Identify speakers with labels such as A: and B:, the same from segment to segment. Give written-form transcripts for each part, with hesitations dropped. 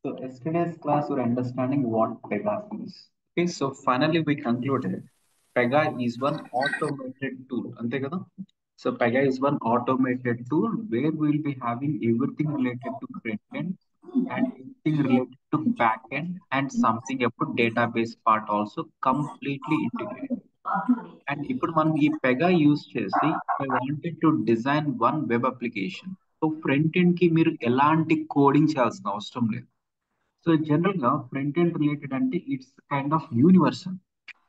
A: So yesterday's class we're understanding what Pega is. Okay, so finally we concluded Pega is one automated tool. Ante kada? So Pega is one automated tool where we'll be having everything related to front end and everything related to back end and something about database part also completely integrated. And ఇప్పుడు మనం ఈ Pega use చేసి I wanted to design one web application. So front end కి మీరు ఎలాంటి coding చేయాల్సిన అవసరం లేదు. సో జనరల్ గా ఫ్రంట్ ఎండ్ రిలేటెడ్ అంటే ఇట్స్ కైండ్ ఆఫ్ యూనివర్సల్.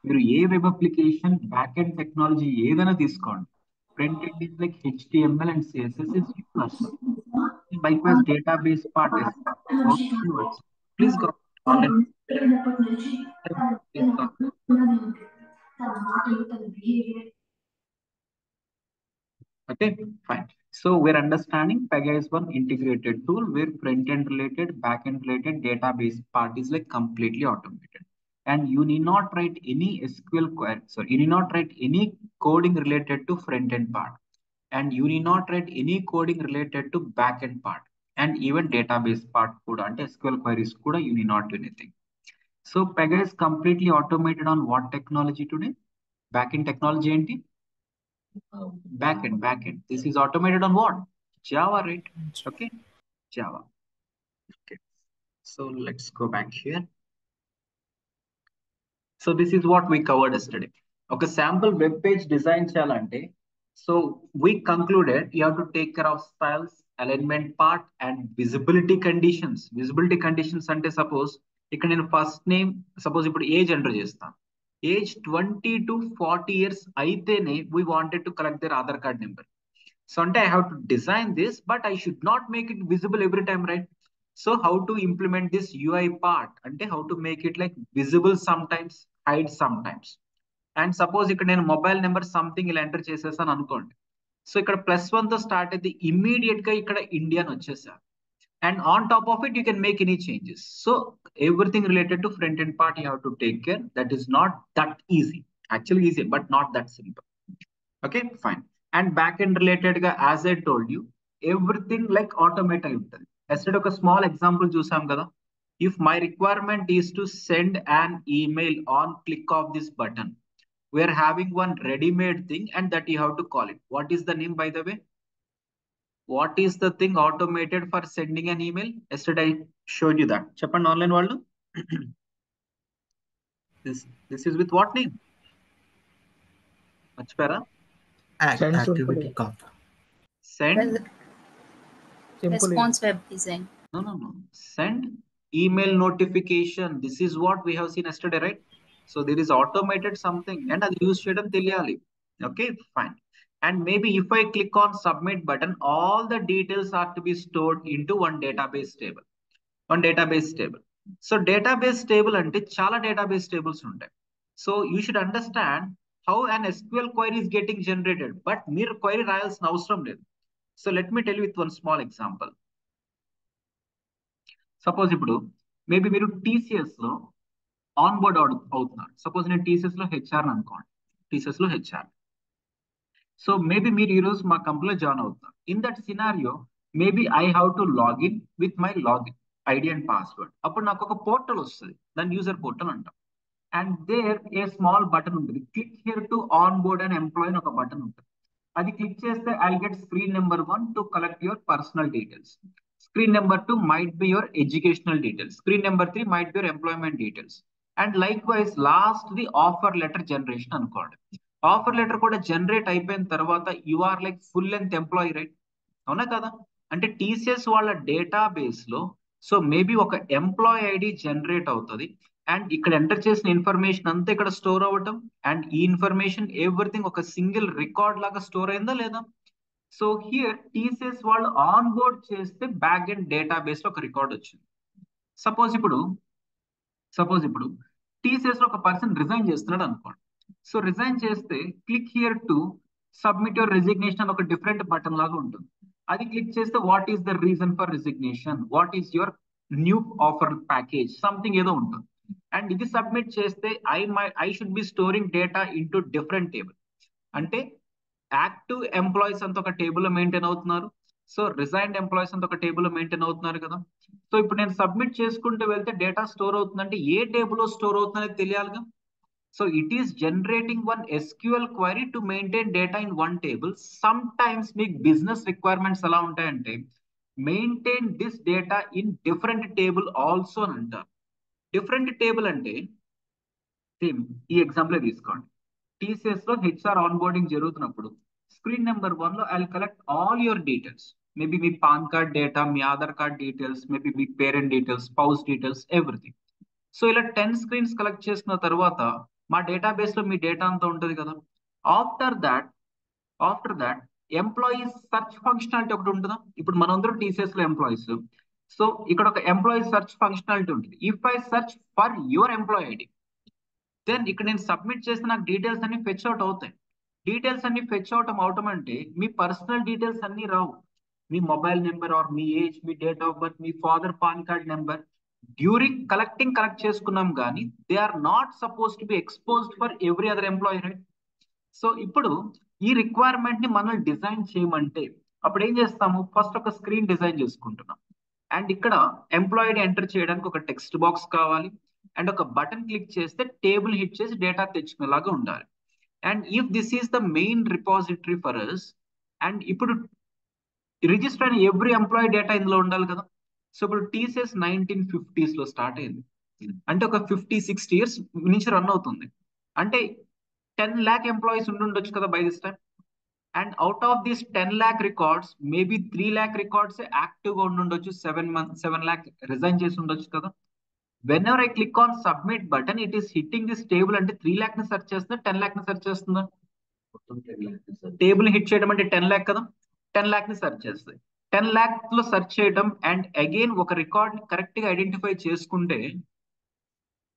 A: మీరు ఏ web application back end technology ఏదైనా తీసుకోండి, front end is like HTML and CSS is universal. Likewise, database part is also universal. Please go online. Please go. Okay, fine. So we're understanding Pega is one integrated tool where front-end related, back-end related database part is like completely automated. And you need not write any SQL query. So you need not write any coding related to front-end part. And you need not write any coding related to back-end part. And even database part kuda, ante SQL queries kuda you need not do anything. So Pega is completely automated on what technology today? Back-end technology enti? Backend. This is automated on what? Java, right? Okay, Java. Okay, so let's go back here. So this is what we covered yesterday. Okay, sample web page design chalante. So we concluded you have to take care of styles, alignment part, and visibility conditions. Visibility conditions ante suppose ఇక్కడ నేను first name suppose ఇప్పుడు age enter చేస్తాను. Age 20 to 40 years అయితేనే we wanted to collect their Aadhaar card number. So I have to design this, but I should not make it visible every time, right? So how to implement this UI part? How to make it like visible sometimes, hide sometimes. And suppose ఇక్కడ నేను mobile number something ఇలా enter చేసేసాను అనుకోండి. So ఇక్కడ +1 తో start అయితే immediate గా ఇక్కడ ఇండియా అని వచ్చేసారు. And on top of it, you can make any changes. So everything related to front end part, you have to take care. That is not that easy. Actually easy, but not that simple. Okay, fine. And backend related, as I told you, everything like automate ayyuntadi. Yesterday oka small example chusam kada. If my requirement is to send an email on click of this button, we are having one ready-made thing, and that you have to call it. What is the name, by the way? What is the thing automated for sending an email? Yesterday I showed you that. Cheppan online world. This is with what name? Machpara?
B: Activity card.
A: Send.
C: Response web design.
A: No. Send email notification. This is what we have seen yesterday, right? So there is automated something and adi use cheyadam teliyali. Okay, fine. And maybe if I click on submit button, all the details are to be stored into one database table. So database table ante chala database tables untayi. So you should understand how an SQL query is getting generated, but meer query rayalsina avasaram ledhu. So let me tell you with one small example. Suppose ఇప్పుడు maybe మీరు TCS లో on board అవుతున్నారు. Suppose నేను TCS లో HR అనుకోండి. TCS లో HR. So maybe మీరు ఈ రోజు మా కంపెనీలో జాయిన్ అవుతున్నారు. In that scenario maybe I have to login with my login ID and password. అప్పుడు నాకు ఒక పోర్టల్ వస్తుంది, దాన్ని యూజర్ పోర్టల్ అంటాం. And there a small button ఉంటుంది, click here to on board and employ అని ఒక బటన్ ఉంటుంది. అది క్లిక్ చేస్తే I get screen number 1 to collect your personal details. Screen number 2 might be your educational details. Screen number 3 might be your employment details. And likewise, last the offer letter generation అనుకోండి. Offer letter కూడా generate అయిపోయిన తర్వాత you are like full length employee, right? అవునా కదా? అంటే TCS వాళ్ళ database లో so maybe ఒక ఎంప్లాయీ ఐడి జనరేట్ అవుతుంది. అండ్ ఇక్కడ ఎంటర్ చేసిన ఇన్ఫర్మేషన్ అంతా ఇక్కడ స్టోర్ అవ్వటం, అండ్ ఈ ఇన్ఫర్మేషన్ ఎవ్రీథింగ్ ఒక సింగిల్ రికార్డ్ లాగా స్టోర్ అయిందా లేదా? సో హియర్ టీసీఎస్ వాళ్ళు ఆన్ బోర్డ్ చేస్తే బ్యాక్ ఎండ్ డేటాబేస్ లో ఒక రికార్డ్ వచ్చింది. సపోజ్ ఇప్పుడు టీసీఎస్ లో ఒక పర్సన్ రిజైన్ చేస్తున్నాడు అనుకోండి. సో రిజైన్ చేస్తే click here to submit your resignation అని ఒక డిఫరెంట్ బటన్ లాగా ఉంటుంది. అది క్లిక్ చేస్తే what is the reason for resignation, what is your new offer package, something ఏదో ఉంటుంది. అండ్ ఇది సబ్మిట్ చేస్తే I should be storing data into different table. అంటే యాక్టివ్ ఎంప్లాయీస్ అంతా ఒక టేబుల్ లో మెయింటైన్ అవుతున్నారు, సో రిజైన్డ్ ఎంప్లాయీస్ అంతా ఒక టేబుల్ మెయింటైన్ అవుతున్నారు కదా. సో ఇప్పుడు నేను సబ్మిట్ చేసుకుంటూ వెళ్తే డేటా స్టోర్ అవుతుందంటే ఏ టేబుల్ స్టోర్ అవుతుందనేది తెలియాలిగా. So it is generating one SQL query to maintain data in one table. Sometimes మీకు బిజినెస్ రిక్వైర్మెంట్స్ ఎలా ఉంటాయంటే maintain this data in different table also అని అంటారు. డిఫరెంట్ టేబుల్ అంటే సేమ్ ఈ ఎగ్జాంపుల్ తీసుకోండి. TCS లో HR ఆన్బోర్డింగ్ జరుగుతున్నప్పుడు స్క్రీన్ నెంబర్ 1 లో I collect all your details. Maybe మీ పాన్ కార్డ్ డేటా, మీ ఆధార్ కార్డ్ డీటెయిల్స్, మేబీ మీ parent details, spouse details, everything. So ఇలా 10 స్క్రీన్స్ కలెక్ట్ చేసిన తర్వాత మా డేటాబేస్ లో మీ డేటా అంతా ఉంటుంది కదా. After that employees search functionality ఒకటి ఉంటుందా. ఇప్పుడు మనందరం TCS లో ఎంప్లాయీస్. సో ఇక్కడ ఒక ఎంప్లాయీ సెర్చ్ ఫంక్షనాలిటీ ఉంటుంది. If I search for your employee ID, then ఇక్కడ నేను సబ్మిట్ చేసిన నాకు డీటెయిల్స్ అన్ని ఫెచ్ అవుట్ అవుతాయి. డీటెయిల్స్ అన్ని ఫెచ్ అవటం అంటే మీ పర్సనల్ డీటెయిల్స్ అన్ని రావు. మీ మొబైల్ నెంబర్ ఆర్ మీ ఏజ్, మీ డేట్ ఆఫ్ బర్త్, మీ father PAN card number during collect చేసుకున్నాం కానీ they are not suppose to be exposed for every other employee, right. So ఇప్పుడు ఈ రిక్వైర్మెంట్ ని మనం డిజైన్ చేయమంటే అప్పుడు ఏం చేస్తాము, ఫస్ట్ ఒక స్క్రీన్ డిజైన్ చేసుకుంటున్నాం. అండ్ ఇక్కడ ఎంప్లాయీ ఎంటర్ చేయడానికి ఒక టెక్స్ట్ బాక్స్ కావాలి. అండ్ ఒక బటన్ క్లిక్ చేస్తే టేబుల్ హిట్ చేసి డేటా తెచ్చుకునేలాగా ఉండాలి. And if this is the main repository for us, and ఇప్పుడు రిజిస్టర్ అయిన ఎవ్రీ ఎంప్లాయీ డేటా ఇందులో ఉండాలి కదా. సో ఇప్పుడు TCS 1950s లో స్టార్ట్ అయింది అంటే ఒక 50-60 years నుంచి రన్ అవుతుంది. అంటే 10 lakh ఎంప్లాయీస్ ఉండుండొచ్చు కదా by this time. And out of this 10 lakh records maybe 3 lakh records active గా ఉండుండొచ్చు, 7 lakh రిజైన్ చేసి ఉండొచ్చు కదా. whenever I click on submit button, it is hitting this table అంటే 3 lakh ని సెర్చ్ చేస్తుందా 10 lakh ని సెర్చ్ చేస్తుందా. టేబుల్ హిట్ చేయడం అంటే 10 lakh కదా. 10 lakh ని సెర్చ్ చేస్తుంది. 10 lakh లో సెర్చ్ చేయడం అండ్ అగైన్ ఒక రికార్డ్ ని కరెక్ట్ గా ఐడెంటిఫై చేసుకుంటే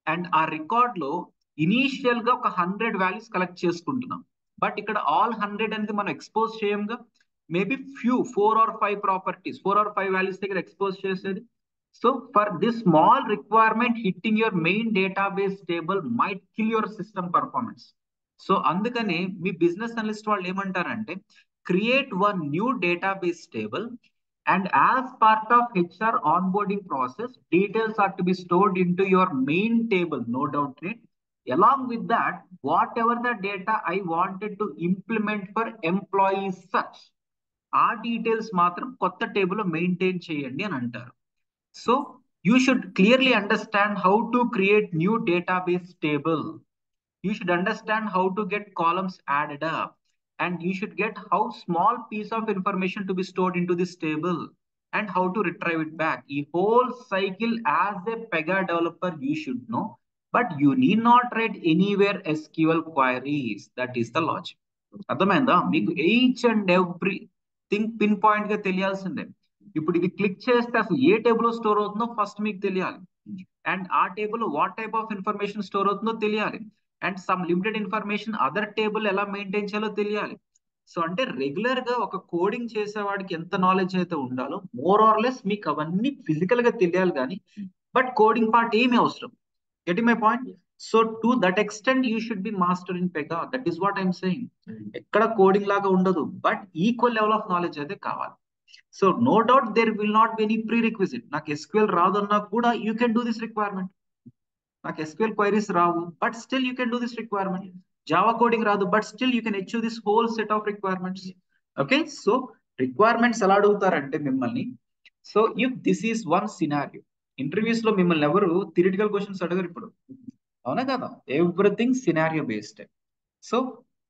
A: అండ్ ఆ రికార్డ్ లో ఇనీషియల్ గా ఒక 100 వాల్యూస్ కలెక్ట్ చేసుకుంటున్నాం. బట్ ఇక్కడ ఆల్ 100 అనేది మనం ఎక్స్పోజ్ చేయంగా. Maybe few 4 or 5 properties, 4 or 5 values దగ్గర ఎక్స్పోజ్ చేసేది. So for this small requirement, hitting your main database table might kill your system performance. So అందుకనే మీ బిజినెస్ అనలిస్ట్ వాళ్ళు ఏమంటారంటే create one new database table and as part of HR onboarding process, details are to be stored into your main table, no doubt it. Along with that, whatever the data I wanted to implement for employees search, ఆ details మాత్రం కొత్త table లో maintain చేయండి అని అంటారు. So you should clearly understand how to create new database table. You should understand how to get columns added up, and you should get how small piece of information to be stored into this table and how to retrieve it back. The whole cycle as a Pega developer you should know, but you need not write anywhere SQL queries. That is the logic. అర్థమైందా మీకు? each and every thing pin point గా తెలియాల్సిందే. ఇప్పుడు ఇది click చేస్తే అసలు ఏ table store అవుతుందో first మీకు తెలియాలి. అండ్ ఆ table what type of information store అవుతుందో తెలియాలి. And some limited information other table ఎలా మెయింటైన్ చేయాలో తెలియాలి. సో అంటే రెగ్యులర్ గా ఒక కోడింగ్ చేసేవాడికి ఎంత నాలెడ్జ్ అయితే ఉండాలో మోర్ ఆర్ లెస్ మీకు అవన్నీ ఫిజికల్ గా తెలియాలి కానీ బట్ కోడింగ్ పార్ట్ ఏమీ అవసరం. Getting my point? So to that extent you should be master in Pega. That is what I'm saying. ఎక్కడ కోడింగ్ లాగా ఉండదు, but equal level of knowledge అయితే కావాలి. So no doubt there will not be any prerequisite. నాకు SQL రాదన్నా కూడా you can do this requirement. నాకు SQL queries Rao, but still you can do this requirement. Java coding రాదు, but still you can achieve this whole set of requirements. Okay, so requirements ఎలా అడుగుతారంటే మిమ్మల్ని, so if this is one scenario, interviews లో మిమ్మల్ని ఎవరు theoretical questions అడగరు ఇప్పుడు, అవునా కదా? Everything scenario based. So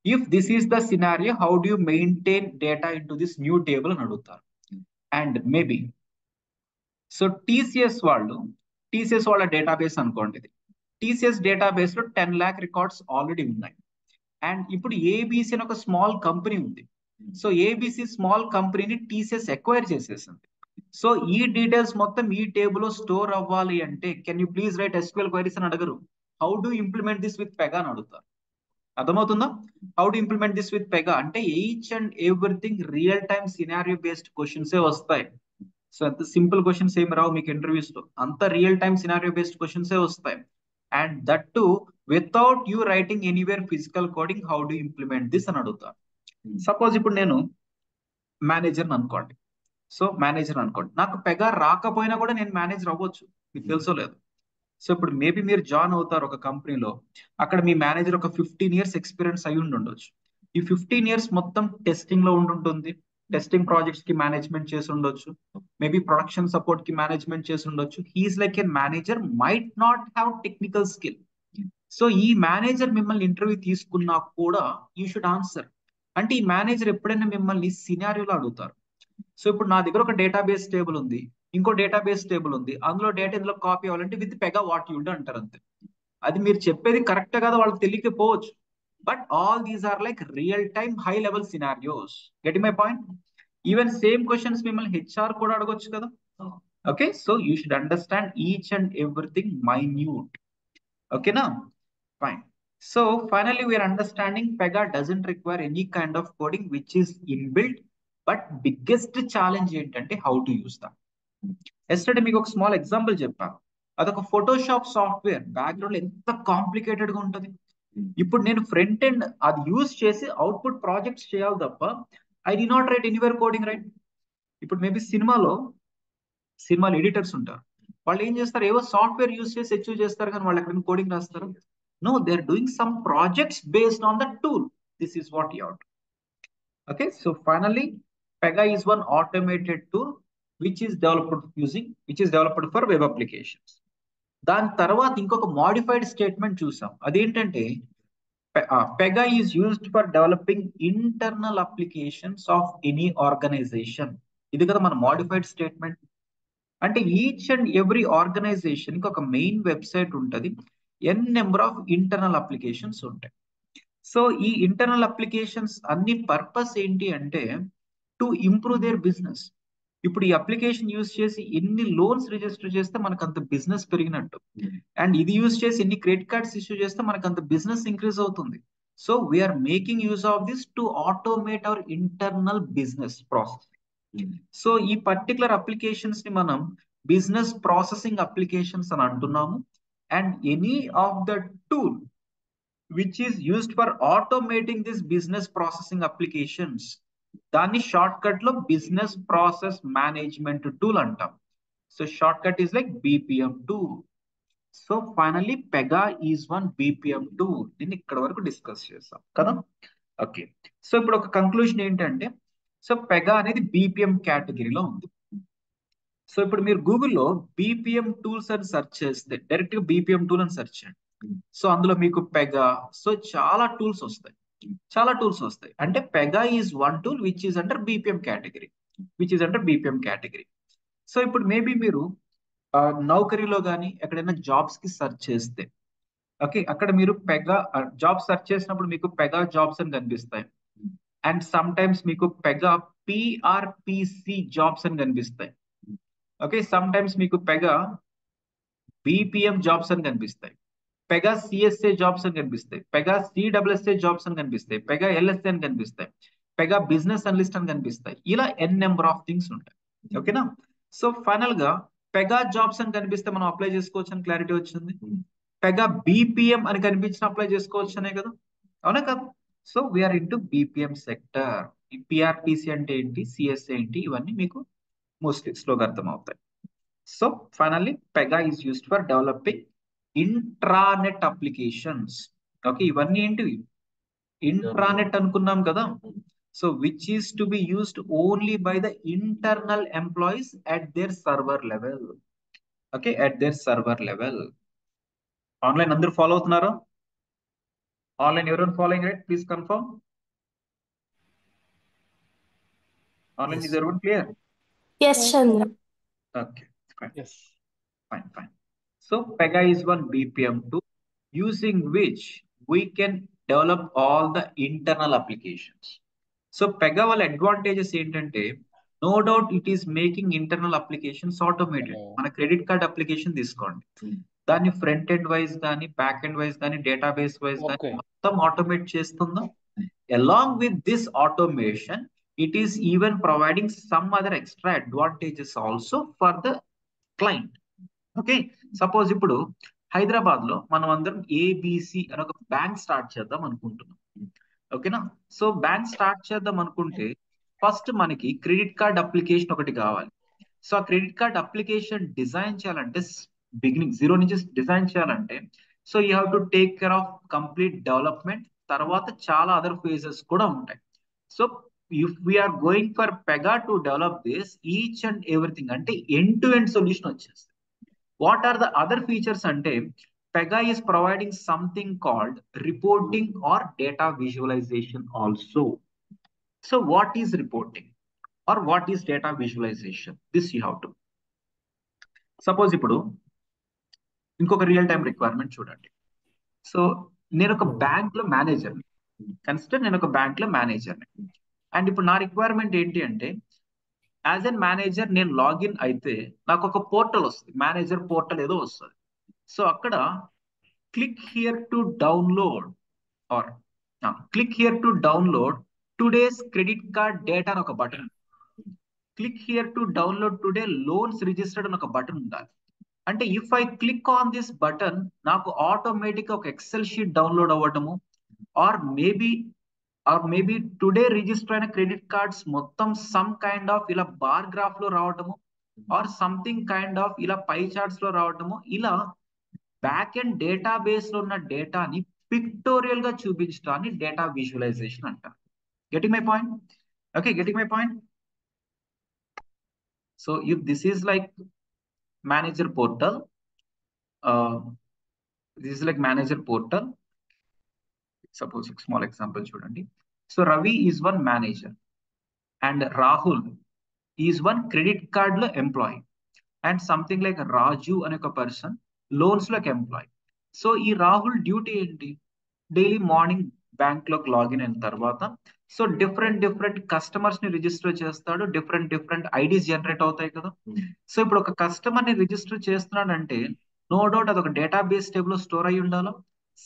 A: if this is the scenario, how do you maintain data into this new table అని అడుగుతారు. అండ్ మేబీ సో TCS వాళ్ళ డేటాబేస్ అనుకోండి. ఇది TCS డేటాబేస్ లో 10 lakh రికార్డ్స్ ఆల్రెడీ ఉన్నాయి. అండ్ ఇప్పుడు ABC అని ఒక స్మాల్ కంపెనీ ఉంది. సో ABC స్మాల్ కంపెనీని TCS ఎక్వైర్ చేసేసింది. సో ఈ డీటెయిల్స్ మొత్తం ఈ టేబుల్ లో స్టోర్ అవ్వాలి అంటే can you please right SQL queries అని అడగరు. How do implement this with Pega అని అడుగుతారు. అర్థమవుతుందా? How do implement this with Pega అంటే each and everything real time scenario based questions వస్తాయి. సో అంత సింపుల్ క్వశ్చన్స్ ఏమి రావు మీకు ఇంటర్వ్యూస్ లో, అంత real time scenario based questions వస్తాయి. And that too without you writing anywhere physical coding, how do implement this అని అడుగుతారు. సపోజ్ ఇప్పుడు నేను మేనేజర్ అనుకోండి. సో మేనేజర్ అనుకోండి, నాకు పెగా రాకపోయినా కూడా నేను మేనేజర్ అవ్వచ్చు, మీకు తెలుసో లేదు. సో ఇప్పుడు మేబీ మీరు జాయిన్ అవుతారు ఒక కంపెనీలో, అక్కడ మీ మేనేజర్ ఒక 15 years ఎక్స్పీరియన్స్ అయి ఉండొచ్చు. ఈ 15 years మొత్తం టెస్టింగ్ లో ఉండుంటుంది, టెస్టింగ్ ప్రాజెక్ట్స్ కి మేనేజ్మెంట్ చేసి ఉండొచ్చు, మేబీ ప్రొడక్షన్ సపోర్ట్ కి మేనేజ్మెంట్ చేసి ఉండొచ్చు. He's like a manager, might not have technical skill. So ఈ మేనేజర్ మిమ్మల్ని ఇంటర్వ్యూ తీసుకున్నా కూడా యూ షుడ్ ఆన్సర్. అంటే ఈ మేనేజర్ ఎప్పుడైనా మిమ్మల్ని సినారియోలో అడుగుతారు. సో ఇప్పుడు నా దగ్గర ఒక డేటాబేస్ టేబుల్ ఉంది, ఇంకో డేటాబేస్ టేబుల్ ఉంది, అందులో డేటా ఇందులో కాపీ అవ్వాలంటే విత్ పెగా వాట్ యుడ్ అంటారు అంతే. అది మీరు చెప్పేది కరెక్ట్ కదా వాళ్ళకి తెలియకపోవచ్చు, but all these are like real time high level scenarios. Getting my point? Even same questions మిమ్మల్ని హెచ్ఆర్ కూడా అడగొచ్చు కదా. Okay, so you should understand each and everything minute. ఓకేనా? Fine. So finally we are understanding Pega doesn't require any kind of coding which is inbuilt, but biggest challenge ఏంటంటే how to use that. Yesterday మీకు ఒక small example చెప్పాను, అదొక Photoshop software, background ఎంత complicated గా ఉంటుంది. ఇప్పుడు నేను ఫ్రంట్ ఎండ్ అది యూజ్ చేసి అవుట్పుట్ ప్రాజెక్ట్స్ చేయాలి తప్ప I did not right anywhere coding, right? ఇప్పుడు మేబీ సినిమాలో ఎడిటర్స్ ఉంటారు, వాళ్ళు ఏం చేస్తారు, ఏవో సాఫ్ట్వేర్ యూజ్ చేసి అచీవ్ చేస్తారు, కానీ వాళ్ళు ఎక్కడ కోడింగ్ రాస్తారు? No, they're doing some projects based on the tool. This is what you have to. Okay, so finally, Pega is one automated tool which is developed for web applications. దాని తర్వాత ఇంకొక modified statement చూసాం, అదేంటంటే Pega is used for developing internal applications of any organization. ఇది కదా మన modified statement. అంటే each and every organisation కి ఒక మెయిన్ వెబ్సైట్ ఉంటుంది, ఎన్ నెంబర్ ఆఫ్ ఇంటర్నల్ అప్లికేషన్స్ ఉంటాయి. సో ఈ ఇంటర్నల్ అప్లికేషన్స్ అన్ని పర్పస్ ఏంటి అంటే టు ఇంప్రూవ్ దేర్ బిజినెస్. ఇప్పుడు ఈ అప్లికేషన్ యూజ్ చేసి ఎన్ని లోన్స్ రిజిస్టర్ చేస్తే మనకు అంత బిజినెస్ పెరిగినట్టు, అండ్ ఇది యూజ్ చేసి ఎన్ని క్రెడిట్ కార్డ్స్ ఇష్యూ చేస్తే మనకు అంత బిజినెస్ ఇంక్రీజ్ అవుతుంది. So we're making use of this to automate our internal business process. So ఈ పర్టికులర్ అప్లికేషన్స్ ని మనం బిజినెస్ ప్రాసెసింగ్ అప్లికేషన్స్ అని అంటున్నాము. And any of the tool which is used for automating this business processing applications, దాన్ని short cut లో business process management tool అంటాం. So short cut is like BPM tool. So finally Pega is one BPM tool. దీన్ని ఇక్కడ వరకు discuss చేస్తాం కదా. Okay, so ఇప్పుడు ఒక కంక్లూజన్ ఏంటంటే, సో పెగా అనేది BPM కేటగిరీలో ఉంది. సో ఇప్పుడు మీరు గూగుల్లో BPM టూల్స్ అని సెర్చ్ చేస్తే డైరెక్ట్ గా BPM టూల్ అని సెర్చ్ చేయండి. సో అందులో మీకు పెగా, సో చాలా టూల్స్ వస్తాయి. అంటే Pega is one tool which is under BPM category. So ఇప్పుడు మేబీ మీరు నౌకరీలో కానీ ఎక్కడైనా జాబ్స్ కి సెర్చ్ చేస్తే, ఓకే, అక్కడ మీరు పెగా జాబ్ సెర్చ్ చేసినప్పుడు మీకు పెగా జాబ్స్ అని కనిపిస్తాయి, అండ్ సమ్ టైమ్స్ మీకు పెగా PRPC జాబ్స్ అని కనిపిస్తాయి. ఓకే, సమ్ టైమ్స్ మీకు పెగా BPM జాబ్స్ అని కనిపిస్తాయి, పెగా CSA జాబ్స్ అని కనిపిస్తాయి, పెగా CSSA జాబ్స్ అని కనిపిస్తాయి, పెగా LSA అని కనిపిస్తాయి, పెగా బిజినెస్ అనలిస్ట్ అని కనిపిస్తాయి. ఇలా ఎన్ నెంబర్ ఆఫ్ థింగ్స్ ఉంటాయి. ఓకేనా? సో ఫైనల్ గా పెగా జాబ్స్ అని కనిపిస్తే మనం అప్లై చేసుకోవచ్చు అని క్లారిటీ వచ్చింది. పెగా BPM అని కనిపించిన అప్లై చేసుకోవచ్చు అనే కదా, అవునా కదా? So we're into BPM sector. ఈ PRPC అంటే ఏంటి, CSA ఏంటి, ఇవన్నీ మీకు మోస్ట్లీ స్లోగా అర్థం అవుతాయి. So finally Pega is used for developing intranet applications. Okay, ఇవన్నీ ఏంటివి, ఇంట్రానెట్ అనుకున్నాం కదా. So which is to be used only by the internal employees at their server level. Okay, at their server level. Online అందరూ follow అవుతున్నారా? Online ఎవరైనా following, right? Please confirm. Online is everyone clear?
D: Yes, Chandra.
A: Okay, fine. Yes. Fine. So Pega is one BPM tool using which we can develop all the internal applications. So Pega wala advantages ఏంటంటే, no doubt it is making internal applications automated. మన credit card application తీసుకోండి, దాన్ని front end wise కానీ back end wise కానీ database wise కానీ మొత్తం automate చేస్తుందా. Along with this automation, it is even providing some other extra advantages also for the client. Okay, suppose ఇప్పుడు హైదరాబాద్ లో మనం అందరం ABC అని ఒక బ్యాంక్ స్టార్ట్ చేద్దాం అనుకుంటున్నాం. ఓకేనా? సో బ్యాంక్ స్టార్ట్ చేద్దాం అనుకుంటే ఫస్ట్ మనకి క్రెడిట్ కార్డ్ అప్లికేషన్ ఒకటి కావాలి. సో ఆ క్రెడిట్ కార్డ్ అప్లికేషన్ డిజైన్ చేయాలంటే బిగినింగ్ జీరో నుంచి డిజైన్ చేయాలంటే so you have to take care of complete development. తర్వాత చాలా అదర్ ఫేజెస్ కూడా ఉంటాయి. So if we're going for Pega to develop this each and everything అంటే end to end solution వచ్చేస్తుంది. What are the other features అంటే Pega is providing something called reporting or data visualization also. So what is reporting or what is data visualization? This you have to. Suppose ఇప్పుడు ఇంకొక real time requirement చూడండి. So నేను ఒక bank లో manager, consider నేను ఒక bank లో మేనేజర్ని. అండ్ ఇప్పుడు నా రిక్వైర్మెంట్ ఏంటి అంటే యాజ్ ఎన్ మేనేజర్ నేను లాగిన్ అయితే నాకు ఒక పోర్టల్ వస్తుంది, మేనేజర్ పోర్టల్ ఏదో వస్తుంది. సో అక్కడ click here to download or click here to download today's credit card data అని ఒక button, click here to download today loans registered అని ఒక బటన్ ఉండాలి. అంటే if I click on this button నాకు ఆటోమేటిక్ ఒక ఎక్సెల్ షీట్ డౌన్లోడ్ అవ్వటము or maybe today register అయిన క్రెడిట్ కార్డ్స్ మొత్తం సమ్ కైండ్ ఆఫ్ ఇలా బార్ గ్రాఫ్ లో రావటము ఆర్ సంథింగ్ కైండ్ ఆఫ్ ఇలా పై చార్ట్స్ లో రావటము, ఇలా బ్యాక్ అండ్ డేటాబేస్ లో ఉన్న డేటాని పిక్టోరియల్ గా చూపించడాన్ని డేటా విజువలైజేషన్ అంటారు. Getting my point? Okay, getting my point? So if this is like manager portal, suppose small example చూడండి. So Ravi is one manager and Rahul is one credit card లో employee and something like Raju అనే ఒక person loans లోకి employ. So ఈ Rahul duty ఏంటి? Daily morning bank లోకి login అయిన తర్వాత సో డిఫరెంట్ కస్టమర్స్ ని రిజిస్టర్ చేస్తాడు, డిఫరెంట్ ఐడీస్ జనరేట్ అవుతాయి కదా. సో ఇప్పుడు ఒక కస్టమర్ ని రిజిస్టర్ చేస్తున్నాడంటే నో డౌట్ అది ఒక డేటాబేస్ టేబుల్ లో స్టోర్ అయి ఉండాలో.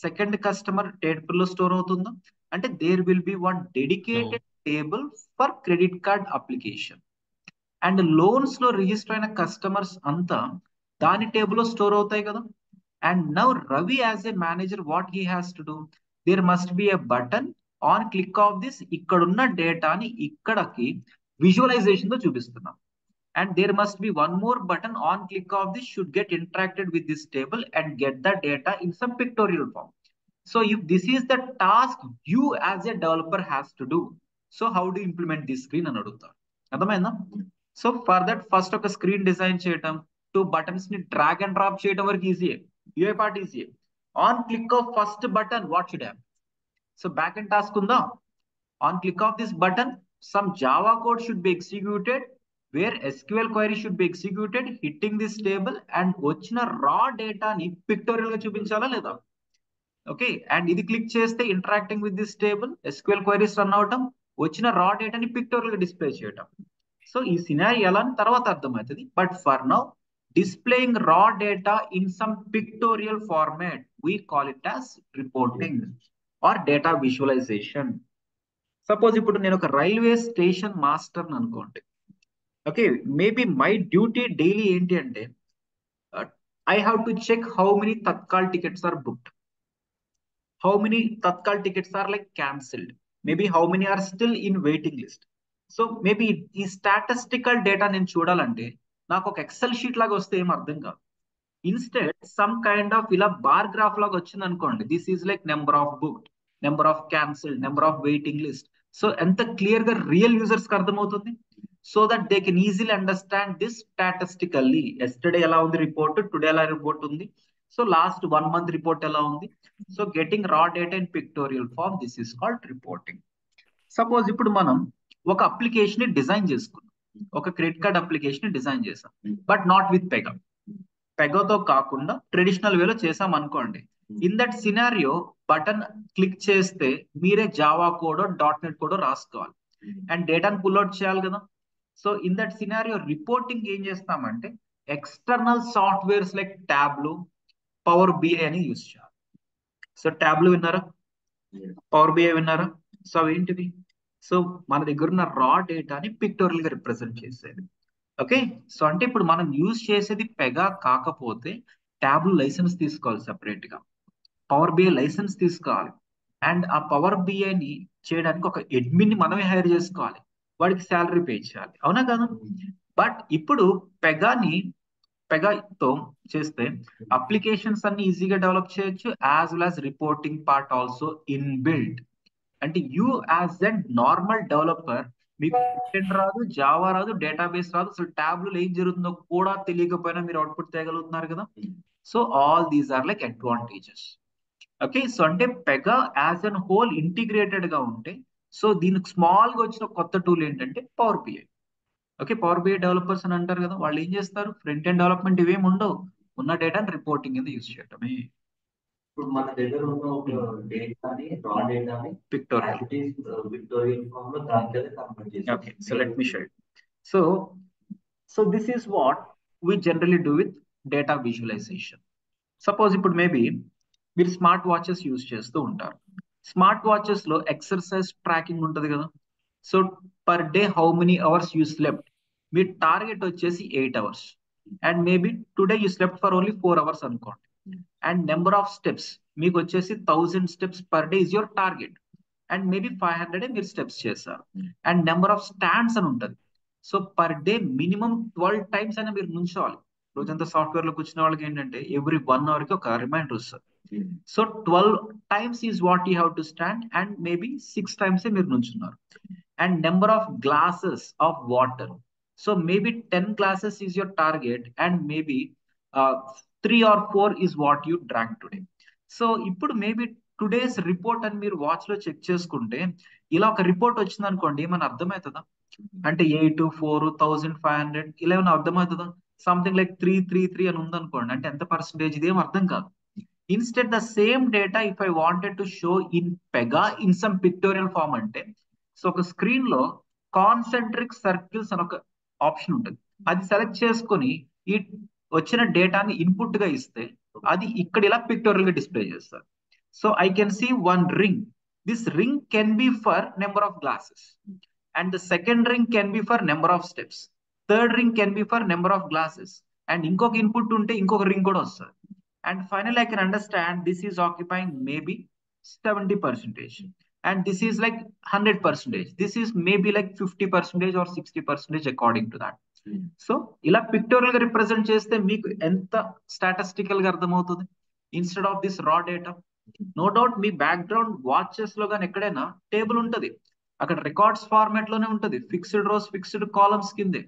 A: సెకండ్ కస్టమర్ టేబుల్ లో స్టోర్ అవుతుందో అంటే there will be one dedicated table for credit card application. And loans లో రిజిస్టర్ అయిన కస్టమర్స్ అంతా దాని టేబుల్ లో స్టోర్ అవుతాయి కదా. And now Ravi as a manager what he has to do, there must be a button on click of this, ఇక్కడున్న డేటాని ఇక్కడకి విజువలైజేషన్ తో చూపిస్తున్నాం. And there must be one more button on click of this should get interacted with this table and get the data in some pictorial form. So if this is the task you as a developer has to do, so how do implement this screen అని అడుగుతారు. అర్థమైందా? So for that first ఒక screen design చేయటం, two buttons ని drag and drop చేయడం వరకు ఈజీయే, UI part ఈజీయే. On click of first button what should have? So back end task ఉందా? On click of this button some Java code should be executed where SQL query should be executed hitting this table and వచ్చిన raw డేటాని pictorial గా చూపించాలా లేదా? Okay, and ఇది click చేస్తే interacting with this table, SQL queries run అవటం, వచ్చిన raw డేటాని పిక్టోరియల్ గా డిస్ప్లే చేయటం. సో ఈ సినారీ ఎలా అని తర్వాత అర్థమవుతుంది. But for now displaying raw data in some pictorial format, we call it as reporting or data visualization. Suppose ఇప్పుడు నేను ఒక రైల్వే స్టేషన్ మాస్టర్ అనుకోండి. Okay, maybe my duty daily ఏంటి అంటే I have to check how many Tatkal tickets are booked, how many Tatkal tickets are like cancelled, maybe how many are still in waiting list. So maybe ఈ statistical data నేను చూడాలంటే నాకు ఒక excel sheet లాగా వస్తే ఏం అర్థం కాదు. ఇన్స్టెడ్ సమ్ కైండ్ ఆఫ్ ఇలా బార్ గ్రాఫ్ లాగా వచ్చింది అనుకోండి, this is like number of booked, number of cancelled, number of waiting list. So ఎంత క్లియర్ గా రియల్ యూజర్స్ కి అర్థమవుతుంది. So that they can easily understand this statistically. Yesterday ఎలా ఉంది రిపోర్ట్, టుడే ఎలా రిపోర్ట్ ఉంది, సో లాస్ట్ 1 month రిపోర్ట్ ఎలా ఉంది. So getting raw data in pictorial form, this is called reporting. Suppose ఇప్పుడు మనం ఒక అప్లికేషన్ ని డిజైన్ చేసుకున్నాం, ఒక క్రెడిట్ కార్డ్ అప్లికేషన్ డిజైన్ చేసాం, బట్ నాట్ విత్ పెగా. పెగాతో కాకుండా ట్రెడిషనల్ వేలో చేసాం అనుకోండి. In that scenario button click చేస్తే మీరే జావా కోడో .NET కోడో రాసుకోవాలి అండ్ డేటాను పుల్అవుట్ చేయాలి కదా. So in that scenario reporting ఏం చేస్తామంటే external softwares like Tableau, power BI అని యూజ్ చేయాలి. సో టాబ్లూ విన్నారా, పవర్ బిఐ విన్నారా? సో అవి ఏంటివి? సో మన దగ్గర ఉన్న రా డేటాని పిక్టోరియల్ గా రిప్రజెంట్ చేసేది. ఓకే, సో అంటే ఇప్పుడు మనం యూజ్ చేసేది పెగా కాకపోతే టాబ్లూ లైసెన్స్ తీసుకోవాలి సెపరేట్ గా, పవర్ బిఐ లైసెన్స్ తీసుకోవాలి, అండ్ ఆ పవర్ బిఐని చేయడానికి ఒక అడ్మిన్ ని మనమే హైర్ చేసుకోవాలి. వాడికి శాలరీ పే చేయాలి, అవునా కదా? బట్ ఇప్పుడు పెగాతో చేస్తే అప్లికేషన్స్ అన్ని ఈజీగా డెవలప్ చేయొచ్చు, as well as reporting part also in build. అంటే you as a normal developer, మీకు ఫ్రంట్ రాదు, జావా రాదు, డేటాబేస్ రాదు, అసలు ట్యాబ్లో ఏం జరుగుతుందో కూడా తెలియకపోయినా మీరు అవుట్పుట్ తేగలుగుతున్నారు కదా. So all these are like advantages. Okay, so అంటే Pega as an whole integrated గా ఉంటే, సో దీనికి స్మాల్ గా వచ్చిన కొత్త టూల్ ఏంటంటే power BI. Okay, power BI developers అని అంటారు కదా, వాళ్ళు ఏం చేస్తారు? ఫ్రంట్ ఎండ్ డెవలప్మెంట్ ఇవేం ఉండవు, ఉన్న డేటాని రిపోర్టింగ్ కింద యూజ్ చేయటమే.
B: ఇప్పుడు మన దగ్గర ఉన్న ఒక డేటాని రా డేటాని
A: పిక్టోరియల్.
B: విక్టోరియల్ ఫామ్ లో దాంట్లో కన్వర్ట్ చేసి.
A: Okay, so let me show you. So this is what we generally do with data visualization. Suppose ఇప్పుడు మేబీ మీరు స్మార్ట్ వాచెస్ యూజ్ చేస్తూ ఉంటారు. స్మార్ట్ వాచెస్ లో ఎక్సర్సైజ్ ట్రాకింగ్ ఉంటుంది కదా. So per day how many hours you slept, me target వచ్చేసి 8 hours, and maybe today you slept for only 4 hours అనుకోండి. And number of steps మీకు వచ్చేసి 1000 steps per day is your target, and maybe 500 మీరు steps చేస్తారు. And number of stands అని ఉంటుంది. So per day minimum 12 times అయినా మీరు నుంచోవాలి. రోజంతా సాఫ్ట్వేర్ లో కూర్చున్న వాళ్ళకి ఏంటంటే ఎవ్రీ 1 hour కి ఒక రిమైండర్ వస్తుంది. So 12 times is what you have to stand, and maybe 6 times మీరు నుంచున్నారు. And number of glasses of water, so maybe 10 glasses is your target, and maybe 3 or 4 is what you drank today. So ఇప్పుడు maybe today's report అని మీరు watch లో check చేసుకుంటే, ఇలా ఒక report వచ్చింది అనుకోండి, ఏమైనా అర్థమవుతుందా? అంటే 8, 4, 1500 ఇలా ఏమైనా అర్థమవుతుందా? సంథింగ్ లైక్ 333 అని ఉందనుకోండి, అంటే ఎంత పర్సెంటేజ్, ఇదేం అర్థం కాదు. Instead the same data if I wanted to show in Pega in some pictorial form అంటే, సో ఒక స్క్రీన్ లో కాన్సెంట్రిక్ సర్కిల్స్ అని ఒక ఆప్షన్ ఉంటుంది, అది సెలెక్ట్ చేసుకొని ఈ వచ్చిన డేటాని ఇన్పుట్ గా ఇస్తే అది ఇక్కడ ఇలా పిక్టోరియల్ గా డిస్ప్లే చేస్తారు. So I can see one ring. This ring can be for number of glasses, and the second ring can be for number of steps. Third ring can be for number of glasses, and ఇంకొక input ఉంటే ఇంకొక ring కూడా వస్తుంది. And finally I can understand this is occupying maybe 70%, and this is like 100%. This is maybe like 50% or 60% according to that. So ఇలా pictorial గా represent చేస్తే మీకు ఎంత స్టాటిస్టికల్ గా అర్థమవుతుంది instead of this raw data. No doubt మీ background watches లో కానీ ఎక్కడైనా టేబుల్ ఉంటది, అక్కడ రికార్డ్స్ ఫార్మాట్ లోనే ఉంటది, ఫిక్స్డ్ రోస్ ఫిక్స్డ్ కాలమ్స్ కిందే.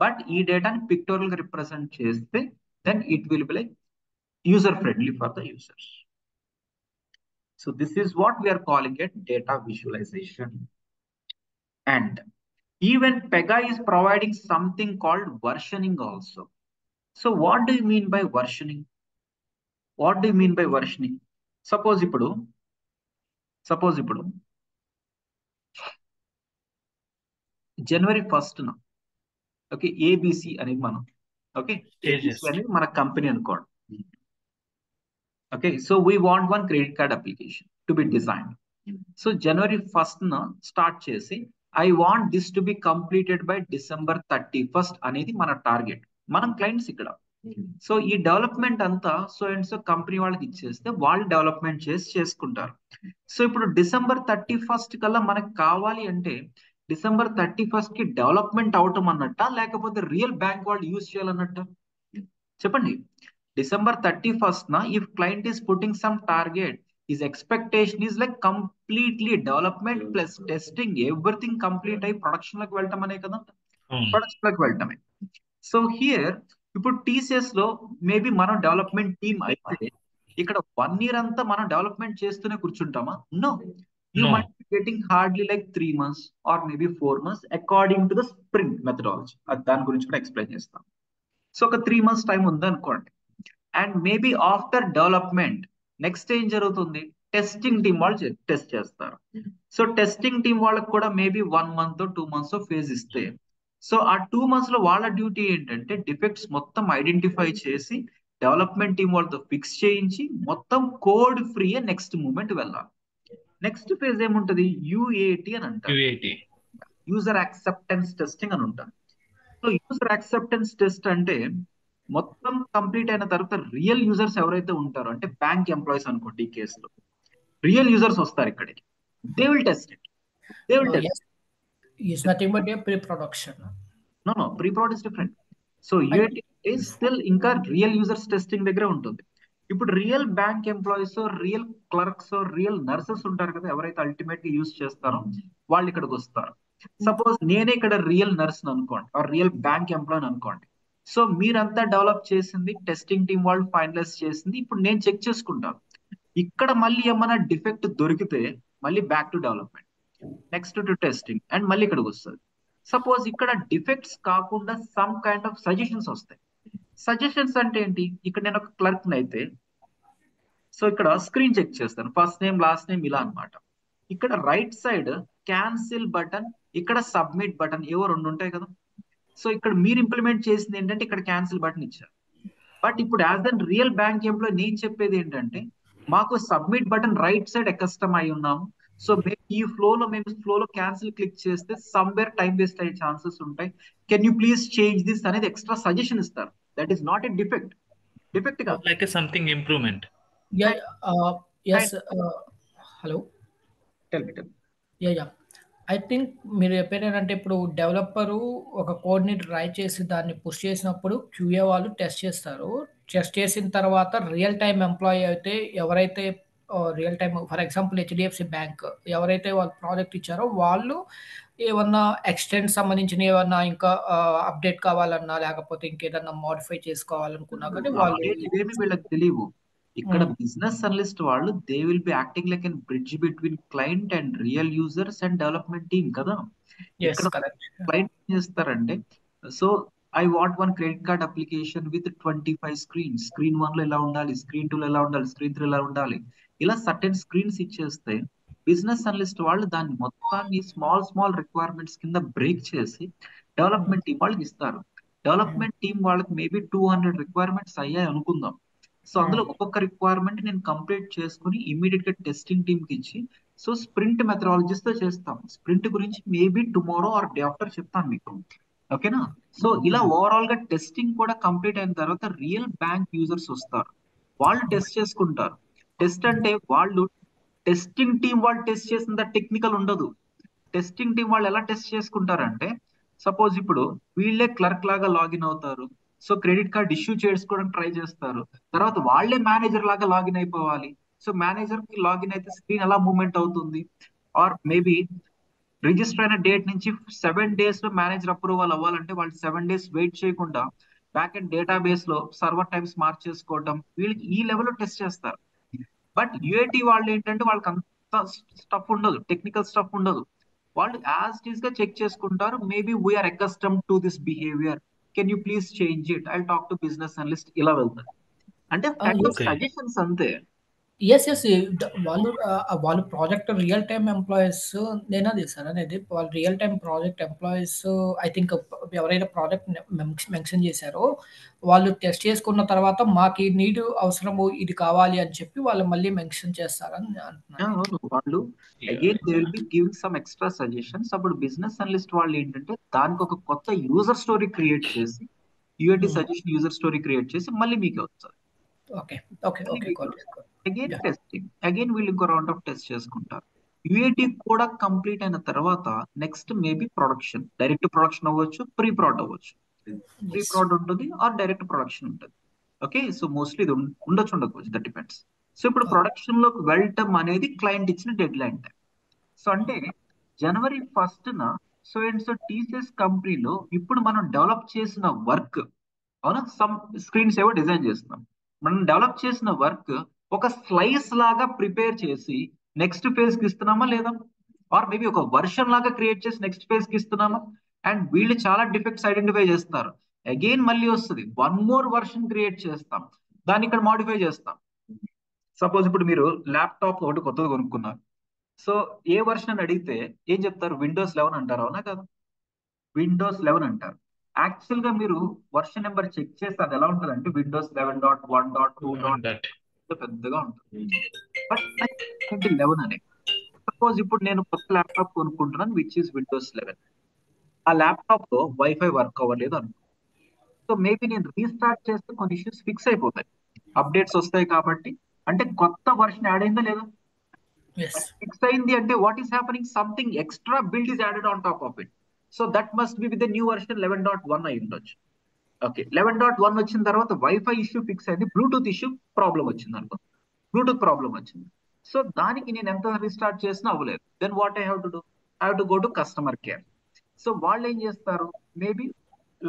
A: బట్ ఈ డేటాని పిక్టోరియల్ గా రిప్రజెంట్ చేస్తే then it will be like user friendly for the users. So this is what we're calling it data visualization. And even Pega is providing something called versioning also. So what do you mean by versioning? What do you mean by versioning? Suppose ఇప్పుడు January 1st okay ABC అనేది మనం okay ABC అనేది మన company అనుకోండి. Okay, so we want one credit card application to be design. సో January 1st start చేసి I want this to be completed by December 31st అనేది మన టార్గెట్, మనం క్లయింట్స్ ఇక్కడ. సో ఈ డెవలప్మెంట్ అంతా సో అండ్ సో కంపెనీ వాళ్ళకి ఇచ్చేస్తే వాళ్ళు డెవలప్మెంట్ చేసుకుంటారు. సో ఇప్పుడు December 31st కల్లా మనకు కావాలి అంటే December 31st కి డెవలప్మెంట్ అవటం అన్నట్ట, లేకపోతే రియల్ బ్యాంక్ వాళ్ళు యూజ్ చేయాలన్నట్ట? చెప్పండి. December 31st if client is putting some target, his expectation is like completely development plus testing, everything complete అయి ప్రొడక్షన్ లోకి వెళ్ళటమనే కదా, ప్రొడక్షన్ లోకి వెళ్ళటమే. సో హియర్ ఇప్పుడు TCS లో మేబీ మనం డెవలప్మెంట్ టీమ్ అయితే ఇక్కడ 1 year అంతా మనం డెవలప్మెంట్ చేస్తూనే కూర్చుంటామా? No, you might be getting hardly like 3 months or maybe 4 months according to the sprint methodology. దాని గురించి కూడా ఎక్స్ప్లెయిన్ చేస్తాం. సో ఒక 3 months టైం ఉంది అనుకోండి, and maybe after development next ఏం జరుగుతుంది, టెస్టింగ్ టీం వాళ్ళు టెస్ట్ చేస్తారు. సో టెస్టింగ్ టీం వాళ్ళకి కూడా మేబీ 1 month 2 months ఫేజ్ ఇస్తే, సో ఆ 2 months లో వాళ్ళ డ్యూటీ ఏంటంటే డిఫెక్ట్స్ మొత్తం ఐడెంటిఫై చేసి డెవలప్మెంట్ టీం వాళ్ళతో ఫిక్స్ చేయించి మొత్తం కోడ్ ఫ్రీ నెక్స్ట్ మూమెంట్ వెళ్ళాలి. నెక్స్ట్ ఫేజ్ ఏముంటది, UAT అని అంటారు, యూజర్ యాక్సెప్టెన్స్ టెస్టింగ్ అని ఉంటారు. సో యూజర్ యాక్సెప్టెన్స్ టెస్ట్ అంటే మొత్తం కంప్లీట్ అయిన తర్వాత రియల్ యూజర్స్ ఎవరైతే ఉంటారో, అంటే బ్యాంక్ ఎంప్లాయీస్ అనుకోండి, ఈ కేసులో రియల్ యూజర్స్ వస్తారు ఇక్కడికి, they will test it.
D: It's nothing but a pre-production.
A: No, pre-prod is different. So UAT is still ఇంకా రియల్ యూజర్స్ టెస్టింగ్ దగ్గరే ఉంటుంది. ఇప్పుడు real bank employees, real clerks, real nurses ఉంటారు కదా, ఎవరైతే అల్టిమేట్ గా యూజ్ చేస్తారో వాళ్ళు ఇక్కడికి వస్తారు. సపోజ్ నేనే ఇక్కడ రియల్ నర్స్ అనుకోండి, ఆర్ రియల్ బ్యాంక్ ఎంప్లాయ్ అనుకోండి. సో మీరంతా డెవలప్ చేసింది, టెస్టింగ్ టీం వాళ్ళు ఫైనలైజ్ చేసింది, ఇప్పుడు నేను చెక్ చేసుకుంటాను. ఇక్కడ మళ్ళీ ఏమైనా డిఫెక్ట్ దొరికితే మళ్ళీ back to development, next to testing, and మళ్ళీ ఇక్కడికి వస్తుంది. సపోజ్ ఇక్కడ డిఫెక్ట్స్ కాకుండా సమ్ కైండ్ ఆఫ్ సజెషన్స్ వస్తాయి. సజెషన్స్ అంటే ఏంటి? ఇక్కడ నేను ఒక క్లర్క్ అయితే సో ఇక్కడ స్క్రీన్ చెక్ చేస్తాను, ఫస్ట్ నేమ్ లాస్ట్ నేమ్ ఇలా అన్నమాట. ఇక్కడ రైట్ సైడ్ క్యాన్సిల్ బటన్, ఇక్కడ సబ్మిట్ బటన్, ఏవో రెండు ఉంటాయి కదా. సో ఇక్కడ మీరు ఇంప్లిమెంట్ చేసింది ఏంటంటే ఇక్కడ క్యాన్సిల్ బటన్ ఇచ్చారు. బట్ ఇప్పుడు as an real bank employee నేను చెప్పేది ఏంటంటే మాకు submit button right side custom అయి ఉన్నాము. సో మేము ఫ్లోలో క్యాన్సిల్ క్లిక్ చేస్తే సమ్వేర్ టైం వేస్ట్ అయ్యే ఛాన్సెస్ ఉంటాయి. Can you please change this అనేది ఎక్స్ట్రా సజెషన్ ఇస్తారు. That is not a defect. Defect కాదు,
E: like a something improvement.
D: Yeah. Yes. Hello.
A: Tell me.
D: Yeah. I think మీరు చెప్పేది ఏంటంటే ఇప్పుడు డెవలపరు ఒక కోడ్ని ట్రై చేసి దాన్ని పుష్ చేసినప్పుడు క్యూఏ వాళ్ళు టెస్ట్ చేస్తారు. టెస్ట్ చేసిన తర్వాత రియల్ టైం ఎంప్లాయీ అయితే ఎవరైతే real time, for example HDFC bank ఎవరైతే వాళ్ళు ప్రాజెక్ట్ ఇచ్చారో వాళ్ళు ఏమన్నా ఎక్స్టెండ్ సంబంధించిన ఏమన్నా ఇంకా అప్డేట్ కావాలన్నా లేకపోతే ఇంకేదన్నా మోడిఫై చేసుకోవాలనుకున్నా కానీ వాళ్ళు
A: ఇవేమి వీళ్ళకి తెలియవు. ఇక్కడ బిజినెస్ అనలిస్ట్ వాళ్ళు they will B acting like an bridge between client and real users and development team కదా. ఇక్కడ క్లయింట్ ఏం చేస్తారంటే, so I want one credit card application with 25 screens. Screen 1 లో ఎలా ఉండాలి, స్క్రీన్ 2 లో ఎలా ఉండాలి, స్క్రీన్ 3 ఎలా ఉండాలి, ఇలా సర్టెన్ స్క్రీన్స్ ఇచ్చేస్తే బిజినెస్ అనలిస్ట్ వాళ్ళు దాన్ని మొత్తాన్ని స్మాల్ రిక్వైర్మెంట్స్ కింద బ్రేక్ చేసి డెవలప్మెంట్ టీం వాళ్ళకి ఇస్తారు. డెవలప్మెంట్ టీం వాళ్ళకి మేబీ 200 రిక్వైర్మెంట్స్ అయ్యాయి అనుకుందాం. సో అందులో ఒక్కొక్క రిక్వైర్మెంట్ నేను కంప్లీట్ చేసుకుని ఇమీడియట్ గా టెస్టింగ్ టీమ్ కి ఇచ్చి, సో స్ప్రింట్ మెథడాలజీస్ తో చేస్తాం. స్ప్రింట్ గురించి maybe tomorrow or day after చెప్తాను మీకు, ఓకేనా. సో ఇలా ఓవరాల్ గా టెస్టింగ్ కూడా కంప్లీట్ అయిన తర్వాత రియల్ బ్యాంక్ యూజర్స్ వస్తారు, వాళ్ళు టెస్ట్ చేసుకుంటారు. టెస్ట్ అంటే వాళ్ళు టెస్టింగ్ టీం వాళ్ళు టెస్ట్ చేసిన టెక్నికల్ ఉండదు. టెస్టింగ్ టీం వాళ్ళు ఎలా టెస్ట్ చేసుకుంటారంటే, సపోజ్ ఇప్పుడు వీళ్ళే క్లర్క్ లాగా లాగిన్ అవుతారు. సో క్రెడిట్ కార్డ్ ఇష్యూ చేసుకోవడానికి ట్రై చేస్తారు. తర్వాత వాళ్ళే మేనేజర్ లాగా లాగిన్ అయిపోవాలి. సో మేనేజర్ కి లాగిన్ అయితే స్క్రీన్ ఎలా మూవ్మెంట్ అవుతుంది, ఆర్ మేబీ రిజిస్టర్ అయిన డేట్ నుంచి 7 days లో మేనేజర్ అప్రూవల్ అవ్వాలంటే వాళ్ళు 7 days వెయిట్ చేయకుండా బ్యాక్ అండ్ డేటాబేస్ లో సర్వర్ టైమ్స్ మార్చేసుకోవడం, వీళ్ళకి ఈ లెవెల్లో టెస్ట్ చేస్తారు. బట్ యూఏటి వాళ్ళు ఏంటంటే వాళ్ళకి అంత స్టఫ్ ఉండదు, టెక్నికల్ స్టఫ్ ఉండదు. వాళ్ళు యాజ్ ఇట్ ఈస్ గా చెక్ చేసుకుంటారు. Maybe we're accustom to this behaviour, can you please change it, I talk to business analyst, ఇలా వెళ్తారు. అంటే సజెషన్స్ అంతే.
D: ఎస్ వాళ్ళు ప్రాజెక్ట్ రియల్ టైమ్ ఎంప్లాయీస్ నేనది సార్ అనేది వాళ్ళు real time project employees I think ఎవరైనా ప్రాజెక్ట్ మెన్షన్ చేశారో వాళ్ళు టెస్ట్ చేసుకున్న తర్వాత మాకు ఈ నీడ్ అవసరము ఇది కావాలి అని చెప్పి వాళ్ళు మళ్ళీ మెన్షన్ చేస్తారని అంటున్నారు.
A: వాళ్ళు again they will be giving some extra suggestions. అప్పుడు బిజినెస్ అనలిస్ట్ వాళ్ళు ఏంటంటే దానికి ఒక కొత్త యూజర్ స్టోరీ క్రియేట్ చేసి, యూఐటి సజెషన్ యూజర్ స్టోరీ క్రియేట్ చేసి మళ్ళీ మీకే వస్తుంది. అగైన్ టెస్టింగ్, అగైన్ వీళ్ళు ఇంకో రౌండ్ ఆఫ్ టెస్ట్ చేసుకుంటారు. యూఏటి కూడా కంప్లీట్ అయిన తర్వాత next maybe production, direct production అవ్వచ్చు, ప్రీ ప్రాడ్ అవ్వచ్చు. ప్రీ ప్రాడ్ ఉంటుంది ఆర్ డైరెక్ట్ ప్రొడక్షన్ ఉంటుంది. ఓకే, సో మోస్ట్లీ ఇది ఉండొచ్చు, దట్ డిపెండ్స్. సో ఇప్పుడు ప్రొడక్షన్ లోకి వెళ్ళటం అనేది క్లయింట్ ఇచ్చిన డెడ్ లైన్ టైం. సో అంటే January 1st so and so TCS కంపెనీలో ఇప్పుడు మనం డెవలప్ చేసిన వర్క్, అవునా, సమ్ స్క్రీన్స్ ఏవో డిజైన్ చేస్తున్నాం. మనం డెవలప్ చేసిన వర్క్ ఒక స్లైస్ లాగా ప్రిపేర్ చేసి నెక్స్ట్ ఫేజ్ కి ఇస్తున్నామా లేదా, ఆర్ మేబీ ఒక వర్షన్ లాగా క్రియేట్ చేసి నెక్స్ట్ ఫేజ్ కి ఇస్తున్నామా. అండ్ వీళ్ళు చాలా డిఫెక్ట్స్ ఐడెంటిఫై చేస్తారు. అగైన్ మళ్ళీ వస్తుంది, 1 more వర్షన్ క్రియేట్ చేస్తాం, దాన్ని ఇక్కడ మాడిఫై చేస్తాం. సపోజ్ ఇప్పుడు మీరు ల్యాప్టాప్ ఒకటి కొత్తది కొనుక్కున్నారు. సో ఏ వర్షన్ అని అడిగితే ఏం చెప్తారు? Windows 11 అంటారు, అవునా కదా? Windows 11 అంటారు. యాక్చువల్ గా మీరు వర్షన్ నెంబర్ చెక్ చేస్తే అది ఎలా ఉంటుంది అంటే Windows 11.1.2. పెద్దగా ఉంటుంది. బట్ 11 అనే సపోజ్ ఇప్పుడు నేను కొత్త ల్యాప్టాప్ కొనుక్కుంటున్నాను విచ్ ఈస్ Windows 11. ఆ ల్యాప్టాప్ లో వైఫై వర్క్ అవ్వలేదు అనుకో. సో మేబీ నేను రీస్టార్ట్ చేస్తే కొన్ని ఇష్యూస్ ఫిక్స్ అయిపోతాయి, అప్డేట్స్ వస్తాయి కాబట్టి. అంటే కొత్త వర్షన్ యాడ్ అయిందా లేదా?
D: Yes.
A: ఫిక్స్ అయింది అంటే what is happening, something extra build is added on top of it. So that must be with the new version 11.1 అయి ఉండొచ్చు. ఓకే, 11.1 వచ్చిన తర్వాత వైఫై ఇష్యూ ఫిక్స్ అయింది, బ్లూటూత్ ఇష్యూ ప్రాబ్లం వచ్చింది అనుకో, బ్లూటూత్ ప్రాబ్లం వచ్చింది. సో దానికి నేను ఎంత రీస్టార్ట్ చేసినా అవ్వలేదు. Then what I have to do, I have to go to customer care. So వాళ్ళు ఏం చేస్తారు, మేబీ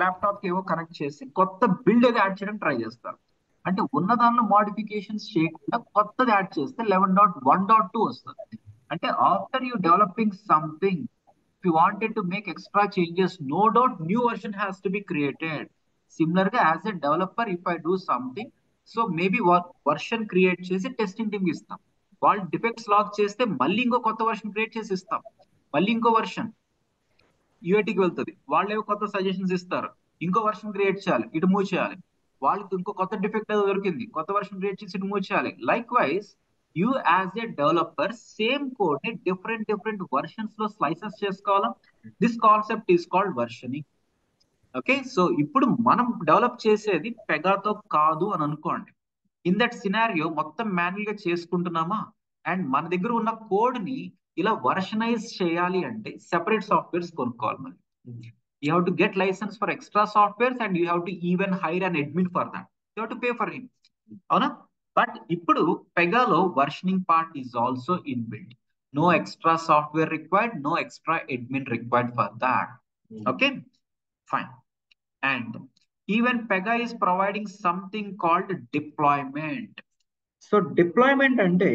A: ల్యాప్టాప్ కి ఏవో కనెక్ట్ చేసి కొత్త బిల్డ్ ఏదో యాడ్ చేయడానికి ట్రై చేస్తారు. అంటే ఉన్న దానిలో మోడిఫికేషన్స్ చేయకుండా కొత్తది యాడ్ చేస్తే 11.1.2 వస్తుంది. అంటే after you developing something, if you wanted to make extra changes, no doubt new version has to be created. Similar గా as a developer, if I do something, so maybe version create చేసి testing team ఇస్తాం. వాళ్ళు defects lock చేస్తే మళ్ళీ ఇంకో కొత్త version create చేసి ఇస్తాం. మళ్ళీ ఇంకో వర్షన్ యూఐటీకి వెళ్తుంది, వాళ్ళు ఏవో కొత్త సజెషన్స్ ఇస్తారు, ఇంకో వర్షన్ క్రియేట్ చేయాలి, ఇటు మూవ్ చేయాలి. వాళ్ళకి ఇంకో కొత్త డిఫెక్ట్ ఏదో దొరికింది, కొత్త వర్షన్ క్రియేట్ చేసి ఇటు మూవ్ చేయాలి. Like wise you as a developer same code ని డిఫరెంట్ వర్షన్స్ లో స్లైసెస్ చేసుకోవాలా. This concept is called versioning. Okay, so ఇప్పుడు మనం డెవలప్ చేసేది పెగాతో కాదు అని అనుకోండి. ఇన్ దట్ సినారియో మొత్తం మాన్యువల్ గా చేసుకుంటున్నామా, అండ్ మన దగ్గర ఉన్న కోడ్ ని ఇలా వర్షనైజ్ చేయాలి అంటే సెపరేట్ సాఫ్ట్వేర్స్ కొనుక్కోవాలి. మళ్ళీ you have to get licence for extra softwares and you have to even hire an admin for that, you have to pay for him, అవునా. బట్ ఇప్పుడు పెగాలో versioning part is also in build. No extra software required, no extra admin required for that. Okay, fine. And even Pega is providing something called deployment. So deployment ante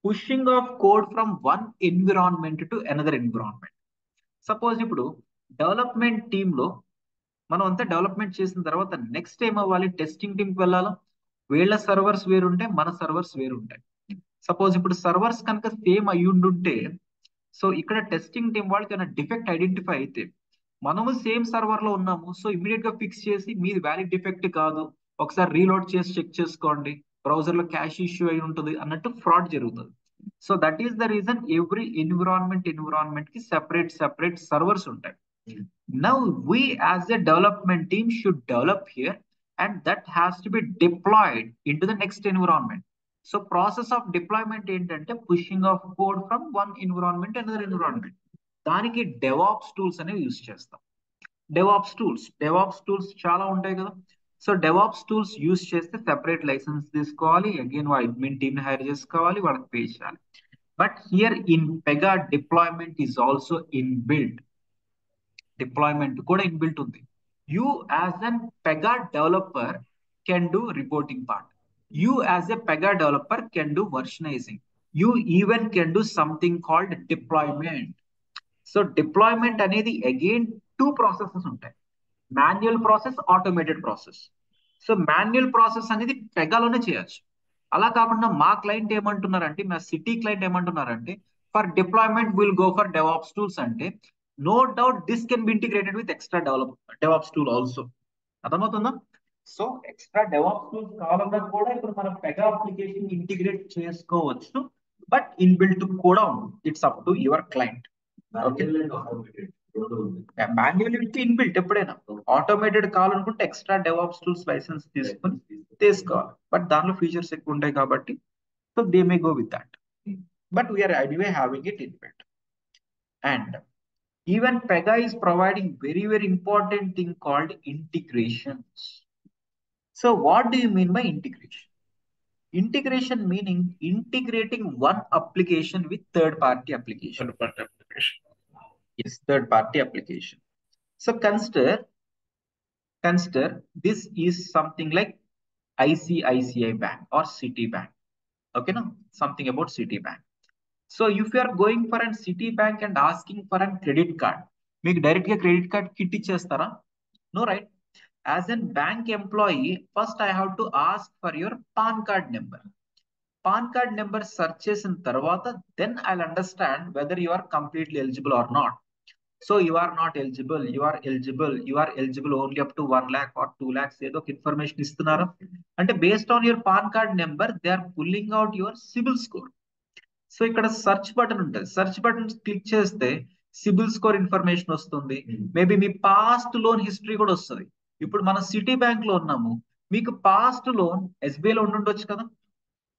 A: pushing of code from one environment to another environment. Suppose ఇప్పుడు development team లో మనం అంతా development చేసిన తర్వాత next ఏం అవ్వాలి, testing team కి వెళ్ళాలా. వీళ్ళ సర్వర్స్ వేరుంటాయి, మన సర్వర్స్ వేరుంటాయి. సపోజ్ ఇప్పుడు సర్వర్స్ కనుక సేమ్ అయ్యుండుంటే, సో ఇక్కడ టెస్టింగ్ టీం వాళ్ళకి ఏమైనా డిఫెక్ట్ ఐడెంటిఫై అయితే మనము సేమ్ సర్వర్ లో ఉన్నాము, సో ఇమీడియట్ గా ఫిక్స్ చేసి మీది వ్యాలిడ్ డిఫెక్ట్ కాదు, ఒకసారి రీలోడ్ చేసి చెక్ చేసుకోండి, బ్రౌజర్ లో క్యాష్ ఇష్యూ అయి ఉంటుంది అన్నట్టు ఫ్రాడ్ జరుగుతుంది. So that is the reason every environment కి సెపరేట్ సర్వర్స్ ఉంటాయి. Now we as a development team should develop here and that has to be deployed into the next environment. So process of deployment ఏంటంటే pushing of code from one environment another environment. దానికి DevOps tools అనేవి use చేస్తాం. DevOps tools చాలా ఉంటాయి కదా. So DevOps tools use చేస్తే separate licence తీసుకోవాలి, again admin team hire చేసుకోవాలి, వాళ్ళకి పే చేయాలి. But here in Pega deployment is also in built. Deployment కూడా ఇన్ బిల్ట్ ఉంది. You as an Pega developer can do reporting part. You as a Pega developer can do versionizing. You even can do something called deployment. So deployment అనేది again two processes ఉంటాయి, manual process, automated process. So manual process అనేది పెగాలోనే చేయొచ్చు. అలా కాకుండా మా client ఏమంటున్నారంటే, మా సిటీ క్లయింట్ ఏమంటున్నారంటే, for deployment will go for DevOps tools. అంటే no doubt this can be integrated with extra DevOps tool also. అర్థమవుతుందా? సో ఎక్స్ట్రా డెవాప్స్ టూల్స్ కావాలన్నా కూడా ఇప్పుడు మనం పెగా అప్లికేషన్ ఇంటిగ్రేట్ చేసుకోవచ్చు, బట్ ఇన్ బిల్ట్ కూడా ఉంది. It's up to your client. Manual in built ఎప్పుడైనా, ఆటోమేటెడ్ కావాలనుకుంటే ఎక్స్ట్రా డెవాప్స్ టూల్స్ లైసెన్స్ తీసుకుని తీసుకోవాలి. బట్ దానిలో ఫీచర్స్ ఎక్కువ ఉంటాయి కాబట్టి so they may go with that. But we're anyway having it inbuilt. And even Pega is providing very important thing called integrations. So what do you mean by integration? Integration meaning integrating one application with third-party application. Yes, third-party application. So consider this is something like ICICI Bank or Citibank. Okay, no? Something about Citibank. So if you are going for a Citibank and asking for a credit card, మీకు direct గా credit card kit ఇచ్చేస్తారా? No, right? As an bank employee first I have to ask for your PAN card number. PAN card number search చేసిన తర్వాత then I will understand whether you are completely eligible or not. So you are not eligible, you are eligible only up to 1 lakh or 2 lakhs ఏదో ఒక information ఇస్తున్నారా అంటే based on your PAN card number they are pulling out your CIBIL score. So ఇక్కడ search button ఉంటుంది, search button click చేస్తే CIBIL score information వస్తుంది, maybe మీ past loan history కూడా వస్తుంది. ఇప్పుడు మనం సిటీ బ్యాంక్ లో ఉన్నాము, మీకు పాస్ట్ లోన్ ఎస్బీఐ లో ఉండుండొచ్చు కదా,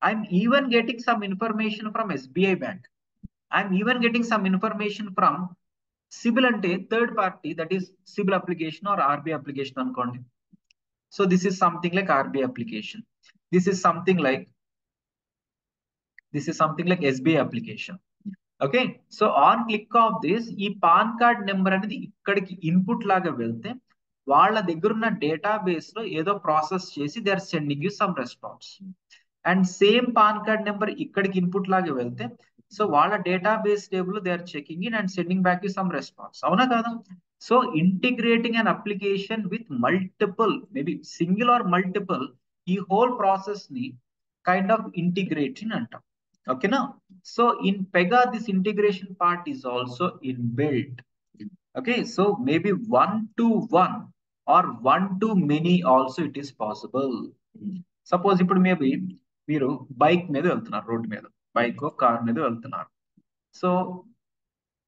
A: I'm even getting some information from SBI Bank. I'm even getting some information from CIBIL ante third party, that is CIBIL application or RBI application అనుకోండి. So this is something like RBI application. This is something like SBI application. Okay, so on click of this ఈ pan card number అనేది ఇక్కడికి input లాగా వెళ్తే వాళ్ళ దగ్గర ఉన్న database లో ఏదో ప్రాసెస్ చేసి they are sending you some response. And same PAN card number ఇక్కడికి ఇన్పుట్ లాగా వెళ్తే సో వాళ్ళ database table they are checking in and sending back you some response. అవునా కాదా? So integrating an application with multiple, maybe single or multiple, ఈ whole process ని kind of integrating అంటాం. ఓకేనా? So in Pega, this integration part is also inbuilt. Okay, so maybe 1-to-1 or 1-to-many also it is possible. Suppose ఇప్పుడు maybe మీరు bike మీద వెళ్తున్నారు, road మీద bike car మీద వెళ్తున్నారు. So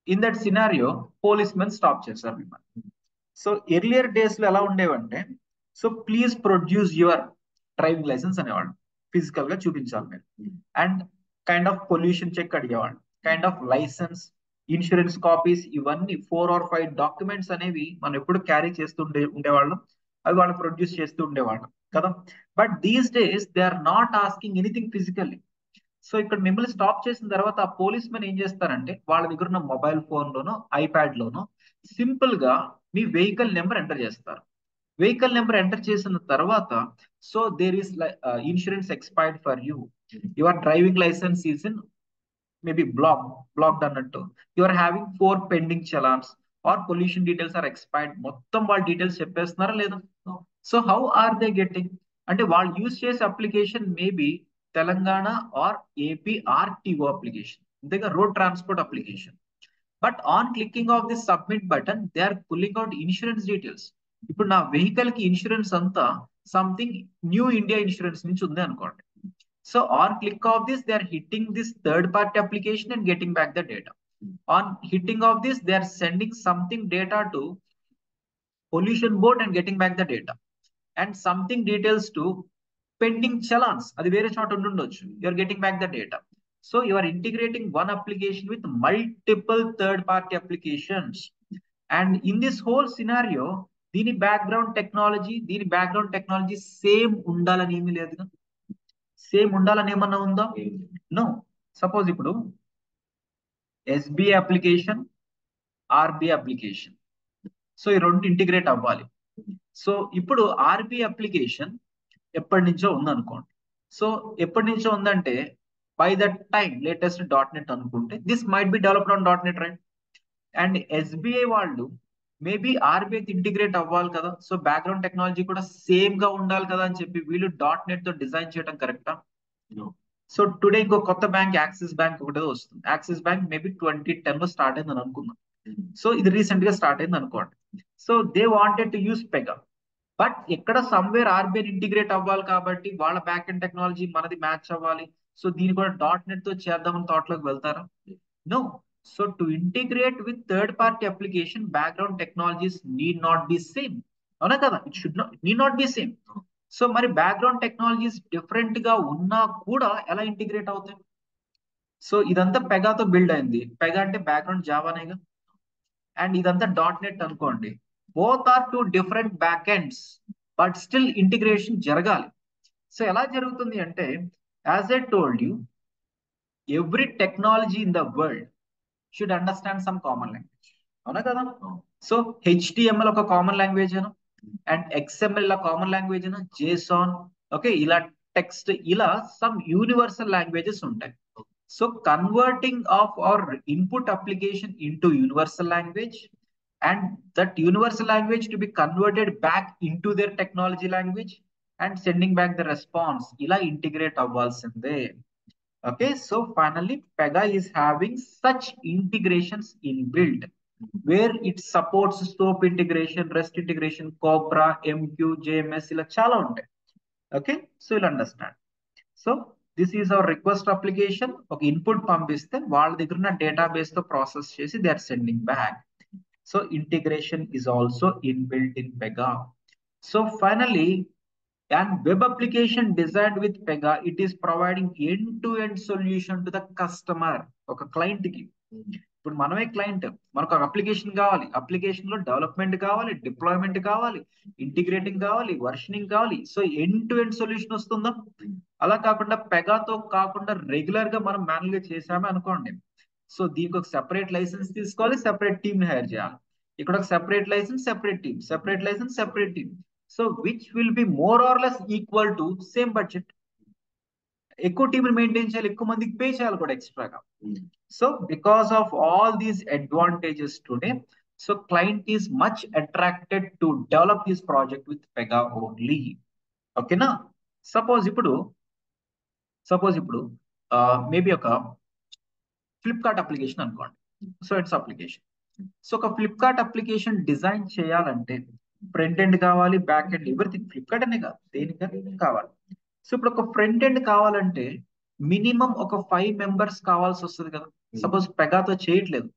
A: in that scenario police men stop చేశారు మిమ్మల్ని. So earlier days లో ఎలా ఉండేవంటే, so please produce your driving licence అనేవాళ్ళు, ఫిజికల్ గా చూపించాలి మీరు. And kind of pollution check అడిగేవాళ్ళు, kind of licence, insurance copies, ఇవన్నీ 4 or 5 డాక్యుమెంట్స్ అనేవి మనం ఎప్పుడు క్యారీ చేస్తూ ఉండేవాళ్ళం. అవి వాళ్ళు ప్రొడ్యూస్ చేస్తూ ఉండేవాళ్ళం కదా. But these days they are not asking anything physically. So ఇక్కడ మిమ్మల్ని స్టాప్ చేసిన తర్వాత ఆ పోలీస్ మెన్ ఏం చేస్తారంటే వాళ్ళ దగ్గర ఉన్న మొబైల్ ఫోన్ లోనో ఐప్యాడ్ లోనో సింపుల్ గా మీ వెహికల్ నెంబర్ ఎంటర్ చేస్తారు. వెహికల్ నెంబర్ ఎంటర్ చేసిన తర్వాత so there is insurance expired for you, your driving licence is in maybe blocked అన్నట్టు, your having 4 pending challans or pollution details or expired, మొత్తం వాళ్ళ డీటెయిల్స్ చెప్పేస్తున్నారా లేదా? So how are they getting అంటే వాళ్ళు యూజ్ చేసే application maybe Telangana or AP RTO application, అంతేగా road transport application. But on clicking of this submit button they are pulling out insurance details. ఇప్పుడు నా వెహికల్ కి ఇన్సూరెన్స్ అంతా సంథింగ్ న్యూ ఇండియా ఇన్సూరెన్స్ నుంచి ఉంది అనుకోండి. So on click of this they are hitting this third party application and getting back the data. On hitting of this they are sending something data to pollution board and getting back the data. And something details to pending challans, అది వేరే చోట ఉండొచ్చు, you are getting back the data. So you are integrating one application with multiple third-party applications. And in this whole scenario, దీని background technology same ఉండాలని ఏమీ లేదు. Same ఉండాలని ఏమన్నా ఉందా? నో. సపోజ్ ఇప్పుడు SBI application, RBI application, so ఈ రెండు ఇంటిగ్రేట్ అవ్వాలి. సో ఇప్పుడు ఆర్బీఐ అప్లికేషన్ ఎప్పటి నుంచో ఉందనుకోండి. సో ఎప్పటి నుంచో ఉందంటే by that time latest .NET అనుకుంటే this might be developed on .NET, right? And SBI వాళ్ళు మేబీ ఆర్బీఐ ఇంటిగ్రేట్ అవ్వాలి కదా, సో బ్యాక్గ్రౌండ్ టెక్నాలజీ కూడా సేమ్ గా ఉండాలి కదా అని చెప్పి వీళ్ళు .NET తో డిజైన్ చేయడం కరెక్టా? సో టుడే ఇంకో కొత్త బ్యాంక్ యాక్సిస్ బ్యాంక్ ఒకటే వస్తుంది. యాక్సిస్ బ్యాంక్ మేబీ 2010 లో స్టార్ట్ అయిందని అనుకుందాం. సో ఇది రీసెంట్ గా స్టార్ట్ అయింది అనుకోండి. So they wanted to use Pega, but ఎక్కడ సమ్వేర్ ఆర్బీఐ ఇంటిగ్రేట్ అవ్వాలి కాబట్టి వాళ్ళ బ్యాక్ అండ్ టెక్నాలజీ మనది మ్యాచ్ అవ్వాలి. సో దీన్ని కూడా .NET తో చేద్దామని థాట్ లోకి వెళ్తారా? No. So to integrate with third party application background technologies need not be same. అవునా కదా? It should need not be same. So మరి బ్యాక్గ్రౌండ్ టెక్నాలజీస్ డిఫరెంట్ గా ఉన్నా కూడా ఎలా ఇంటిగ్రేట్ అవుతాయి? సో ఇదంతా పెగాతో బిల్డ్ అయింది. పెగా అంటే బ్యాక్గ్రౌండ్ జావానేగా. అండ్ ఇదంతా .NET అనుకోండి. Both are 2 different back ends, but still integration జరగాలి. సో ఎలా జరుగుతుంది అంటే, as I told you, every technology in the world should understand some common language. అవునా కదా? సో HTML ఒక common language Anu, and XML common language Anu, JSON, okay, ఇలా text, ఇలా some universal languages ఉంటాయి. So converting of our input application into universal language and that universal language to be converted back into there technology language and sending back the response, ila integrate avvalsinde. Okay, so finally Pega is having such integrations inbuilt where it supports SOAP integration, REST integration, Cobra, MQ, JMS, ila chala untayi. Okay, so you'll understand. So this is our request application. Okay, input పంపిస్తే వాళ్ళ దగ్గర ఉన్న database తో process చేసి they are sending back. So integration is also inbuilt in Pega. So finally And web application designed with Pega, it is providing end-to-end solution to the customer. ఒక client కి ఇప్పుడు మనమే క్లయింట్, మనకు ఒక application కావాలి, application లో development కావాలి, deployment కావాలి, ఇంటిగ్రేటింగ్ కావాలి, వర్షనింగ్ కావాలి. So end to end solution వస్తుందా? అలా కాకుండా పెగాతో కాకుండా రెగ్యులర్ గా మనం మాన్యువల్ గా చేసామే అనుకోండి, సో దీనికి ఒక సెపరేట్ లైసెన్స్ తీసుకోవాలి, సెపరేట్ టీమ్ ని హైర్ చేయాలి. ఇక్కడ ఒక separate license, separate team, separate license, separate team. So which will be more or less equal to same budget. ఎక్కువ టీమ్ మెయింటైన్ చేయాలి, ఎక్కువ మందికి పే చేయాలి కూడా ఎక్స్ట్రాగా. So because of all these advantages today, so client is much attracted to develop his project with Pega only. ఓకేనా? Suppose ఇప్పుడు maybe ఒక ఫ్లిప్కార్ట్ అప్లికేషన్ అనుకోండి. So it's application. సో ఒక ఫ్లిప్కార్ట్ అప్లికేషన్ డిజైన్ చేయాలంటే ఫ్రంట్ ఎండ్ కావాలి, బ్యాక్ ఎండ్, ఎవ్రీథింగ్ ఫ్లిప్కార్ట్ అనే కాదు, దేనికైనా కావాలి. సో ఇప్పుడు ఒక ఫ్రంట్ ఎండ్ కావాలంటే మినిమం ఒక 5 మెంబర్స్ కావాల్సి వస్తుంది కదా. సపోజ్ పెగాతో చేయట్లేదు,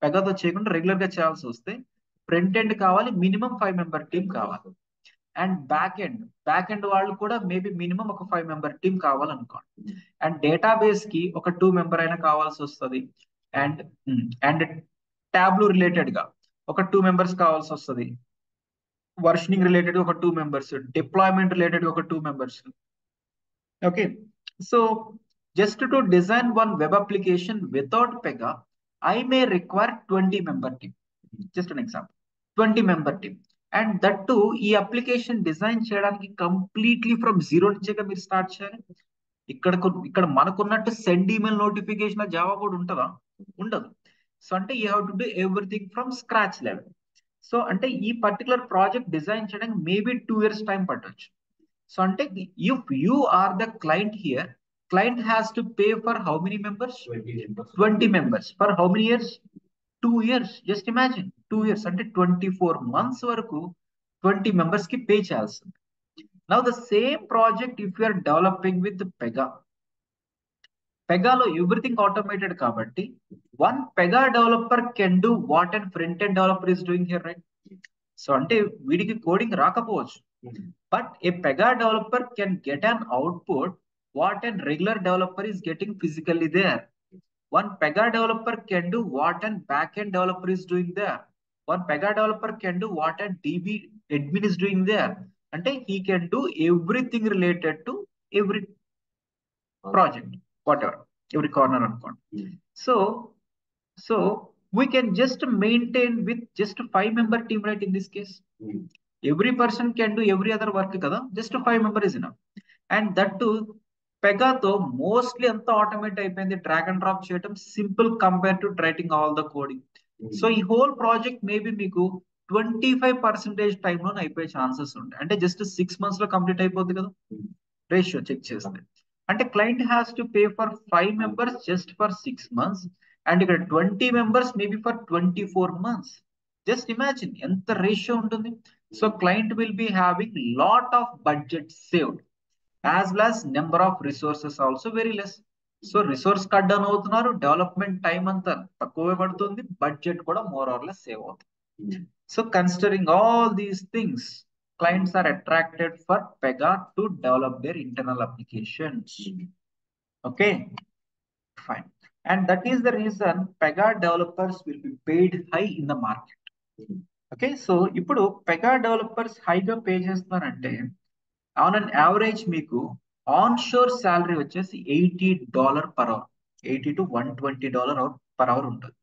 A: పెగాతో చేయకుండా రెగ్యులర్ గా చేయాల్సి వస్తే ఫ్రంట్ ఎండ్ కావాలి, మినిమం 5 మెంబర్ టీమ్ కావాలి. అండ్ బ్యాక్ ఎండ్ వాళ్ళు కూడా మేబీ మినిమం ఒక 5 మెంబర్ టీమ్ కావాలనుకోండి. అండ్ డేటాబేస్ కి ఒక 2 మెంబర్ అయినా కావాల్సి వస్తుంది. అండ్ ట్యాబ్లు రిలేటెడ్ గా ఒక 2 మెంబర్స్ కావాల్సి వస్తుంది. వర్షనింగ్ రిలేటెడ్ ఒక 2 మెంబర్స్, డిప్లాయ్మెంట్ రిలేటెడ్ ఒక 2 members. Okay, so just to design one web application without Pega I may require 20 member team. Just an example, 20 member team. And that to ఈ application design చేయడానికి completely from zero నుంచే మీరు start చేయాలి. ఇక్కడ మనకున్నట్టు send email notification Java కూడా ఉంటుందా? ఉండదు. So అంటే you have to do everything from scratch level. So అంటే ఈ పర్టికులర్ ప్రాజెక్ట్ డిజైన్ చేయడానికి మేబీ 2 years టైం పట్టొచ్చు. సో అంటే if you are the client here, client has to pay for how many members? 20 members. For how many years? 2 years. Just imagine, 2 years అంటే 24 months వరకు 20 members కి pay చేయాల్సింది. Now the same project if you are developing with Pega, పెగాలో everything automated కాబట్టి one Pega developer can do what and front end developer is doing here, right? So అంటే వీడికి coding రాకపోవచ్చు, but a Pega developer can get an output what and regular developer is getting physically there. One Pega developer can do what an backend developer is doing there. One Pega developer can do what an DB admin is doing there. And he can do everything related to every project, whatever, every corner on corner. So we can just maintain with just a 5 member team, right? In this case, every person can do every other work kada, just a 5 member is enough. And that too, పెగాతో mostly ఎంత automate అయిపోయింది, drag and drop చేయడం simple compare to writing all the coding. So ఈ whole project maybe మీకు 25% టైంలో అయిపోయే chances ఉంటాయి. అంటే జస్ట్ 6 months లో కంప్లీట్ అయిపోద్ది కదా, రేషియో చెక్ చేస్తే. అంటే client has to pay for 5 members just for 6 months, and ఇక్కడ 20 members maybe for 24 months. Just imagine ఎంత రేషియో ఉంటుంది. So client will be having lot of budget saved, as well as number of resources also very less. So resource cut down అవుతున్నారు, development time అంతా తక్కువే పడుతుంది, budget కూడా more or less save అవుతుంది. So considering all these things, clients are attracted for Pega to develop their internal applications. Okay, fine. And that is the reason Pega developers will be paid high in the market. Okay, so ఇప్పుడు Pega developers హైగా pay చేస్తున్నారంటే on an average మీకు on sure salary వచ్చేసి $80 per hour, $80 to $120 per hour ఉంటుంది.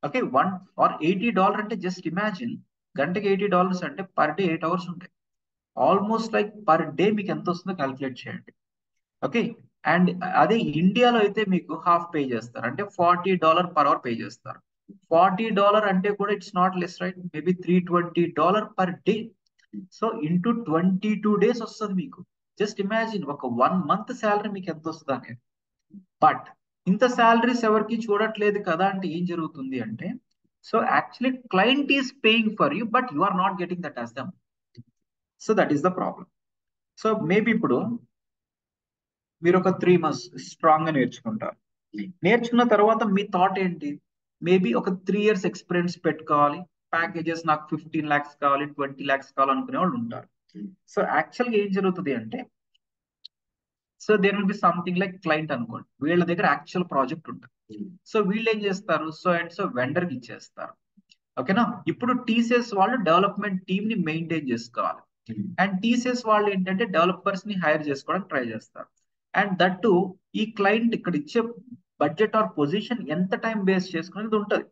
A: Okay, $80 అంటే just imagine, గంటకి $80 అంటే per day 8 hours ఉంటాయి. ఆల్మోస్ట్ లైక్ పర్ డే మీకు ఎంత వస్తుందో క్యాల్కులేట్ చేయండి. ఓకే, అండ్ అదే ఇండియాలో అయితే మీకు హాఫ్ పే చేస్తారు, అంటే $40 per hour పే చేస్తారు. $40 అంటే కూడా it's not less, right? Maybe $320 per day. So into 22 days వస్తుంది మీకు. జస్ట్ ఇమాజిన్ ఒక 1 month శాలరీ మీకు ఎంత వస్తుంది అనేది. బట్ ఇంత శాలరీస్ ఎవరికి చూడట్లేదు కదా అంటే ఏం జరుగుతుంది అంటే, so actually client is paying for you, but you are not getting that as them. So that is the problem. So maybe ఇప్పుడు మీరు ఒక 3 months స్ట్రాంగ్ గా నేర్చుకుంటారు. నేర్చుకున్న తర్వాత మీ థాట్ ఏంటి? మేబీ ఒక 3 years ఎక్స్పీరియన్స్ పెట్టుకోవాలి, ప్యాకేజెస్ నాకు 15 lakhs కావాలి, 20 lakhs కావాలనుకునే వాళ్ళు ఉంటారు. సో యాక్చువల్గా ఏం జరుగుతుంది అంటే, so there will be something like client అనుకోండి, వీళ్ళ దగ్గర యాక్చువల్ ప్రాజెక్ట్ ఉంటుంది. సో వీళ్ళు ఏం చేస్తారు, సో అండ్ సో వెండర్కి ఇచ్చేస్తారు. ఓకేనా. ఇప్పుడు టీసీఎస్ వాళ్ళు డెవలప్మెంట్ టీమ్ ని మెయింటైన్ చేసుకోవాలి, అండ్ టీసీఎస్ వాళ్ళు ఏంటంటే డెవలపర్స్ ని హైర్ చేసుకోవడానికి ట్రై చేస్తారు. అండ్ దట్టు ఈ క్లయింట్ ఇక్కడ ఇచ్చే బడ్జెట్ ఆర్ పొజిషన్ ఎంత టైం బేస్ చేసుకునేది ఉంటుంది.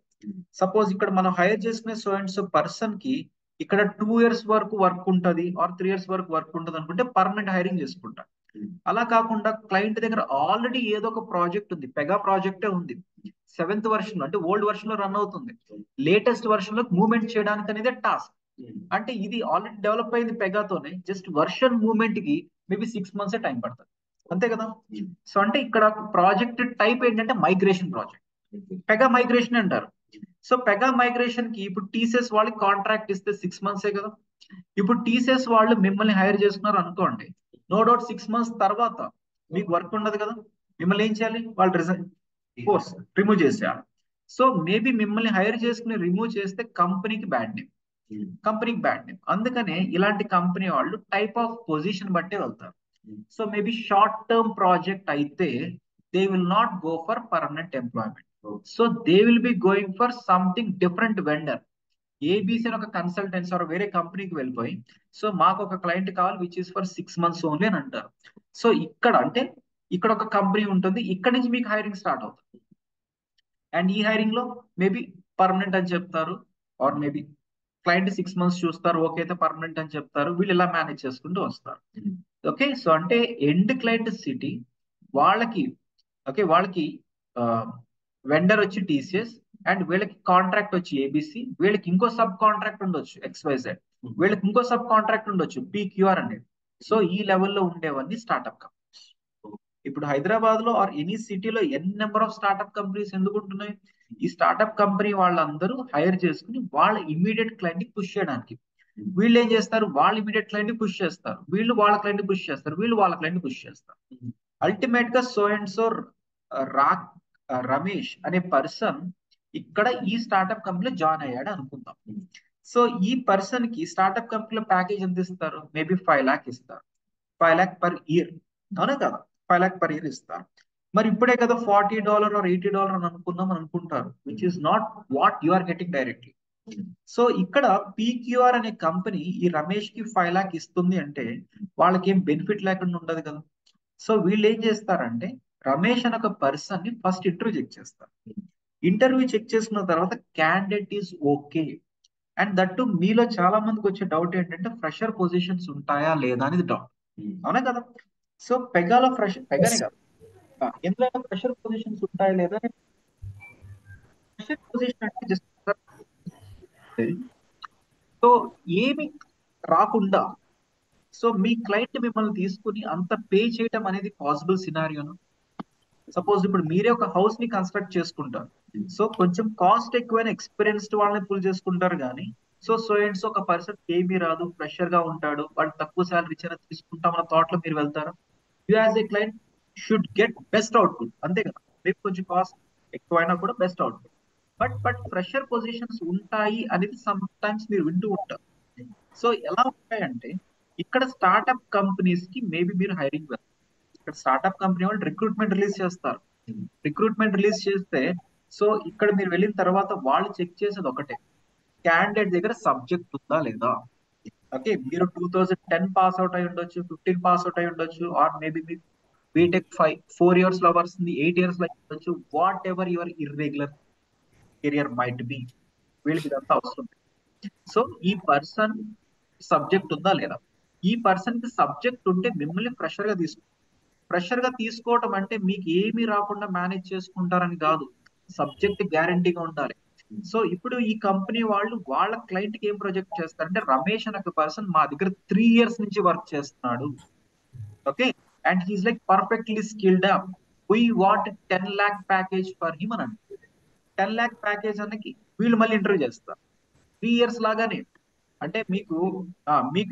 A: సపోజ్ ఇక్కడ మనం హైర్ చేసుకునే సో అండ్ సో పర్సన్ కి ఇక్కడ 2 years వరకు వర్క్ ఉంటుంది ఆర్ 3 years వరకు వర్క్ ఉంటుంది అనుకుంటే పర్మనెంట్ హైరింగ్ చేసుకుంటాం. అలా కాకుండా క్లయింట్ దగ్గర ఆల్రెడీ ఏదో ఒక ప్రాజెక్ట్ ఉంది, పెగా ప్రాజెక్టే ఉంది, 7th వర్షన్ అంటే ఓల్డ్ వర్షన్ లో రన్ అవుతుంది, లేటెస్ట్ వర్షన్ లో మూవ్మెంట్ చేయడానికి అనేది టాస్క్. అంటే ఇది ఆల్రెడీ డెవలప్ అయింది పెగాతోనే, జస్ట్ వర్షన్ మూవ్మెంట్ కి మేబీ 6 months టైం పడుతుంది, అంతే కదా. సో అంటే ఇక్కడ ప్రాజెక్ట్ టైప్ ఏంటంటే మైగ్రేషన్ ప్రాజెక్ట్, పెగా మైగ్రేషన్ అంటారు. సో పెగా మైగ్రేషన్ కి ఇప్పుడు టీసీఎస్ వాళ్ళకి కాంట్రాక్ట్ ఇస్తే 6 months కదా. ఇప్పుడు టీసీఎస్ వాళ్ళు మిమ్మల్ని హైర్ చేసుకున్నారు అనుకోండి, నో డౌట్ 6 months తర్వాత మీకు వర్క్ ఉండదు కదా, మిమ్మల్ని ఏం చేయాలి, వాళ్ళు కోర్స్ రిమూవ్ చేసేయాలి. సో మేబీ మిమ్మల్ని హైర్ చేసుకుని రిమూవ్ చేస్తే కంపెనీకి బ్యాడ్ నేమ్. అందుకనే ఇలాంటి కంపెనీ వాళ్ళు టైప్ ఆఫ్ పొజిషన్ బట్టే వెళ్తారు. So maybe short term project అయితే they will not go for permanent employment. So they will be going for something different vendor, ABC అని ఒక కన్సల్టెన్సీ ఆర్ వేరే కంపెనీకి వెళ్ళిపోయి, సో మాకు ఒక క్లయింట్ కావాలి which is for 6 months only అని అంటారు. సో ఇక్కడ అంటే ఇక్కడ ఒక కంపెనీ ఉంటుంది, ఇక్కడ నుంచి మీకు హైరింగ్ స్టార్ట్ అవుతుంది. అండ్ ఈ హైరింగ్ లో మేబీ పర్మనెంట్ అని చెప్తారు, ఆర్ మేబీ క్లయింట్ 6 months చూస్తారు, ఓకే అయితే పర్మనెంట్ అని చెప్తారు, వీళ్ళు ఇలా మేనేజ్ చేసుకుంటూ వస్తారు. ఓకే. సో అంటే ఎండ్ క్లయింట్ సిటీ వాళ్ళకి, ఓకే, వాళ్ళకి వెండర్ వచ్చి టీసీఎస్, అండ్ వీళ్ళకి కాంట్రాక్ట్ వచ్చి ఏబిసి, వీళ్ళకి ఇంకో సబ్ కాంట్రాక్ట్ ఉండొచ్చు XYZ, వీళ్ళకి ఇంకో సబ్ కాంట్రాక్ట్ ఉండొచ్చు PQR అనేది. సో ఈ లెవెల్లో ఉండేవన్నీ స్టార్ట్అప్ కంపెనీస్. ఇప్పుడు హైదరాబాద్ లో ఆర్ ఎనీ సిటీలో ఎన్ని నెంబర్ ఆఫ్ స్టార్ట్అప్ కంపెనీస్ ఎందుకు ఉంటున్నాయి, ఈ స్టార్ట్అప్ కంపెనీ వాళ్ళందరూ హైర్ చేసుకుని వాళ్ళ ఇమీడియట్ క్లయింట్ కి పుష్ చేయడానికి. వీళ్ళు ఏం చేస్తారు, వాళ్ళ ఇమీడియట్ క్లయింట్ కి పుష్ చేస్తారు, వీళ్ళు వాళ్ళ క్లయింట్ పుష్ చేస్తారు, వీళ్ళు వాళ్ళ క్లయింట్ పుష్ చేస్తారు. అల్టిమేట్ గా సో అండ్ సో రమేష్ అనే పర్సన్ ఇక్కడ ఈ స్టార్ట్అప్ కంపెనీలో జాయిన్ అయ్యాడు అనుకుందాం. సో ఈ పర్సన్ కి స్టార్ట్అప్ కంపెనీలో ప్యాకేజ్ ఎంత ఇస్తారు, మేబీ 5 lakh ఇస్తారు, 5 lakh పర్ ఇయర్, అవునా కదా, 5 lakh పర్ ఇయర్ ఇస్తారు. మరి ఇప్పుడే కదా $40 or $80 అని అనుకుందాం అని అనుకుంటారు, which is not what you are getting directly. So ఇక్కడ PQR అనే కంపెనీ ఈ రమేష్ కి 5 lakh ఇస్తుంది అంటే వాళ్ళకి ఏం బెనిఫిట్ లేకుండా ఉండదు కదా. సో వీళ్ళు ఏం చేస్తారంటే రమేష్ అనే ఒక పర్సన్ ని ఫస్ట్ ఇంటర్వ్యూ చెక్ చేస్తారు. ఇంటర్వ్యూ చెక్ చేసుకున్న తర్వాత candidate is okay. And that మీలో చాలా మందికి వచ్చే డౌట్ ఏంటంటే ఫ్రెషర్ పొజిషన్స్ ఉంటాయా లేదా అనేది డౌట్, అవునా కదా. సో పెగాలో పెగానే కాదు, ఎందులో ఫ్రెషర్ పొజిషన్స్ ఉంటాయా లేదా, ఫ్రెషర్ పొజిషన్ అంటే జస్ట్ సో ఏమి రాకుండా, సో మీ క్లయింట్ మిమ్మల్ని తీసుకుని అంత పే చేయడం అనేది పాసిబుల్ సినారియోను. సపోజ్ ఇప్పుడు మీరే ఒక హౌస్ ని కన్స్ట్రక్ట్ చేసుకుంటారు, సో కొంచెం కాస్ట్ ఎక్కువైన ఎక్స్పీరియన్స్డ్ వాళ్ళని పుల్ చేసుకుంటారు కానీ సో అండ్ సో ఒక పర్సన్ ఏమీ రాదు, ఫ్రెషర్ గా ఉంటాడు, వాడు తక్కువ శాలరీ ఇచ్చినా తీసుకుంటాం అన్న థాట్ లో మీరు వెళ్తారు. You as a client should get best output, అంతే కదా. రేపు కొంచెం కాస్ట్ ఎక్కువైనా కూడా best output. But fresher positions ఉంటాయి అనేది సమ్ టైమ్స్ మీరు వింటూ ఉంటారు. సో ఎలా ఉంటాయంటే ఇక్కడ స్టార్ట్అప్ కంపెనీస్ కి మేబీ మీరు హైరింగ్ వెళ్తారు, ఇక్కడ స్టార్ట్అప్ కంపెనీ వాళ్ళు రిక్రూట్మెంట్ రిలీజ్ చేస్తారు. రిక్రూట్మెంట్ రిలీజ్ చేస్తే సో ఇక్కడ మీరు వెళ్ళిన తర్వాత వాళ్ళు చెక్ చేసేది ఒకటే, క్యాండిడేట్ దగ్గర సబ్జెక్ట్ ఉందా లేదా. ఓకే, మీరు 2010 పాస్ అవుట్ అయి ఉండొచ్చు, 15 పాస్ అవుట్ అయి ఉండొచ్చు, ఆర్ మేబీ మీ బీటెక్ 4 years లో వస్తుంది, 8 years లో ఉండొచ్చు, whatever your irregular career might be, వీళ్ళకి ఇదంతా అవసరం. సో ఈ పర్సన్ సబ్జెక్ట్ ఉందా లేదా, ఈ పర్సన్ కి సబ్జెక్ట్ ఉంటే మిమ్మల్ని ఫ్రెషర్ గా తీసుకోవటం అంటే మీకు ఏమీ రాకుండా మేనేజ్ చేసుకుంటారని కాదు, సబ్జెక్ట్ గ్యారంటీగా ఉండాలి. సో ఇప్పుడు ఈ కంపెనీ వాళ్ళు వాళ్ళ క్లయింట్ కి ఏం ప్రొజెక్ట్ చేస్తారంటే రమేష్ అనే ఒక పర్సన్ మా దగ్గర 3 years నుంచి వర్క్ చేస్తున్నాడు, okay, and he's like perfectly skilled up, we want 10 lakh package for him అని అంటే 10 lakh ప్యాకేజ్ అన్నకి వీళ్ళు మళ్ళీ ఇంటర్వ్యూ చేస్తారు 3 years లాగానే. అంటే మీకు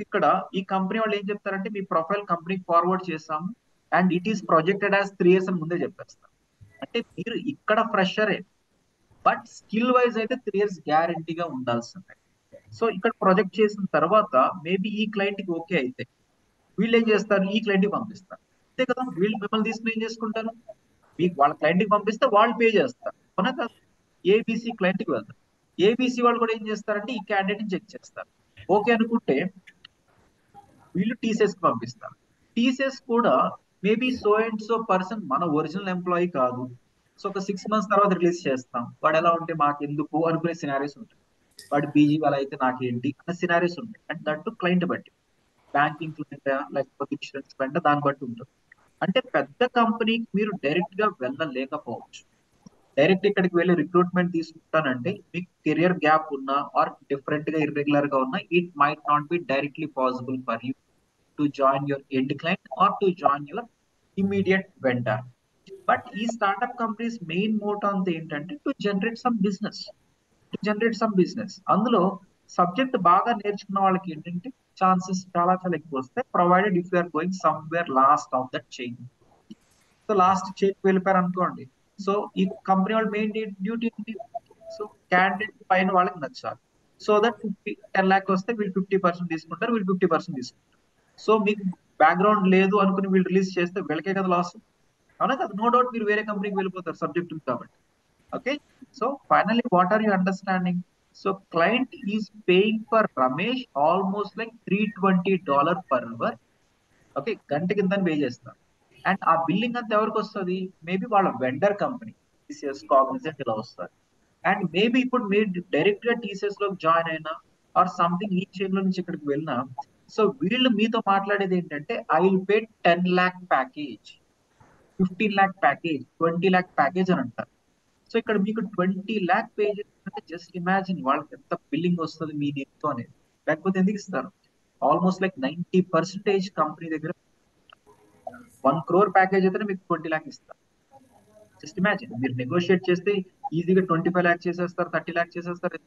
A: ఇక్కడ ఈ కంపెనీ వాళ్ళు ఏం చెప్తారంటే మీ ప్రొఫైల్ కంపెనీకి ఫార్వర్డ్ చేస్తాము and it is projected as 3 years అని ముందే చెప్పేస్తారు. అంటే మీరు ఇక్కడ ఫ్రెషరే, బట్ స్కిల్ వైజ్ అయితే 3 years గ్యారంటీగా ఉండాల్సిందే. సో ఇక్కడ ప్రొజెక్ట్ చేసిన తర్వాత మేబీ ఈ క్లయింట్ కి ఓకే అయితే వీళ్ళు ఏం చేస్తారు, ఈ క్లయింట్ కి పంపిస్తారు. అంతే కదా, వీళ్ళు మిమ్మల్ని తీసుకుని ఏం చేసుకుంటారు, మీకు వాళ్ళ క్లయింట్ కి పంపిస్తే వాళ్ళు పే చేస్తారు, అవునా కదా. ఏబిసి క్లయింట్ కి వెళ్తారు. ఏబిసి వాళ్ళు కూడా ఏం చేస్తారంటే ఈ క్యాండిడేట్ ని చెక్ చేస్తారు. ఓకే అనుకుంటే వీళ్ళు టీసీఎస్ కి పంపిస్తారు. టీసీఎస్ కూడా maybe so and so person మన ఒరిజినల్ ఎంప్లాయీ కాదు, సో ఒక 6 months తర్వాత రిలీజ్ చేస్తాం, వాడు ఎలా ఉంటే మాకు ఎందుకు అనుకునే సినారీస్ ఉంటాయి. వాడు బీజీ వాళ్ళ అయితే నాకేంటి అనే సినారీస్ ఉంటాయి. అండ్ దట్టు క్లయింట్ బట్టి, బ్యాంకింగ్ క్లయింట్ లేకపోతే ఇన్సూరెన్స్ క్లయింట్ దాన్ని బట్టి ఉంటుంది. అంటే పెద్ద కంపెనీకి మీరు డైరెక్ట్ గా వెళ్ళలేకపోవచ్చు. డైరెక్ట్ ఇక్కడికి వెళ్ళి రిక్రూట్మెంట్ తీసుకుంటానంటే మీకు కెరియర్ గ్యాప్ ఉన్నా ఆర్ డిఫరెంట్ గా ఇర్రెగ్యులర్ గా ఉన్నా it might not be directly possible for you to join your end client or to join your immediate vendor. But ఈ స్టార్ట్అప్ కంపెనీస్ మెయిన్ మోటో అంతా ఏంటంటే టు జనరేట్ సమ్ బిజినెస్. అందులో subject బాగా నేర్చుకున్న వాళ్ళకి ఏంటంటే ఛాన్సెస్ చాలా చాలా ఎక్కువ వస్తాయి, provided if you're going somewhere last of that chain. So last chain వెళ్ళిపోయారు అనుకోండి, సో ఈ కంపెనీ వాళ్ళ మెయిన్ డ్యూటీ ఏంటి, సో క్యాండిడేట్ పైన వాళ్ళకి నచ్చాలి. సో దట్ 10 lakhs వస్తే వీళ్ళు 50% తీసుకుంటారు, వీళ్ళు 50% తీసుకుంటారు. సో మీకు బ్యాక్గ్రౌండ్ లేదు అనుకుని వీళ్ళు రిలీజ్ చేస్తే వీళ్ళకే కదా లాస్, అవునా కదా. నో డౌట్ మీరు వేరే కంపెనీకి వెళ్ళిపోతారు సబ్జెక్ట్ ఉంది కాబట్టి. Okay, so finally what are you understanding? So client is paying for Ramesh almost like $320 per hour. Okay, గంట కింద పే చేస్తారు. అండ్ ఆ బిల్లింగ్ అంతా ఎవరికి వస్తుంది, మేబీ వాళ్ళ వెండర్ కంపెనీ టీసీఎస్ కాగ్నిజెంట్ ఇలా వస్తుంది. అండ్ మేబీ ఇప్పుడు మీరు డైరెక్ట్ గా టీసీఎస్ లోకి జాయిన్ అయినా ఆర్ సంథింగ్ ఈ చైన్ లో నుంచి ఇక్కడికి వెళ్ళినా, సో వీళ్ళు మీతో మాట్లాడేది ఏంటంటే I will pay 10 lakh package, 15 lakh package, 20 lakh package అని అంటారు. సో ఇక్కడ మీకు 20 lakh పేజెస్ అంటే జస్ట్ ఇమాజిన్ వాళ్ళకి ఎంత బిల్లింగ్ వస్తుంది మీ నేమ్తో అనేది. లేకపోతే ఎందుకు ఇస్తారు, ఆల్మోస్ట్ లైక్ 90% కంపెనీ దగ్గర 1 crore ప్యాకేజ్ అయితే మీకు 20 lakh ఇస్తారు. జస్ట్ ఇమాజిన్, మీరు నెగోషియేట్ చేస్తే ఈజీగా 25 lakh చేసేస్తారు, 30 lakh చేసేస్తారు.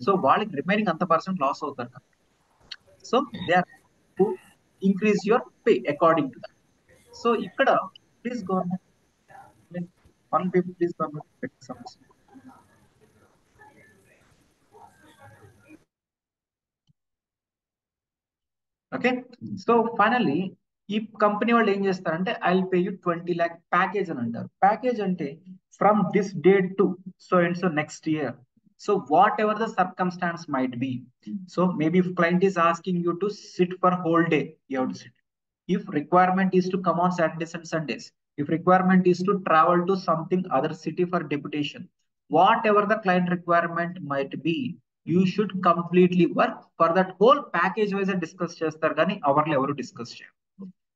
A: సో వాళ్ళకి రిమైనింగ్ అంత పర్సెంట్ లాస్ అవుతారు. So they are to increase your pay according to that. So ఇక్కడ please government, one people please government something. Okay, so finally ఈ కంపెనీ వాళ్ళు ఏం చేస్తారంటే I will pay you 20 lakh package అని అంటారు. Package అంటే from this date to so and so next year. So whatever the circumstances might be. So maybe if client is asking you to SIT for whole day, you have to SIT. If requirement is to come on Saturdays and Sundays, if requirement is to travel to something other city for deputation, whatever the client requirement might be, you should completely work for that whole package wise discuss చేస్తారు కానీ అవర్లు ఎవరు discuss చేయరు.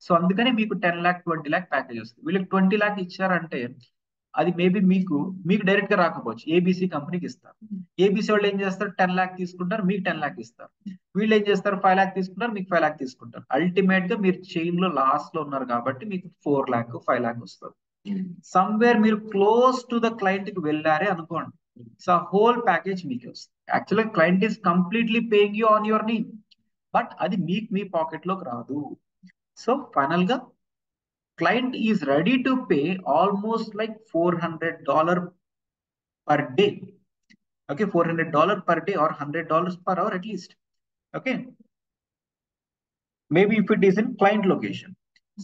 A: So అందుకని మీకు 10 lakh 20 lakh package వస్తుంది. వీళ్ళకి 20 lakh ఇచ్చారంటే అది మేబీ మీకు డైరెక్ట్ గా రాకపోవచ్చు, ఏబిసి కంపెనీకి ఇస్తారు. ఏబిసి వాళ్ళు ఏం చేస్తారు, 10 lakh తీసుకుంటారు, మీకు 10 lakh ఇస్తారు. వీళ్ళు ఏం చేస్తారు, 5 lakh తీసుకుంటారు, మీకు 5 lakh తీసుకుంటారు. అల్టిమేట్ గా మీరు చైన్ లో లాస్ట్ లో ఉన్నారు కాబట్టి మీకు 4 lakh 5 lakh వస్తుంది. సమ్వేర్ మీరు క్లోజ్ టు ద క్లయింట్ కి వెళ్ళారే అనుకోండి, సో హోల్ ప్యాకేజ్ మీకు వస్తుంది. యాక్చువల్గా client is completely paying you on your name, but అది మీకు మీ పాకెట్ లోకి రాదు. సో ఫైనల్ గా client is ready to pay almost like $400 per day. Okay, $400 per day or $100 per hour at least. Okay, maybe if it is in client location.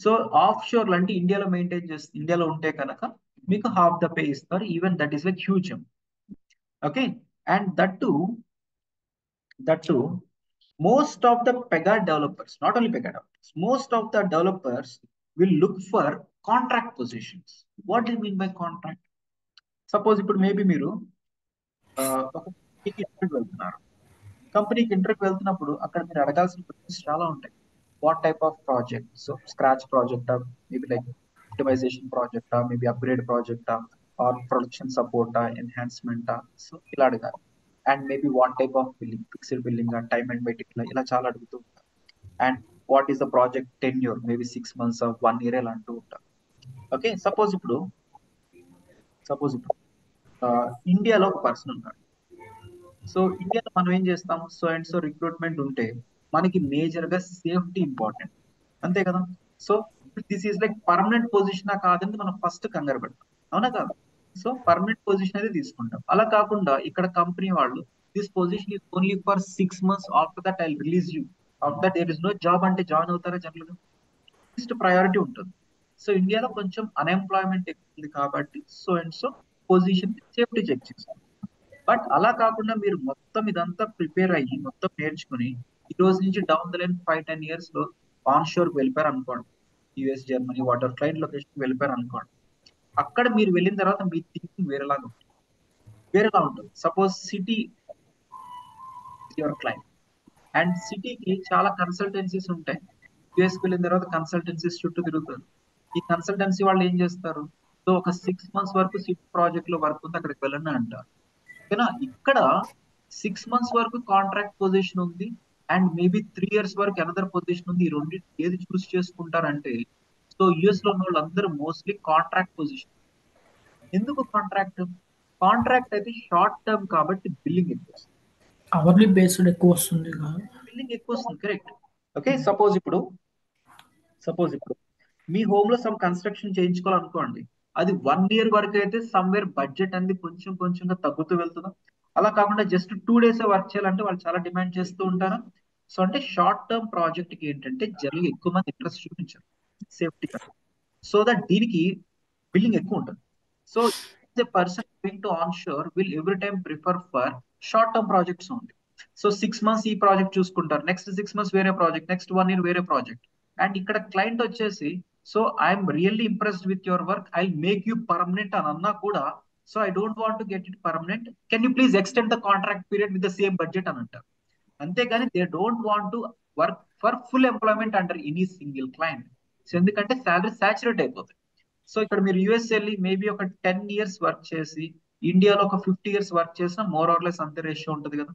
A: So offshore like India lo maintain just India lo unte kanaka meeku half the pay istar, even that is like huge. Okay, and that too most of the Pega developers, not only Pega developers, most of the developers will look for contract positions. What do you mean by contract? Suppose ఇప్పుడు maybe మీరు ఒక కంపెనీకి ఇంటర్వ్యూకి వెళ్తున్నారు. కంపెనీకి ఇంటర్వ్యూకి వెళ్తున్నప్పుడు అక్కడ మీరు అడగాల్సిన క్వశ్చన్స్ చాలా ఉంటాయి. What type of project, so scratch ప్రాజెక్టా, మేబీ లైక్ ఆప్టిమైజేషన్ ప్రాజెక్టా, మేబీ అప్గ్రేడ్ ప్రాజెక్టా, ఆర్ ప్రొడక్షన్ సపోర్టా, ఎన్హాన్స్మెంటా, సో ఇలా అడగాలి. And maybe what type of billing, fixed billing, time and weight, ఇలా చాలా అడుగుతూ ఉంటారు. And what is the project tenure, maybe 6 months 1 year ఇలా అంటూ ఉంటారు. ఓకే, సపోజ్ ఇప్పుడు ఇండియాలో ఒక పర్సన్ ఉన్నాడు. సో ఇండియాలో మనం ఏం చేస్తాం, సో అండ్ సో రిక్రూట్మెంట్ ఉంటే మనకి మేజర్ గా సేఫ్టీ ఇంపార్టెంట్, అంతే కదా. So this is like permanent position కాదని మనం ఫస్ట్ కంగారు పెడతాం, అవునా కాదు. సో పర్మనెంట్ పొజిషన్ అయితే తీసుకుంటాం. అలా కాకుండా ఇక్కడ కంపెనీ వాళ్ళు this position is only for 6 months. After that, I'll release you. After that, there is no job అంటే జాయిన్ అవుతారా జనరల్గా? ఫస్ట్ ప్రయారిటీ ఉంటుంది. సో ఇండియాలో కొంచెం అన్ఎంప్లాయ్మెంట్ ఎక్కువ ఉంది కాబట్టి so and so position safety check చేస్తారు. బట్ అలా కాకుండా మీరు మొత్తం ఇదంతా ప్రిపేర్ అయ్యి మొత్తం నేర్చుకుని ఈ రోజు నుంచి డౌన్ ద లైన్ 5-10 years లో ఆన్ షోర్కి వెళ్ళిపోయారు అనుకోండి, US, Germany, water client location వెళ్ళిపోయారు అనుకోండి. అక్కడ మీరు వెళ్ళిన తర్వాత మీ థింకింగ్ వేరేలా ఉంటుంది. Suppose city your client and సిటీకి చాలా కన్సల్టెన్సీస్ ఉంటాయి. యుఎస్కి వెళ్ళిన తర్వాత కన్సల్టెన్సీస్ చుట్టూ తిరుగుతారు. ఈ కన్సల్టెన్సీ వాళ్ళు ఏం చేస్తారు, సో ఒక 6 months వరకు సిటీ ప్రాజెక్ట్ లో వర్క్ ఉంది, అక్కడికి వెళ్ళండి అంటారు. ఓకేనా? ఇక్కడ 6 months వరకు కాంట్రాక్ట్ పొజిషన్ ఉంది అండ్ మేబీ 3 years వరకు అనదర్ పొజిషన్ ఉంది. ఈ రెండు ఏది చూస్ చేసుకుంటారంటే, సో యుఎస్ లో ఉన్న వాళ్ళందరూ మోస్ట్లీ కాంట్రాక్ట్ పొజిషన్. ఎందుకు కాంట్రాక్ట్ అయితే షార్ట్ టర్మ్ కాబట్టి బిల్లింగ్ ఎక్కువ వస్తుంది,
D: అవర్లీ బేస్డ్ ఎక్కువ వస్తుంది.
A: కరెక్ట్. ఓకే, సపోజ్ ఇప్పుడు మీ హోమ్ లో సమ్ కన్స్ట్రక్షన్ చేయించుకోవాలనుకోండి, అది 1 year వరకు అయితే సమ్వేర్ బడ్జెట్ అనేది కొంచెంగా తగ్గుతూ వెళ్తుందా? అలా కాకుండా జస్ట్ 2 days వర్క్ చేయాలంటే వాళ్ళు చాలా డిమాండ్ చేస్తూ ఉంటారు. సో అంటే షార్ట్ టర్మ్ ప్రాజెక్ట్ కి ఏంటంటే జనరల్ ఎక్కువ మంది ఇంట్రెస్ట్ చూపించారు సేఫ్టీ, సో దట్ దీనికి బిల్లింగ్ ఎక్కువ ఉంటుంది. So the person going to onshore will every time prefer for short term projects only. So 6 months ఈ ప్రాజెక్ట్ చూసుకుంటారు, నెక్స్ట్ 6 months వేరే ప్రాజెక్ట్, నెక్స్ట్ 1 year వేరే ప్రాజెక్ట్. అండ్ ఇక్కడ client వచ్చేసి so I'm really impressed with your work, I make you permanent అని అన్నా కూడా, so I don't want to get it permanent, can you please extend the contract period with the same budget అని అంటారు. అంతేగాని they don't want to work for full employment under any single client. So ఎందుకంటే salary saturate అయిపోతుంది. So ఇక్కడ మీరు US వెళ్ళి maybe ఒక 10 years work చేసి ఇండియాలో ఒక 50 years వర్క్ చేసినా మోర్ ఆర్ లెస్ అంతే రేషియో ఉంటుంది కదా,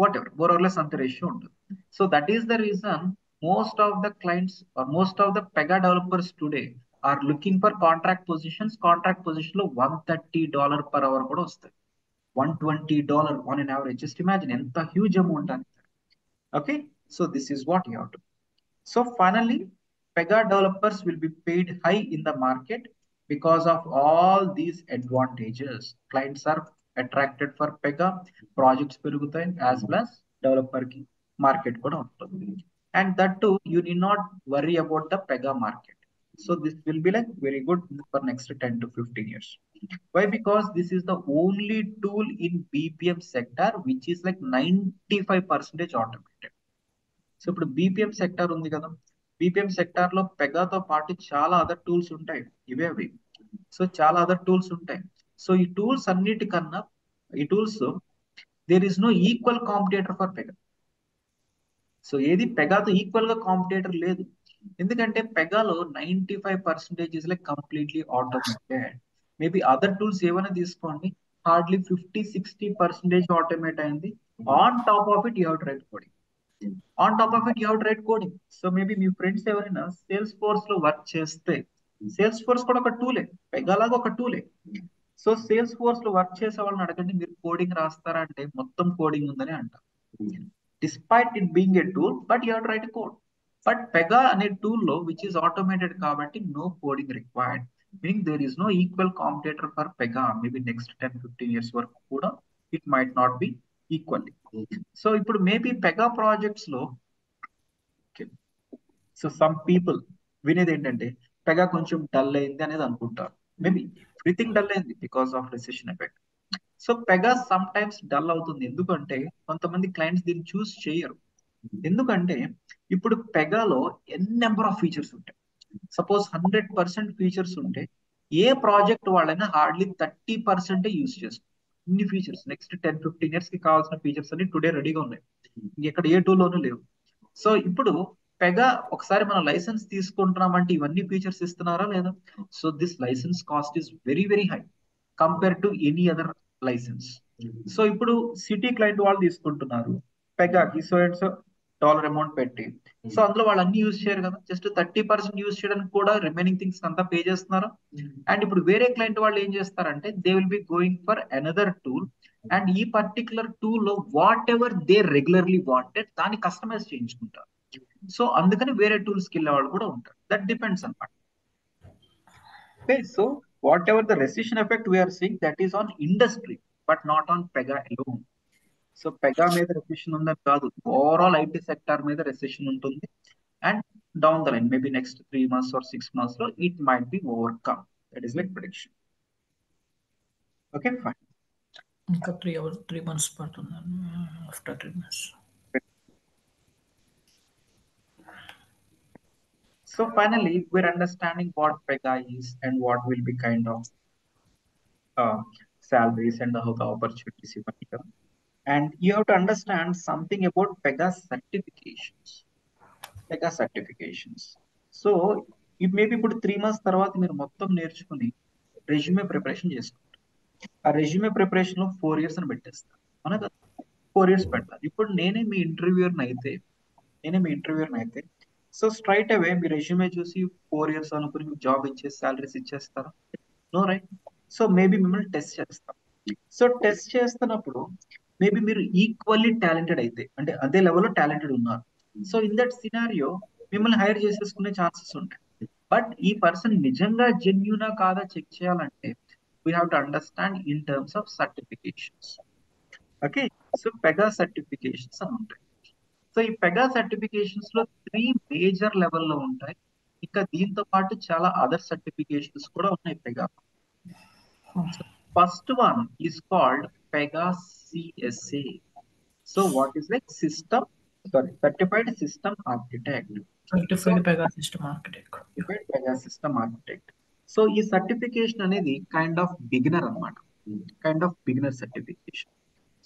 A: whatever more or less అంతే రేషియో ఉంటుంది. So that is the reason most of the clients are most of the pega developers today are looking for contract positions. Contract position లో $130 per hour కూడా వస్తాయి, $120 on an average. Just imagine ఎంత huge amount అని. Okay, so this is what you have to. So finally Pega developers will be paid high in the market because of all these advantages. Clients are attracted for Pega, projects perugutayi as well as developer ki market kuda untundi. And that too, you need not worry about the Pega market. So this will be like very good for next 10 to 15 years. Why? Because this is the only tool in BPM sector which is like 95% automated. So ఇప్పుడు BPM sector ఉంది కదా, BPM sector లో పెగాతో పాటు చాలా other tools ఉంటాయి, అవి. So చాలా other tools ఉంటాయి. సో ఈ టూల్స్ అన్నిటికన్నా ఈ tools there is no equal competitor for pega. So ఏది పెగాతో ఈక్వల్ గా కాంపిటేటర్ లేదు, ఎందుకంటే పెగాలో 95% is like completely automated. Maybe other tools ఏమైనా తీసుకోండి, హార్డ్లీ 50-60% ఆటోమేట్ అయింది. On top of it you have to write coding. So maybe మీ ఫ్రెండ్స్ ఎవరైనా సేల్స్ ఫోర్స్ లో వర్క్ చేస్తే, సేల్స్ ఫోర్స్ కూడా ఒక టూలే, పెగాలాగా ఒక టూలే. సో సేల్స్ ఫోర్స్ లో వర్క్ చేసే వాళ్ళని అడగండి, మీరు కోడింగ్ రాస్తారా అంటే మొత్తం కోడింగ్ ఉందని అంటారు. Despite it being a tool, but you have to write code. But pega అనే టూల్ లో విచ్ ఇస్ ఆటోమేటెడ్ కాబట్టి no coding required, meaning there is no equal competitor for pega. Maybe next 10-15 years వరకు కూడా it might not be equally. So ఇప్పుడు maybe pega projects లో so some people వినేది ఏంటంటే pega కొంచెం dull అయింది అనేది అనుకుంటారు. మేబీ ఎవ్రీథింగ్ డల్ అయింది because of recession effect. So Pega some times dull అవుతుంది, ఎందుకంటే కొంతమంది క్లయింట్స్ దీన్ని చూస్ చేయరు. ఎందుకంటే ఇప్పుడు పెగాలో నెంబర్ ఆఫ్ ఫీచర్స్ ఉంటాయి. సపోజ్ 100% ఫీచర్స్ ఉంటే ఏ ప్రాజెక్ట్ వాళ్ళైనా హార్డ్లీ 30% యూజ్ చేస్తారు. ఇన్ని ఫీచర్స్ నెక్స్ట్ 10-15 years కి కావాల్సిన ఫీచర్స్ అన్ని టుడే రెడీగా ఉన్నాయి, ఇక్కడ ఏ టూల్లోనూ లేవు. సో ఇప్పుడు పెగా ఒకసారి మనం లైసెన్స్ తీసుకుంటున్నామంటే ఇవన్నీ ఫీచర్స్ ఇస్తున్నారా లేదా? So this licence cost is very very high compare to any other licence. So ఇప్పుడు సిటీ క్లయింట్ వాళ్ళు తీసుకుంటున్నారు పెగాకి so and so dollar amount పెట్టి, సో అందులో వాళ్ళు అన్ని యూజ్ చేయరు కదా, జస్ట్ 30% యూజ్ చేయడానికి కూడా రిమైనింగ్ థింగ్స్ అంతా పే చేస్తున్నారు. అండ్ ఇప్పుడు వేరే క్లయింట్ వాళ్ళు ఏం చేస్తారంటే they will be going for another tool, and ఈ పర్టికులర్ టూల్ లో whatever they regularly wanted దాన్ని కస్టమైజ్ చేయించుకుంటారు. సో అందుకని వేరే టూల్స్కి వెళ్ళే వాళ్ళు కూడా ఉంటారు. దట్ డిపెండ్స్ అన్నమాట. Okay, so whatever the recession effect we're seeing that is on industry but not on pega alone. So pega మీద రెసెషన్ ఉందని కాదు, ఓవరాల్ ఐటీ సెక్టార్ మీద రెసెషన్ ఉంటుంది. And down the line maybe next 3 months or 6 months లో it might B overcome. That is like prediction. Okay fine.
D: ఇంకా 3 months పడుతుంది after 3 months.
A: So finally, we're understanding what Pega is and what will be kind of salaries and how the opportunities you might have. And you have to understand something about Pega certifications. Pega certifications. So it may be put 3 months తర్వాత మీరు మొత్తం నేర్చుకుని resume preparation చేసుకుంటారు. ఆ resume preparation లో 4 years అని పెట్టేస్తారు. మనకు 4 years పెడతారు. ఇప్పుడు నేనే మీ ఇంటర్వ్యూయర్ని అయితే సో స్ట్రైట్ అవే మీ రెజ్యూమే చూసి 4 years అనుకుని మీకు జాబ్ ఇచ్చేసి సాలరీస్ ఇచ్చేస్తారా? No right. సో మేబీ మిమ్మల్ని టెస్ట్ చేస్తాం. సో టెస్ట్ చేస్తున్నప్పుడు మేబీ మీరు ఈక్వల్లీ టాలెంటెడ్ అయితే, అంటే అదే లెవెల్లో టాలెంటెడ్ ఉన్నారు, సో ఇన్ దట్ సినారియో మిమ్మల్ని హైర్ చేసేసుకునే ఛాన్సెస్ ఉంటాయి. బట్ ఈ పర్సన్ నిజంగా జెన్యూనా కాదా చెక్ చేయాలంటే we have to understand in terms of certifications. Okay, so pega certifications అని ఉంటాయి. సో ఈ పెగా సర్టిఫికేషన్స్ లో 3 మేజర్ లెవెల్లో ఉంటాయి. ఇంకా దీంతో పాటు చాలా అదర్ సర్టిఫికేషన్స్ కూడా ఉన్నాయి Pega. First one is called Pega CSA. So what is like certified system architect.
D: Certified Pega system architect. So ఈ సర్టిఫికేషన్ అనేది కైండ్ ఆఫ్ బిగినర్ అన్నమాట, kind of beginner certification.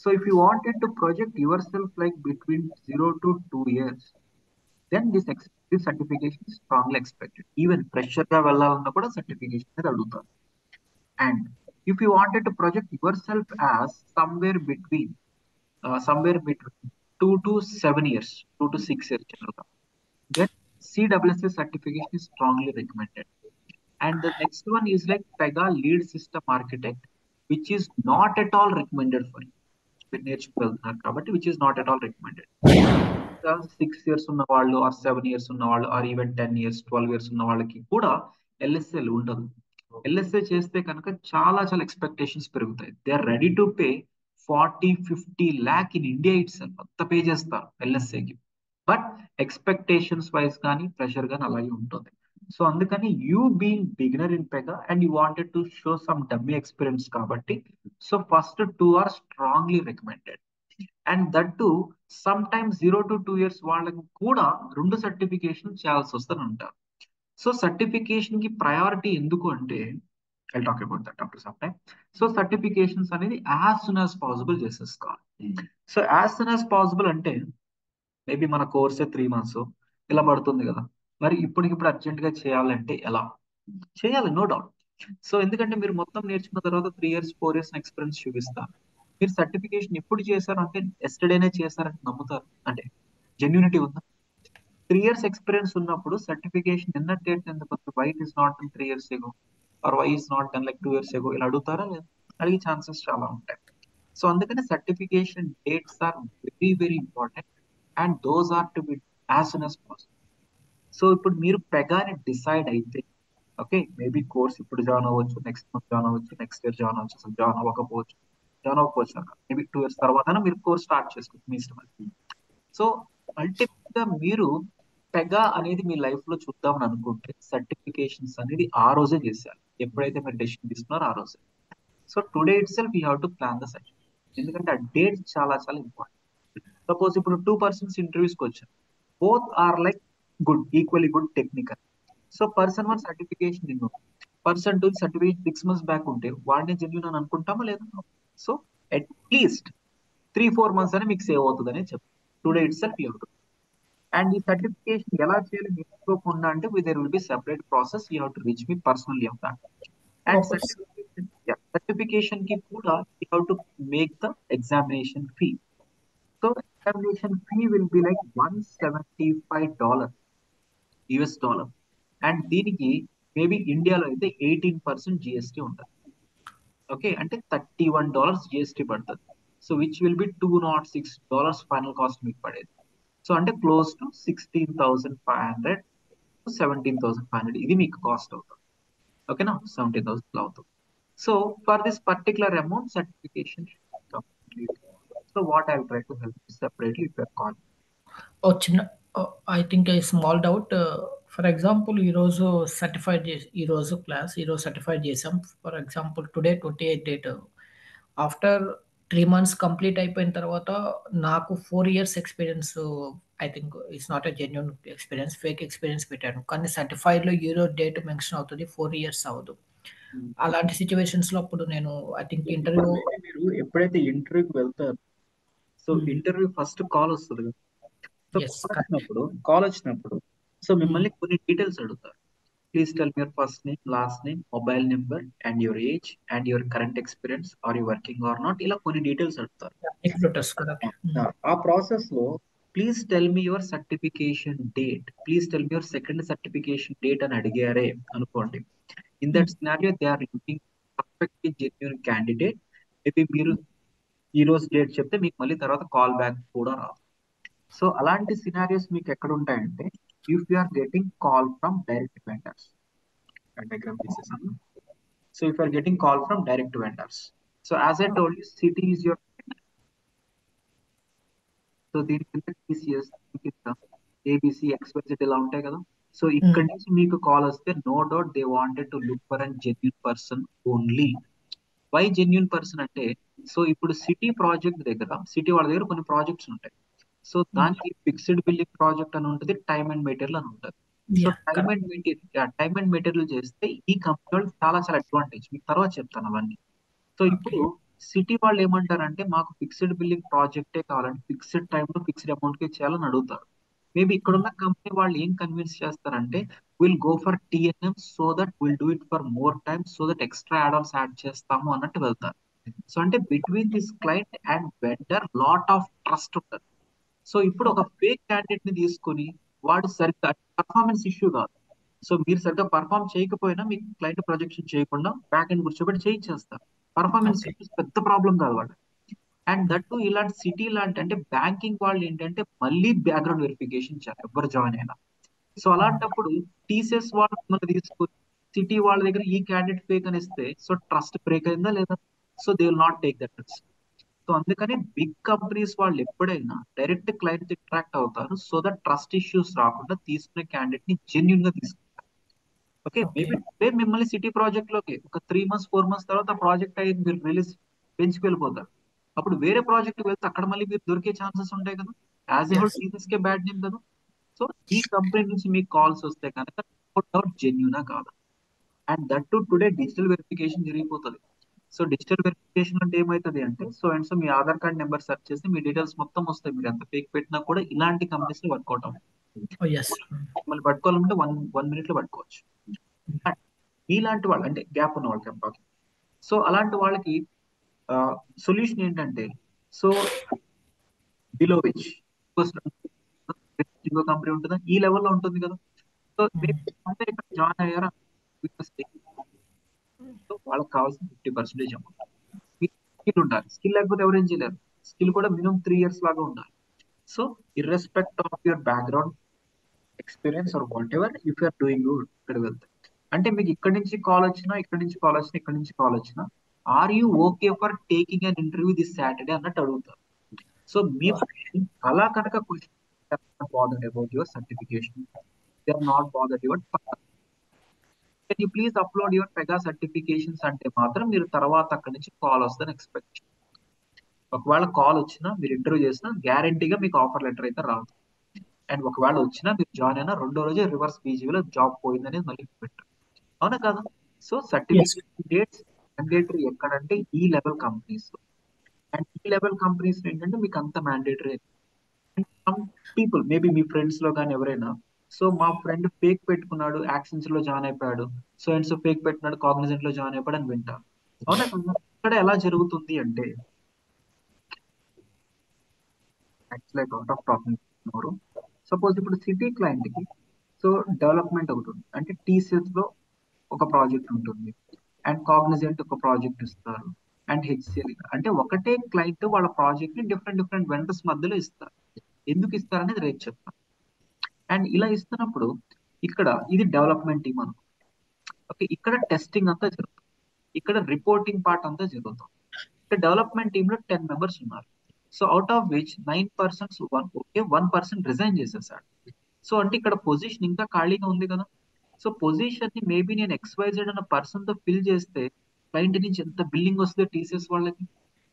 D: So if you wanted to project yourself like between 0 to 2 years, then this certification is strongly expected. Even fresher ga vellalana kuda certification అనేది అడుగుతారు. And if you wanted to project yourself as somewhere between 2 to 7 years, 2 to 6 years generally, then CWSA certification is strongly recommended. And the next one is like Pega Lead System Architect, which is not at all recommended for you. నేర్చుకువెళ్తున్నారు కాబట్టి which is not at all recommended. 6 years ఉన్న వాళ్ళు are 7 years ఉన్న వాళ్ళు are even 10 years 12 years ఉన్న వాళ్ళకి కూడా LSA ఉండదు. LSA చేస్తే కనుక చాలా ఎక్స్పెక్టేషన్స్ పెరుగుతాయి. They are ready to pay 40-50 lakh in India itself, అంత పే చేస్తారు LSAకి. బట్ ఎక్స్పెక్టేషన్స్ వైజ్ కానీ ప్రెషర్ కానీ అలాగే ఉంటుంది. సో అందుకని you being beginner in Pega and you wanted to show some dummy experience కాబట్టి so first 2 are strongly recommended. And that too sometimes 0 to 2 years వాళ్ళకి కూడా 2 సర్టిఫికేషన్ చేయాల్సి వస్తుంది అంటారు. సో సర్టిఫికేషన్ కి ప్రయారిటీ ఎందుకు అంటే I talk about that after some time. So certifications అనేది యాజ్ సూన్ యాజ్ పాసిబుల్ చేసేసుకోవాలి. So as soon as possible అంటే మేబీ మన కోర్సే 3 months ఇలా పడుతుంది కదా, మరి ఇప్పటికిప్పుడు అర్జెంట్ గా చేయాలంటే ఎలా చేయాలి? No doubt. సో ఎందుకంటే మీరు మొత్తం నేర్చుకున్న తర్వాత 3 years 4 years ఎక్స్పీరియన్స్ చూపిస్తారు. మీరు సర్టిఫికేషన్ ఎప్పుడు చేశారు అంటే ఎస్టర్డేనే చేశారంటే నమ్ముతారు? అంటే జెన్యూనిటీ ఉందా? 3 years ఎక్స్పీరియన్స్ ఉన్నప్పుడు సర్టిఫికేషన్ నిన్న డేట్ ఎందుకు why it is not 3 years ago or why is not done like 2 years ago ఇలా అడుగుతారా? లేదా? అడిగే ఛాన్సెస్ చాలా ఉంటాయి. సో అందుకని certification dates are very important and those are to be as soon as possible. So ఇప్పుడు మీరు పెగాని డిసైడ్ అయితే ఓకే, మేబీ కోర్స్ ఇప్పుడు జాయిన్ అవ్వచ్చు, నెక్స్ట్ మంత్ జాయిన్ అవ్వచ్చు, నెక్స్ట్ ఇయర్ జాయిన్ అవ్వచ్చు, అసలు జాయిన్ అవ్వకపోవచ్చు మేబీ 2 years తర్వాత మీరు కోర్స్ స్టార్ట్ చేసుకోవచ్చు, మీ ఇష్టం. సో అల్టిమేట్ గా మీరు పెగా అనేది మీ లైఫ్ లో చూద్దామని అనుకుంటే సర్టిఫికేషన్స్ అనేది ఆ రోజే చేశారు, ఎప్పుడైతే మీరు డెసిషన్ తీసుకున్నారో ఆ రోజే. So today itself you have to plan the session, ఎందుకంటే ఆ డేట్ చాలా ఇంపార్టెంట్. సపోజ్ ఇప్పుడు 2 persons ఇంటర్వ్యూస్కి వచ్చారు, both are like good, equally good technical. So person 1 certification ఇన్ను, పర్సన్ 2 సర్టిఫికేషన్ 6 months బ్యాక్ ఉంటే వాడిని జెన్యూన్ అని అనుకుంటామా లేదా? సో అట్లీస్ట్ 3-4 months అని మీకు సేవ్ అవుతుంది అని చెప్పి today itself you have to. And ఈ సర్టిఫికేషన్ ఎలా చేయాలి నేర్చుకోకుండా అంటే there will be separate process, you have to reach me personally of that. And certification కి కూడా you have to make the examination fee. So examination fee will be like $175 US dollar. And దీనికి maybe ఇండియాలో అయితే 18% GST ఉంటుంది. Okay, అంటే $31 GST పడుతుంది. So which will B $206 final cost మీకు పడేది. సో అంటే క్లోజ్ టు 16,500 to 17,500 ఇది మీకు కాస్ట్ అవుతుంది. ఓకేనా, 17,000 అవుతుంది. So for this particular amount certification
A: So what I'll try to help you separately if you're calling.
D: చిన్న I think a small doubt. For example ఈరోజు సర్టిఫైడ్ చేసి ఈరోజు క్లాస్ ఈరోజు సర్టిఫైడ్ చేసాం. For example today 28 date. After 3 months complete అయిపోయిన తర్వాత నాకు 4 years experience. I think it's not a genuine experience, fake experience పెట్టాను. కానీ సర్టిఫైడ్లో ఈరోజు డేట్ మెన్షన్ అవుతుంది, 4 ఇయర్స్ అవ్వదు. అలాంటి సిచ్యువేషన్స్లో అప్పుడు నేను ఐ థింక్ ఇంటర్వ్యూ
A: మీరు ఎప్పుడైతే ఇంటర్వ్యూకి వెళ్తారు, సో ఇంటర్వ్యూ ఫస్ట్ కాల్ వస్తుంది కదా. సో
D: Yes,
A: కాల్ వచ్చినప్పుడు సో మిమ్మల్ని కొన్ని డీటెయిల్స్ అడుగుతారు. Please tell me your first name, last name, mobile number and your age and your current experience, are you working or not, ఇలా కొన్ని details అడుగుతారు.
D: Recruiters కదా.
A: ఆ ప్రాసెస్ లో please tell me your certification date, please tell me your second certification date అని అడిగారే అనుకోండి. In that scenario they are looking perfectly genuine candidate. Maybe మీరు ఈ రోజు డేట్ చెప్తే మీకు మళ్ళీ తర్వాత కాల్ బ్యాక్ కూడా రాదు. సో అలాంటి సినారియోస్ మీకు ఎక్కడ ఉంటాయంటే, if you are getting call from direct vendors. Diagram తీసేసాను. So if you are getting call from direct vendors, so as I told you, Citi is your. So దీని కింద TCS, ABC, XYZ ఇలా ఉంటాయి కదా. So ఇక్కడ నుంచి మీకు call వస్తే no doubt they wanted to look for an genuine person only. Why genuine person అంటే, సో ఇప్పుడు సిటీ ప్రాజెక్ట్ దగ్గర, సిటీ వాళ్ళ దగ్గర కొన్ని ప్రాజెక్ట్స్ ఉంటాయి. సో దానికి ఫిక్స్డ్ బిల్లింగ్ ప్రాజెక్ట్ అని ఉంటుంది, టైమ్ అండ్ మెటీరియల్ అని ఉంటుంది. సో టైమ్ అండ్ మెటీరియల్ చేస్తే ఈ కంపెనీ వాళ్ళకి చాలా చాలా అడ్వాంటేజ్, మీకు తర్వాత చెప్తాను అవన్నీ. సో ఇప్పుడు సిటీ వాళ్ళు ఏమంటారంటే, మాకు ఫిక్స్డ్ బిల్లింగ్ ప్రాజెక్టే కావాలంటే ఫిక్స్డ్ టైంలో ఫిక్స్డ్ అమౌంట్ కి చేయాలని అడుగుతారు. మేబీ ఇక్కడ ఉన్న కంపెనీ వాళ్ళు ఏం కన్విన్స్ చేస్తారంటే, will go for TNM so that will do it for more time, so that extra add-ons add చేస్తాము అన్నట్టు వెళ్తారు. సో అంటే between this client and vendor lot of trust ఉంటుంది. సో ఇప్పుడు ఒక ఫేక్ క్యాండిడేట్ ని తీసుకొని వాడు సరిగ్గా పర్ఫార్మెన్స్ ఇష్యూ కాదు. సో మీరు సరిగ్గా పర్ఫార్మ్ చేయకపోయినా మీకు క్లయింట్ ప్రొజెక్షన్ చేయకుండా బ్యాక్ ఎండ్ కూర్చోబెట్టి చేయించేస్తారు. పర్ఫార్మెన్స్ ఇష్యూస్ పెద్ద ప్రాబ్లం కాదు వాళ్ళు. అండ్ దట్టు ఇలాంటి సిటీ లాంటి అంటే బ్యాంకింగ్ వాళ్ళు ఏంటంటే మళ్ళీ బ్యాక్గ్రౌండ్ వెరిఫికేషన్ చేయాలి ఎవరు జాయిన్ అయినా. సో అలాంటప్పుడు టీసీఎస్ వాళ్ళు మిమ్మల్ని తీసుకొని సిటీ వాళ్ళ దగ్గర ఈ క్యాండిడేట్ ఫేక్ అని ఇస్తే, సో ట్రస్ట్ బ్రేక్ అయిందా లేదా? So they will not take that risk. So అందుకని బిగ్ కంపెనీస్ వాళ్ళు ఎప్పుడైనా డైరెక్ట్ క్లయింట్ ఇంటరాక్ట్ అవుతారు, సో దట్ ట్రస్ట్ ఇష్యూస్ రాకుండా తీసుకునే క్యాండిడేట్ ని జెన్యున్ గా తీసుకుంటారు. ఓకే, మేబీ మిమ్మల్ని సిటీ ప్రాజెక్ట్ లోకి ఒక 3 months 4 months తర్వాత ఆ ప్రాజెక్ట్ అయ్యి మీరు రిలీజ్ పెంచుకు వెళ్ళిపోతారు. అప్పుడు వేరే ప్రాజెక్ట్ వెళ్తే అక్కడ మళ్ళీ మీరు దొరికే ఛాన్సెస్ ఉంటాయి కదా. యాజ్ ఏ హోల్ టీసీఎస్కే బ్యాడ్ నేమ్ కదా. సో ఈ కంపెనీ నుంచి మీకు కాల్స్ వస్తే కనుక డౌట్ జెన్యునా కాదు. And that too today digital verification జరిగిపోతుంది. సో డిజిటల్ వెరిఫికేషన్ అంటే ఏమవుతుంది అంటే, సో అండ్ సో మీ ఆధార్ కార్డ్ నెంబర్ సెర్చ్ చేసి మీ డీటెయిల్స్ మొత్తం వస్తాయి. మీరు ఎంత ఫేక్ పెట్టినా కూడా ఇలాంటి కంపెనీస్ లో వర్కౌట్ అవుతుంది. మళ్ళీ పట్టుకోవాలంటే వన్ మినిట్ లో పట్టుకోవచ్చు. ఇలాంటి వాళ్ళు అంటే గ్యాప్ ఉన్న వాళ్ళకి చెప్పాలి. సో అలాంటి వాళ్ళకి సొల్యూషన్ ఏంటంటే, సో బిలో విచ్ ఇంకో కంపెనీ ఉంటుందా, ఈ లెవెల్లో ఉంటుంది కదా. సో మీరు ఇక్కడ జాయిన్ అయ్యారా, సో వాళ్ళకి కావాల్సిన 50% అమౌంట్. స్కిల్ ఉండాలి, స్కిల్ లేకపోతే ఎవరేం చేయలేరు. స్కిల్ కూడా మినిమం 3 years లాగా ఉండాలి. So irrespect of your background experience or whatever, if you're doing good ఇక్కడ వెళ్తే అంటే మీకు ఇక్కడ నుంచి కాల్ వచ్చినా, ఇక్కడ నుంచి కాల్ వచ్చినా, ఇక్కడ నుంచి కాల్ వచ్చినా, are you okay for taking an interview this Saturday అన్నట్టు అడుగుతారు. సో మీ అలా కనుక question bothered about your certification, they are not bothered your can you please upload your pega certifications అంటే మాత్రం మీరు తర్వాత అక్కడి నుంచి కాల్ వస్తుందని ఎక్స్పెక్ట్. ఒకవేళ కాల్ వచ్చినా మీరు ఇంటర్వ్యూ చేసినా గ్యారంటీగా మీకు ఆఫర్ లెటర్ అయితే రాదు. అండ్ ఒకవేళ వచ్చినా మీరు జాయిన్ అయినా 2వ రోజే రివర్స్ బీజీలో జాబ్ పోయిందనేది మళ్ళీ పెట్టారు. అవునా కదా. సో సర్టిఫికేషన్ డేట్స్ మ్యాండేటరీ ఎక్కడంటే ఈ లెవెల్ కంపెనీస్. అండ్ ఈ లెవెల్ కంపెనీస్ ఏంటంటే మీకు అంత మ్యాండేటరీ. పీపుల్ మేబీ మీ ఫ్రెండ్స్ లో కానీ ఎవరైనా, సో మా ఫ్రెండ్ ఫేక్ పెట్టుకున్నాడు, యాక్సెంచర్ లో జాయిన్ అయిపోయాడు, సో అండ్ సో ఫేక్ పెట్టినాడు, కాగ్నిజెంట్ లో జాయిన్ అయిపోయాడు అని వింటారు. అవునా కదా. ఇక్కడ ఎలా జరుగుతుంది అంటే, actually out of topic. Suppose ఇప్పుడు సిటీ క్లయింట్ కి సో డెవలప్మెంట్ అవుతుంది అంటే టీసీఎస్ లో ఒక ప్రాజెక్ట్ ఉంటుంది, అండ్ కాగ్నిజెంట్ ఒక ప్రాజెక్ట్ ఇస్తారు, అండ్ హెచ్సిఎల్ అంటే ఒకటే క్లయింట్ వాళ్ళ ప్రాజెక్ట్ ని డిఫరెంట్ వెండర్స్ మధ్యలో ఇస్తారు. ఎందుకు ఇస్తారనేది రేపు చెప్తాను. అండ్ ఇలా ఇస్తున్నప్పుడు ఇక్కడ ఇది డెవలప్మెంట్ టీమ్ అనుకో. ఓకే, ఇక్కడ టెస్టింగ్ అంతా జరుగుతుంది, ఇక్కడ రిపోర్టింగ్ పార్ట్ అంతా జరుగుతుంది. ఇక్కడ డెవలప్మెంట్ టీమ్ లో 10 members ఉన్నారు. So out of which 9% one person resign చేసేసాడు. సో అంటే ఇక్కడ పొజిషన్ ఇంకా ఖాళీగా ఉంది కదా. సో పొజిషన్ ని మేబీ నేను XYZ అన్న పర్సన్ తో ఫిల్ చేస్తే క్లయింట్ నుంచి ఎంత బిల్లింగ్ వస్తుంది TCS వాళ్ళకి,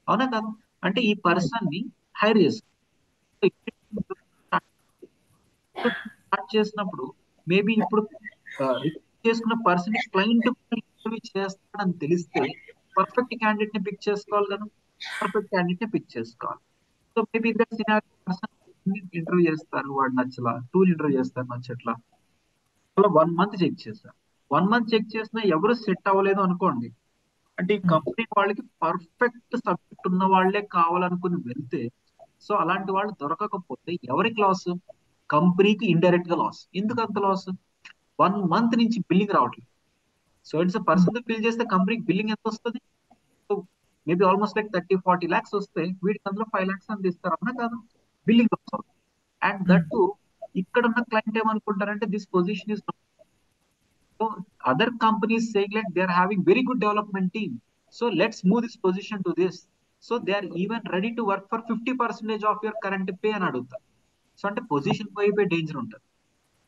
A: అవునా కదా. అంటే ఈ పర్సన్ ని హైర్ స్టార్ట్ చేసినప్పుడు మేబీ ఇప్పుడు రిక్రూట్ చేసుకున్న పర్సన్ క్లయింట్ ఇంటర్వ్యూ చేస్తాడని తెలిస్తే పర్ఫెక్ట్ క్యాండిడేట్ ని పిక్ చేసుకోవాలి కదా, పర్ఫెక్ట్ క్యాండిడేట్ ని పిక్ చేసుకోవాలి. సో మేబీ ఇద్దరు సినారియో పర్సన్ ఇంటర్వ్యూ చేస్తారు, వాడు నచ్చలా, టూల్ ఇంటర్వ్యూ చేస్తారు నచ్చట్లా, అలా 1 మంత్ చెక్ చేస్తారు. 1 మంత్ చెక్ చేసినా ఎవరు సెట్ అవ్వలేదు అనుకోండి, అంటే ఈ కంపెనీ వాళ్ళకి పర్ఫెక్ట్ సబ్జెక్ట్ ఉన్న వాళ్ళే కావాలనుకుని వెళ్తే, సో అలాంటి వాళ్ళు దొరకకపోతే ఎవరికి లాస్? కంపెనీకి ఇండైరెక్ట్ గా లాస్. ఎందుకు అంత లాస్? 1 మంత్ నుంచి బిల్లింగ్ రావట్లేదు. సో ఇట్స్ పర్సన్ తో బిల్ చేస్తే కంపెనీకి బిల్లింగ్ ఎంత వస్తుంది? So maybe almost like 30-40 lakhs వస్తే వీడికి అందులో 5 lakhs అని ఇస్తారు, అవునా కాదు? బిల్లింగ్ లాస్ అవుతుంది. అండ్ దట్ ఇక్కడ ఉన్న క్లయింట్ ఏమనుకుంటారంటే this position is so other companies saying like they are having very good development team, so let's move this position to this, so they are even ready to work for 50% of your current pay అని అడుగుతారు. So అంటే position పోయిపోయి danger ఉంటుంది.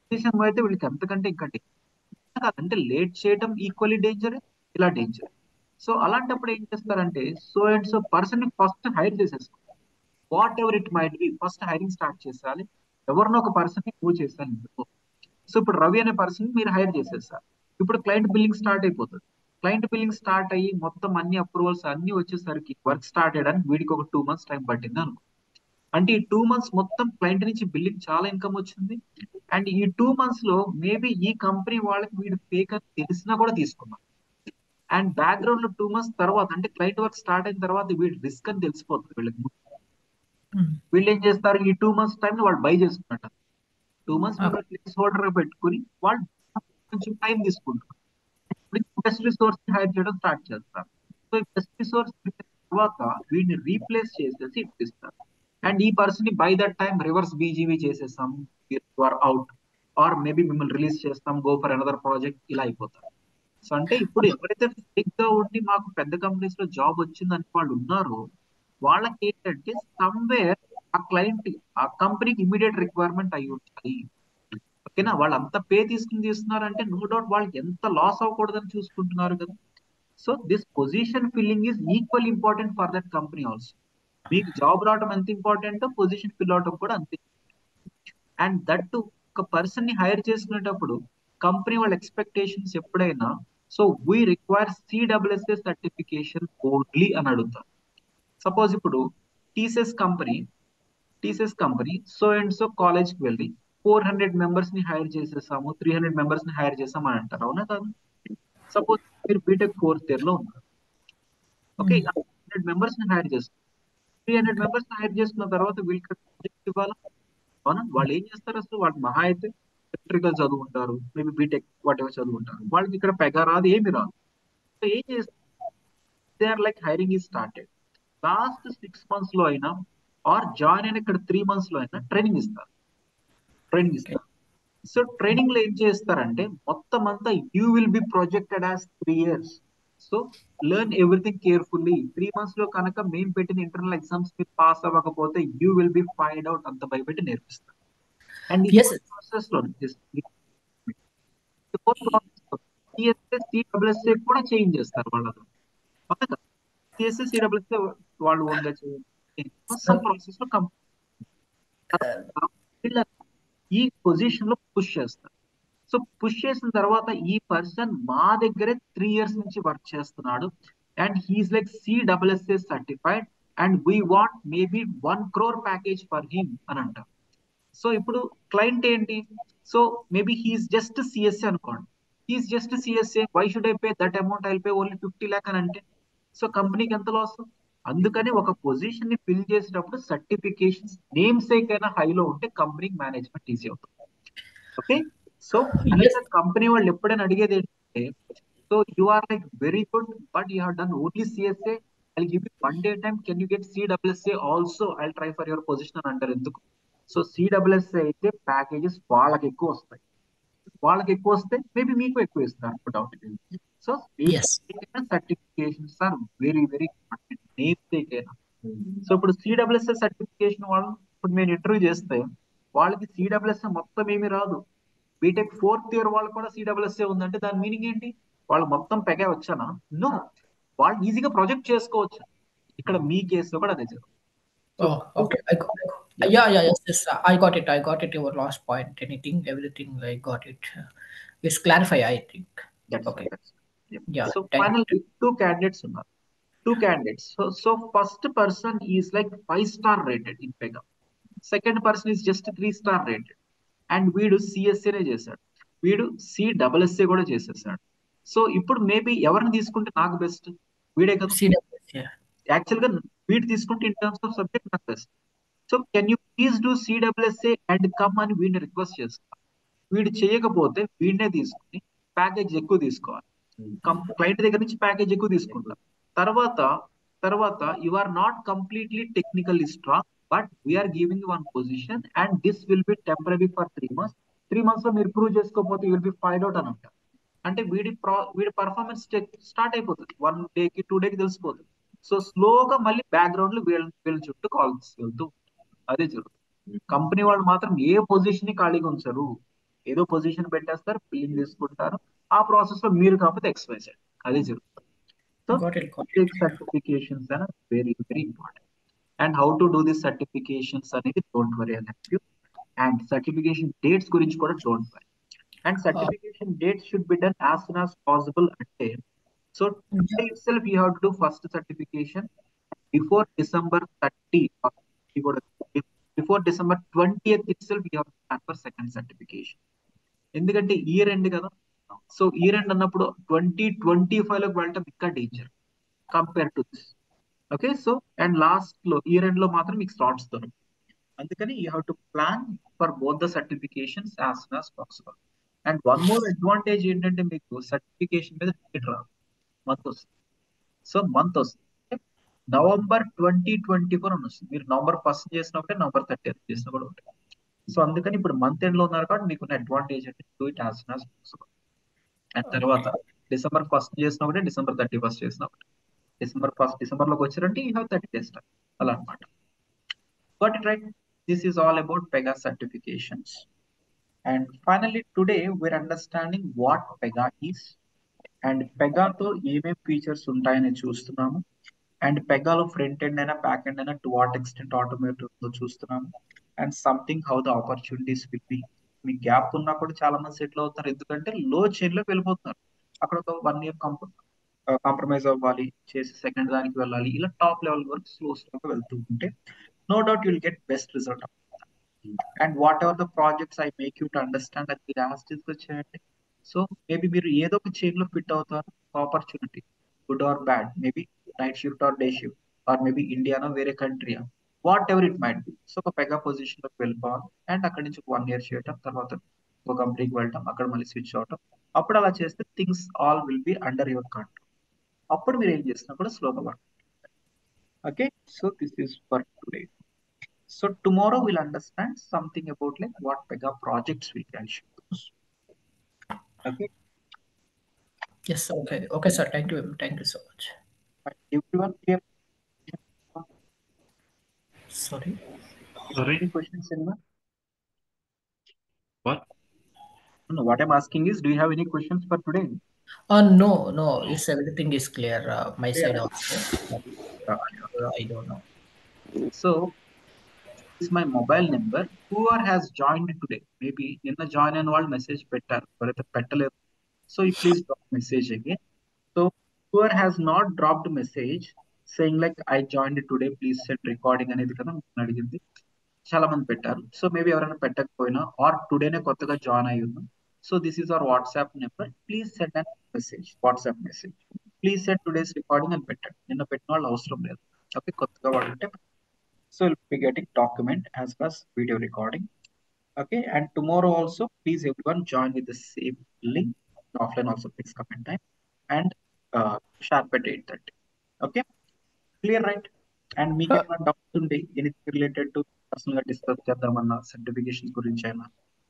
A: Position పోయితే వీళ్ళకి ఎంతకంటే ఇంకా కాదంటే late చేయడం equally danger, ఇలా డేంజర్. సో అలాంటప్పుడు ఏం చేస్తారంటే సో అండ్ సో పర్సన్ ని ఫస్ట్ హైర్ చేసేసుకోవాలి. What ever it might B, first hiring start చేసేయాలి. ఎవరినో ఒక పర్సన్ ని మూవ్ చేసేయాలి. సో ఇప్పుడు రవి అనే పర్సన్ మీరు హైర్ చేసేసారు. ఇప్పుడు క్లయింట్ బిల్లింగ్ స్టార్ట్ అయిపోతుంది. క్లయింట్ బిల్లింగ్ స్టార్ట్ అయ్యి మొత్తం అన్ని అప్రూవల్స్ అన్ని వచ్చేసరికి వర్క్ స్టార్ట్ అయ్యడానికి వీడికి ఒక 2 months టైం పట్టింది అనుకో. అంటే ఈ 2 months మొత్తం క్లయింట్ నుంచి బిల్లింగ్ చాలా ఇన్కమ్ వచ్చింది. అండ్ ఈ 2 months లో మేబీ ఈ కంపెనీ వాళ్ళకి వీడు ఫేక్ అని తెలిసినా కూడా తీసుకున్నాం. అండ్ బ్యాక్గ్రౌండ్ లో 2 months తర్వాత అంటే క్లయింట్ వర్క్ స్టార్ట్ అయిన తర్వాత వీడు రిస్క్ అని తెలిసిపోతుంది వీళ్ళకి. వీళ్ళు ఏం చేస్తారు, ఈ 2 months టైం వాళ్ళు బై చేసుకున్నట్టు 2 months ప్లేస్ హోల్డర్ గా పెట్టుకుని వాళ్ళు కొంచెం టైం తీసుకుంటారు. బెస్ట్ రిసోర్స్ హైర్ చేయడం స్టార్ట్ చేస్తారు. సో బెస్ట్ రిసోర్స్ తర్వాత వీడిని రీప్లేస్ చేసేసి ఇప్పిస్తారు. అండ్ ఈ పర్సన్ ని by that time reverse BGV చేసేస్తాం, అవుట్, ఆర్ మేబీ మిమ్మల్ని రిలీజ్ చేస్తాం, గో ఫర్ అనదర్ ప్రాజెక్ట్, ఇలా అయిపోతారు. సో అంటే ఇప్పుడు ఎవరైతే ఫేక్ గా ఉండి మాకు పెద్ద కంపెనీస్ లో జాబ్ వచ్చిందని వాళ్ళు ఉన్నారో వాళ్ళకి ఏంటంటే సమ్వేర్ ఆ క్లయింట్ ఆ కంపెనీకి ఇమీడియట్ రిక్వైర్మెంట్ అయి ఉంటాయి. ఓకేనా, వాళ్ళు అంత పే తీసుకుని తీస్తున్నారంటే నో డౌట్ వాళ్ళకి ఎంత లాస్ అవ్వకూడదని చూసుకుంటున్నారు కదా. So this position filling is equal important for that company also. మీకు జాబ్ రావడం ఎంత ఇంపార్టెంట్, పొజిషన్ ఫిల్ అవడం కూడా అంతే. అండ్ దట్ ఒక పర్సన్ ని హైర్ చేసుకునేటప్పుడు కంపెనీ వాళ్ళ ఎక్స్పెక్టేషన్స్ ఎప్పుడైనా so we require CWSA certification only అని అడుగుతారు. సపోజ్ ఇప్పుడు TCS company so and so college కి వెళ్ళి 400 మెంబర్స్ ని హైర్ చేసేసాము, 300 మెంబర్స్ ని హైర్ చేసాము అని అంటారు, అవునా కాదు? సపోజ్ మీరు బీటెక్ 4th year లో ఉన్నారు. ఓకే, 100 మెంబర్స్ ని హైర్ చేస్తారు. 300 మెంబర్స్ ని హైర్ చేసుకున్న తర్వాత వీళ్ళకి ప్రాజెక్ట్ ఇవ్వాలా, అవునా? వాళ్ళు ఏం చేస్తారు అసలు? వాళ్ళు మహా అయితే ఎలక్ట్రికల్ చదువుకుంటారు, మేబీ బీటెక్ వాట్ ఎవర్ చదువుకుంటారు, వాళ్ళకి ఇక్కడ పెగ రాదు, ఏమి రాదు. సో ఏం చేస్తారు, they are like hiring is started. Last 6 months లో అయినా ఆర్ జాయిన్ అయిన ఇక్కడ 3 months లో అయినా ట్రైనింగ్ ఇస్తారు. సో ట్రైనింగ్ లో ఏం చేస్తారంటే మొత్తం అంతా you will B projected as 3 years. So learn everything carefully. 3 months లో కనుక మేము పెట్టిన ఇంటర్నల్ ఎగ్జామ్స్ మీరు పాస్ అవ్వకపోతే you will be find out అంత భయపెట్టి నేర్పిస్తారు. అండ్ ఈ ప్రాసెస్ లో CWSA కూడా చేంజ్ చేస్తారు వాళ్ళతో. CWSA వాళ్ళు ఓన్గా చేయండి ప్రాసెస్ లో ఈ పొజిషన్ లో పుష్ చేస్తారు. సో పుష్ చేసిన తర్వాత ఈ పర్సన్ మా దగ్గరే 3 years నుంచి వర్క్ చేస్తున్నాడు and he's like CWSA certified and we want maybe 1 crore package for him అని అంటారు. సో ఇప్పుడు క్లయింట్ ఏంటి, so maybe he's just CSA అనుకోండి, he's just CSA, why should I pay that amount, I pay only 50 lakh అని అంటే so కంపెనీకి ఎంత loss? అందుకని ఒక పొజిషన్ ని ఫిల్ చేసేటప్పుడు సర్టిఫికేషన్స్ నేమ్ సేక్ అయినా హైలో ఉంటే కంపెనీకి మేనేజ్మెంట్ ఈజీ అవుతుంది. ఓకే, సో కంపెనీ వాళ్ళు ఎప్పుడైనా అడిగేది ఏంటంటే so you are like very good but you have done only CSA, I give you 1 day time, can you get CWSA also, I try for your position అని అంటారు. ఎందుకు? So CWSA అయితే packages వాళ్ళకి ఎక్కువ వస్తాయి, వాళ్ళకి ఎక్కువ వస్తే మేబీ మీకు ఎక్కువ ఇస్తారు doubt. So certifications are very very important. Name sake అయినా సో ఇప్పుడు సిడబ్ల్యూఎస్ఏ సర్టిఫికేషన్ వాళ్ళు ఇప్పుడు మేము ఇంటర్వ్యూ చేస్తే వాళ్ళకి సిడబ్ల్యూఎస్ఏ మొత్తం ఏమీ రాదు. బీటెక్ 4th ఇయర్ వాళ్ళు కూడా సిడబ్ల్యూఎస్ఏ ఉందంటే దాని మీనింగ్ ఏంటి? వాళ్ళు మొత్తం పెగే వచ్చానా? నో, వాళ్ళు ఈజీగా ప్రొజెక్ట్ చేసుకోవచ్చు. ఇక్కడ మీ కేసులో కూడా అదే జరుగుతుంది. So
D: Oh, okay. Yeah, yes. I got it. Your last point. Everything, I got it. It's clarify, I think. Okay. Yeah.
A: So
D: Thank you.
A: finally, two candidates ఉన్నారు. So first person is like 5-star rated in Pega. Second person is just 3-star rated. And వీడు సిఎస్ఏనే చేశాడు, వీడు సిడబ్ల్యూఎస్ఏ కూడా చేసేసాడు. So ఇప్పుడు maybe ఎవరిని తీసుకుంటే నాకు బెస్ట్? వీడే కదా.
D: CWS, yeah.
A: యాక్చువల్ గా వీడు తీసుకుంటే ఇన్ టర్మ్స్ ఆఫ్ సబ్జెక్ట్ నాకు best. So can you please do CWSA and come అని వీడిని రిక్వెస్ట్ చేస్తా. వీడు చేయకపోతే వీడినే తీసుకుని ప్యాకేజ్ ఎక్కువ తీసుకోవాలి. క్లయింట్ దగ్గర నుంచి ప్యాకేజ్ ఎక్కువ తీసుకుంటాం. తర్వాత you are not completely technically strong, but we're giving one position and this will be temporary for 3 months. 3 months లో మీరు ప్రూవ్ చేసుకోకపోతే you will be find out అని అంటారు. అంటే వీడి పర్ఫార్మెన్స్ స్టార్ట్ అయిపోతుంది 1 డేకి 2 డేకి తెలిసిపోతుంది. సో స్లోగా మళ్ళీ బ్యాక్గ్రౌండ్ లో వీళ్ళ చుట్టూ కాల్స్ వెళ్తూ అదే జరుగుతుంది. కంపెనీ వాళ్ళు మాత్రం ఏ పొజిషన్ ని ఖాళీగా ఉంచరు, ఏదో పొజిషన్ పెట్టేస్తారు, బిల్లింగ్ తీసుకుంటారు, ఆ ప్రాసెస్ లో మీరు కాకపోతే ఎక్స్పైజ్ అదే జరుగుతుంది. So
D: Got it.
A: certifications are very important. And how to do these certifications అనేది don't worry, I'll help you. And certification dates గురించి కూడా don't worry. And certification dates should be done as soon as possible. So today itself you have to do first certification before December 30 or before December 20th itself you have to plan for second certification. ఎందుకంటే year end కదా. So year end అన్నప్పుడు 2025 లోకి వెళ్ళటం ఇంకా danger compare to this. Okay, so and last లో year end లో మాత్రం మీకు స్లాట్స్ దొరుకుతాయి. అందుకని you have to plan for both the certifications as soon as possible. And one more advantage ఏంటంటే మీకు సర్టిఫికేషన్ మీద డేట్ రాదు, మంత్ వస్తుంది. సో మంత్ వస్తుంది November 2024 అని వస్తుంది. మీరు November 1st చేసినా ఒకటే, November 30th చేసినా కూడా ఒకటే. సో అందుకని ఇప్పుడు మంత్ ఎండ్ లో ఉన్నారు కాబట్టి మీకు అడ్వాంటేజ్ అంటే do it as soon as possible. And తర్వాత December 1st చేసినా ఒకటే, December 31st చేసినా ఒకటే. December లోకి వచ్చారంటే యూ హ్యావ్ 30 days time అలా అనమాట. Got it right? This is all about Pega certifications. And finally today we're understanding what Pega is and Pega తో ఏమేం ఫీచర్స్ ఉంటాయని చూస్తున్నాము. అండ్ పెగాలో ఫ్రంట్ ఎండ్ అయినా బ్యాక్ ఎండ్ అయినా టు వాట్ ఎక్స్టెంట్ ఆటోమేటివ్ చూస్తున్నాము. And something how the opportunities will be. Me gap ఉన్నా కూడా చాలా మంది సెటిల్ అవుతారు, ఎందుకంటే లో చైన్ లోకి వెళ్ళిపోతున్నారు. అక్కడ ఒక 1 year కాంప్రమైజ్ అవ్వాలి, చేసి సెకండ్ దానికి వెళ్ళాలి, ఇలా టాప్ లెవెల్ వరకు స్లోగా వెళ్తూ ఉంటే no doubt you'll get best result. And whatever the projects I make you to understand అది లాస్ట్ డిస్కస్ చేయండి. సో మేబీ మీరు ఏదో ఒక చైన్ లో ఫిట్ అవుతారు. Opportunity good or bad, maybe night shift or day shift or maybe ఇండియానో వేరే కంట్రీయా, whatever it might be. So ఒక పెగా పొజిషన్ లోకి వెళ్ళిపోవాలి అండ్ అక్కడి నుంచి 1 year చేయటం, తర్వాత ఒక కంపెనీకి వెళ్ళటం, అక్కడ మళ్ళీ స్విచ్ అవటం. అప్పుడు అలా చేస్తే things all will be under your control. అప్పుడు మీరు ఏం చేసినా కూడా స్లోగా work. Okay, so this is for today. So tomorrow we'll understand something about like what Pega projects we can choose. Okay.
D: Yes. Okay, sir. Thank you so much.
A: Everyone clear?
D: Sorry.
A: Any questions, anyone?
B: What?
A: No, what I'm asking is, do you have any questions for today?
D: No. It's everything is clear. My side also. I don't know.
A: So this is my mobile number. Whoever has joined today, maybe in the join and all message better, so you please drop message again. So whoever has not dropped message saying like I joined today, please send recording అనేది కదా అడిగింది, చాలా మంది పెట్టారు. So maybe ఎవరైనా పెట్టకపోయినా are టుడేనే కొత్తగా join అయ్యి ఉన్నాం. So this is our WhatsApp number. Please send an message, WhatsApp message, please send today's recording అని పెట్టండి. నిన్న పెట్టిన వాళ్ళు అవసరం లేదు. ఓకే, కొత్తగా వాళ్ళు ఉంటే so you'll be getting document as well as video recording. Okay, and tomorrow also please everyone join with the same link. Offline also please come in time and sharp at 8:30. Okay, clear, right? And మీకు ఏమైనా doubts ఉంటే anything related to personal గా discuss చేద్దామన్నా certifications గురించి అయినా,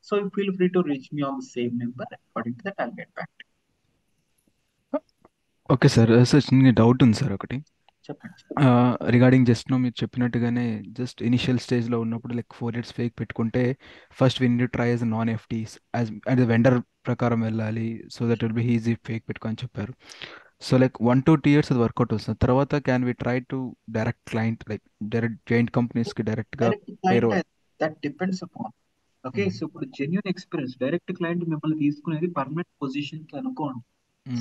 A: so feel free to reach me on the same number. According to that I'll get back to you.
E: Okay sir. Sir చిన్న doubt ఉంది sir ఒకటి.
A: చెప్పండి.
E: రిగార్డింగ్ జస్ట్ నో మీరు చెప్పినట్టుగానే జస్ట్ ఇనిషియల్ స్టేజ్లో ఉన్నప్పుడు లైక్ 4 years ఫేక్ పెట్టుకుంటే first we need try as non FTEs as vendor ప్రకారం వెళ్ళాలి, so that will be easy fake పెట్టుకొని చెప్పారు. సో లైక్ 1 to 2 years అది వర్కౌట్ వస్తుంది. తర్వాత can we try to direct client, like direct joint కంపెనీస్కి డైరెక్ట్గా
A: డైరెక్ట్ క్లయింట్
E: పేరు.
A: That depends upon. Okay, so ఇప్పుడు జెన్యున్ ఎక్స్పీరియన్స్ డైరెక్ట్ క్లయింట్ మిమ్మల్ని తీసుకునేది పర్మనెంట్ పొజిషన్ కి అనుకోండి.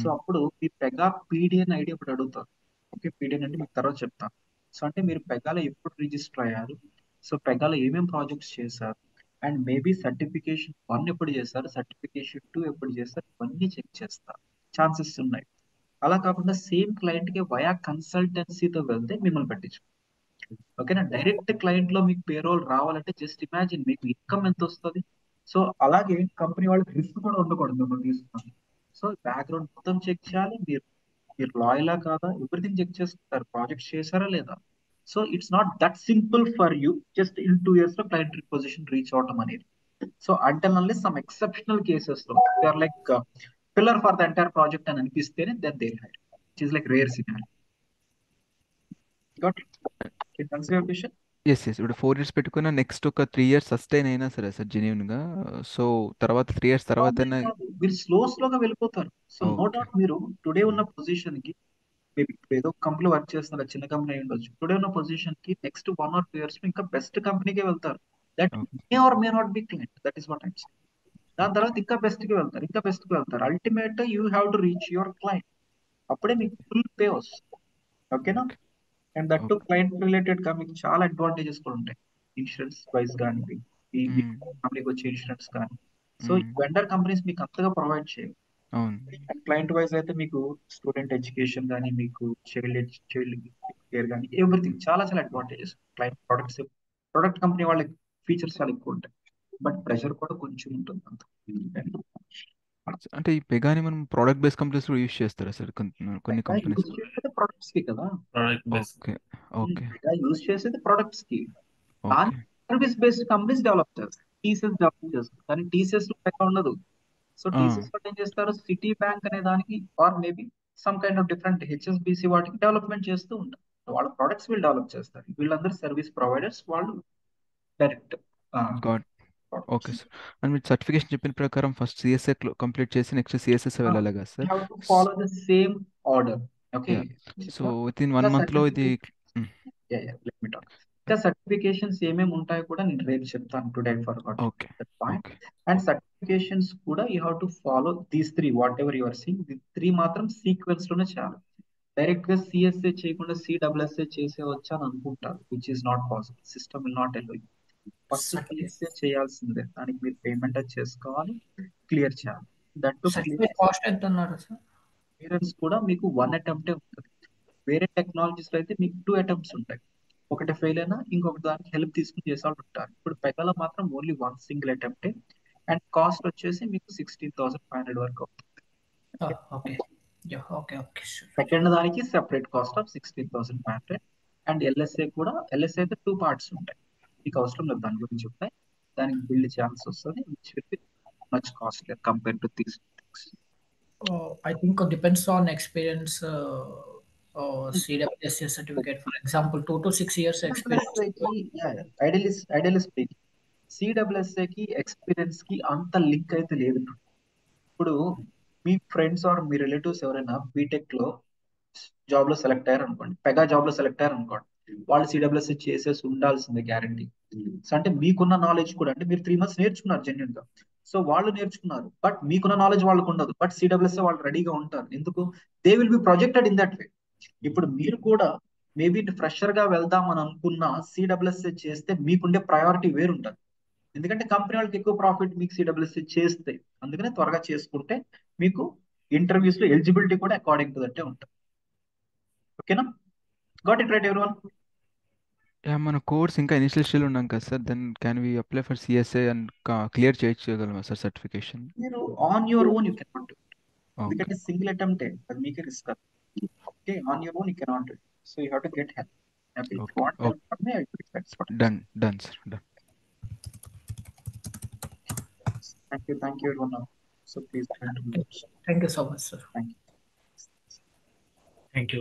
A: సో అప్పుడు మీ పెగా పీడిఎన్ ఐడి ఒకటి అడుగుతారు. ఓకే, పీడిఎన్ అంటే మీకు తర్వాత చెప్తాను. సో అంటే మీరు పెగాలో ఎప్పుడు రిజిస్టర్ అయ్యారు, సో పెగాలో ఏమేమి ప్రాజెక్ట్స్ చేశారు, అండ్ మేబీ సర్టిఫికేషన్ 1 ఎప్పుడు చేశారు, సర్టిఫికేషన్ 2 ఎప్పుడు చేశారు, ఇవన్నీ చెక్ చేస్తారు. ఛాన్సెస్ ఉన్నాయి. అలా కాకుండా సేమ్ క్లయింట్ కి వయా కన్సల్టెన్సీతో వెళ్తే మిమ్మల్ని పట్టించు. ఓకేనా, డైరెక్ట్ క్లయింట్ లో మీకు పేరోల్ రావాలంటే జస్ట్ ఇమాజిన్ మీకు ఇన్కమ్ ఎంత వస్తుంది. సో అలాగే కంపెనీ వాళ్ళకి రిస్క్ కూడా ఉండకూడదు మిమ్మల్ని తీసుకున్నాను. సో బ్యాక్గ్రౌండ్ మొత్తం చెక్ చేయాలి. మీరు మీరు లాయలా కాదా, ఎవ్రీథింగ్ చెక్ చేస్తారు. ప్రాజెక్ట్ చేశారా లేదా. So it's not that simple for you just in 2 years లో క్లయింట్ పొజిషన్ రీచ్ అవడం అనేది. సో అంటే సమ్ ఎక్సెప్షనల్ కేసెస్ లో they are like pillar for the entire project అని అనిపిస్తేనే then they hire. It is like rare scenario. Got it answer your question.
E: Yes ఇప్పుడు 4 years పెట్టుకున్న next ఒక 3 years sustain అయినా సరే సార్ జెన్యున్గా, సో తర్వాత 3 years తర్వాత
A: మీరు స్లోగా వెళ్ళిపోతారు. సో నో డౌట్ మీరు టుడే ఉన్న పొజిషన్ కి మేబీ ఏదో కంపెనీ వర్క్ చేస్తున్నారు, చిన్న కంపెనీ అయి ఉండొచ్చు. టుడే ఉన్న పొజిషన్ కి నెక్స్ట్ 1 or 2 years ఇంకా బెస్ట్ కంపెనీకే వెళ్తారు. That may or may not be client, that is what I'm saying. దాని తర్వాత ఇంకా బెస్ట్ కి వెళ్తారు, ఇంకా బెస్ట్ కి వెళ్తారు. Ultimate you have to reach your client. అప్పుడే మీకు ఫుల్ పే వస్తుంది. ఓకేనా, and that to client related గా మీకు చాలా అడ్వాంటేజెస్ కూడా ఉంటాయి. ఇన్సూరెన్స్ వైజ్ కానీ ఈ ఫ్యామిలీకి వచ్చే ఇన్సూరెన్స్ కానీ. సో వెండర్ కంపెనీస్ మీకు అంతగా ప్రొవైడ్ చేయవు. క్లయింట్ వైజ్ అయితే మీకు స్టూడెంట్ ఎడ్యుకేషన్ కానీ, మీకు చైల్డ్ కేర్ కానీ, ఎవ్రీథింగ్ చాలా చాలా అడ్వాంటేజెస్. క్లయింట్ ప్రొడక్ట్ కంపెనీ వాళ్ళకి ఫీచర్స్ చాలా ఎక్కువ ఉంటాయి, బట్ ప్రెషర్ కూడా కొంచెం ఉంటుంది అంత.
E: అంటే ఈ పెగాని మనం ప్రోడక్ట్ బేస్డ్ కంపెనీస్ కూడా యూస్ చేస్తారా సార్ కొన్ని కంపెనీస్?
A: ప్రొడక్ట్స్ కి కదా
E: ఓకే
A: యూజ్ చేసేది ప్రొడక్ట్స్ కి. సర్వీస్ బేస్డ్ కంపెనీస్ డెవలప్ చేస్తారు, టీసీఎస్ డెవలప్ చేస్తారు. కానీ టీసీఎస్ లో పెగా ఉండదు. సో టీసీఎస్ ఏం చేస్తారు, సిటీ బ్యాంక్ అనే దానికి or maybe some kind of different HSBC వాటికి డెవలప్మెంట్ చేస్తూ ఉంటారు. వాళ్ళ ప్రొడక్ట్స్ వీళ్ళు డెవలప్ చేస్తారు. వీళ్ళందరూ సర్వీస్ ప్రొవైడర్స్, వాళ్ళు డైరెక్ట్.
E: Okay sir. అండ్ మీరు సర్టిఫికేషన్ చెప్పిన ప్రకారం ఫస్ట్ సిఎస్ఏ కంప్లీట్ చేసి నెక్స్ట్ సిఎస్ఎస్ వెళ్ళాలి కదా sir?
A: Follow the same order. Okay,
E: so with in 1 month లో ఇది
A: ఇంకా సర్టిఫికేషన్స్ ఏమేమి ఉంటాయో కూడా నేను రేపు చెప్తాను. Today for point. And certifications కూడా you have to follow these 3 whatever your seeing. 3 మాత్రం సీక్వెన్స్ లోనే చాలు. డైరెక్ట్ గా సిఎస్ఏ చేయకుండా సిడబ్ల్యూఎస్ఏ చేసేవచ్చా అని అనుకుంటారు, which is not possible. System will not allow. First CSA చేయాల్సిందే, దానికి మీరు పేమెంట్ చేసుకోవాలి, క్లియర్ చేయాలి. దట్ టు
D: కాస్ట్ ఎంత అన్నారు సార్?
A: క్లియరెన్స్ కూడా మీకు 1 attempt ఉంటుంది. వేరే టెక్నాలజీస్ లో అయితే మీకు 2 attempts ఉంటాయి. ఒకటి ఫెయిల్ అయినా ఇంకొకటి దానికి హెల్ప్ తీసుకుని చేసే వాళ్ళు ఉంటారు. ఇప్పుడు పెగాలో మాత్రం only 1 single attempt. And cost వచ్చేసి మీకు 16,500 వరకు అవుతుంది. సెకండ్ దానికి separate cost of 16,500. And LSA కూడా, ఎల్ఎస్ఏ అయితే 2 parts ఉంటాయి. మీకు అవసరం లేదు దాని గురించి ఉంటాయి. దానికి బిల్డ్ ఛాన్స్ వస్తుంది, which will be much costly compare to these things.
D: I think it depends on experience. CWSA certificate, for example, 2 to 6 years experience.
A: Ideally speaking, CWSA కి ఎక్స్పీరియన్స్ కి అంత లింక్ అయితే లేదు. ఇప్పుడు మీ ఫ్రెండ్స్ ఆర్ మీ రిలేటివ్స్ ఎవరైనా BTech లో job లో select అయ్యారు అనుకోండి, పెగా జాబ్ లో సెలెక్ట్ అయ్యారు అనుకోండి, వాళ్ళు సిడబ్ల్యూఎస్ఏ చేసేసి ఉండాల్సిందే గ్యారంటీ. సో అంటే మీకున్న నాలెడ్జ్ కూడా, అంటే మీరు 3 months నేర్చుకున్నారు జెన్యున్ గా, సో వాళ్ళు నేర్చుకున్నారు, బట్ మీకున్న నాలెడ్జ్ వాళ్ళకు ఉండదు. బట్ సిడబ్ల్యూఎస్ఏ వాళ్ళు రెడీగా ఉంటారు. ఎందుకు? They will B projected in that way. ఇప్పుడు మీరు కూడా మేబీ ఫ్రెషర్ గా వెళ్దాం అని అనుకున్న సిడబ్ల్యూఎస్ఏ చేస్తే మీకుండే ప్రయారిటీ వేరుంటుంది. ఎందుకంటే కంపెనీ వాళ్ళకి ఎక్కువ ప్రాఫిట్ మీకు సిడబ్ల్యూఎస్ఏ చేస్తే. అందుకనే త్వరగా చేసుకుంటే మీకు ఇంటర్వ్యూస్ లో ఎలిజిబిలిటీ కూడా అకార్డింగ్ టు దట్టే ఉంటుంది. ఓకేనా, గాట్ ఇట్ రైట్ ఎవరీవన్?
E: మన కోర్స్ ఇంకా ఇనిషియల్ స్టేజ్ ఉన్నాం కదా sir, then can we apply for CSA and clear చేయగలమా సార్ సర్టిఫికేషన్?
A: మీరు on your own you cannot do it. ఎందుకంటే సింగిల్ అటెంప్ట్ అది మీకే risk. Okay, on your own you cannot do it. So you have to get help.
E: Done sir, done.
A: Thank you everyone. So please
D: Thank you so much, sir.
A: Thank you.
D: Thank you.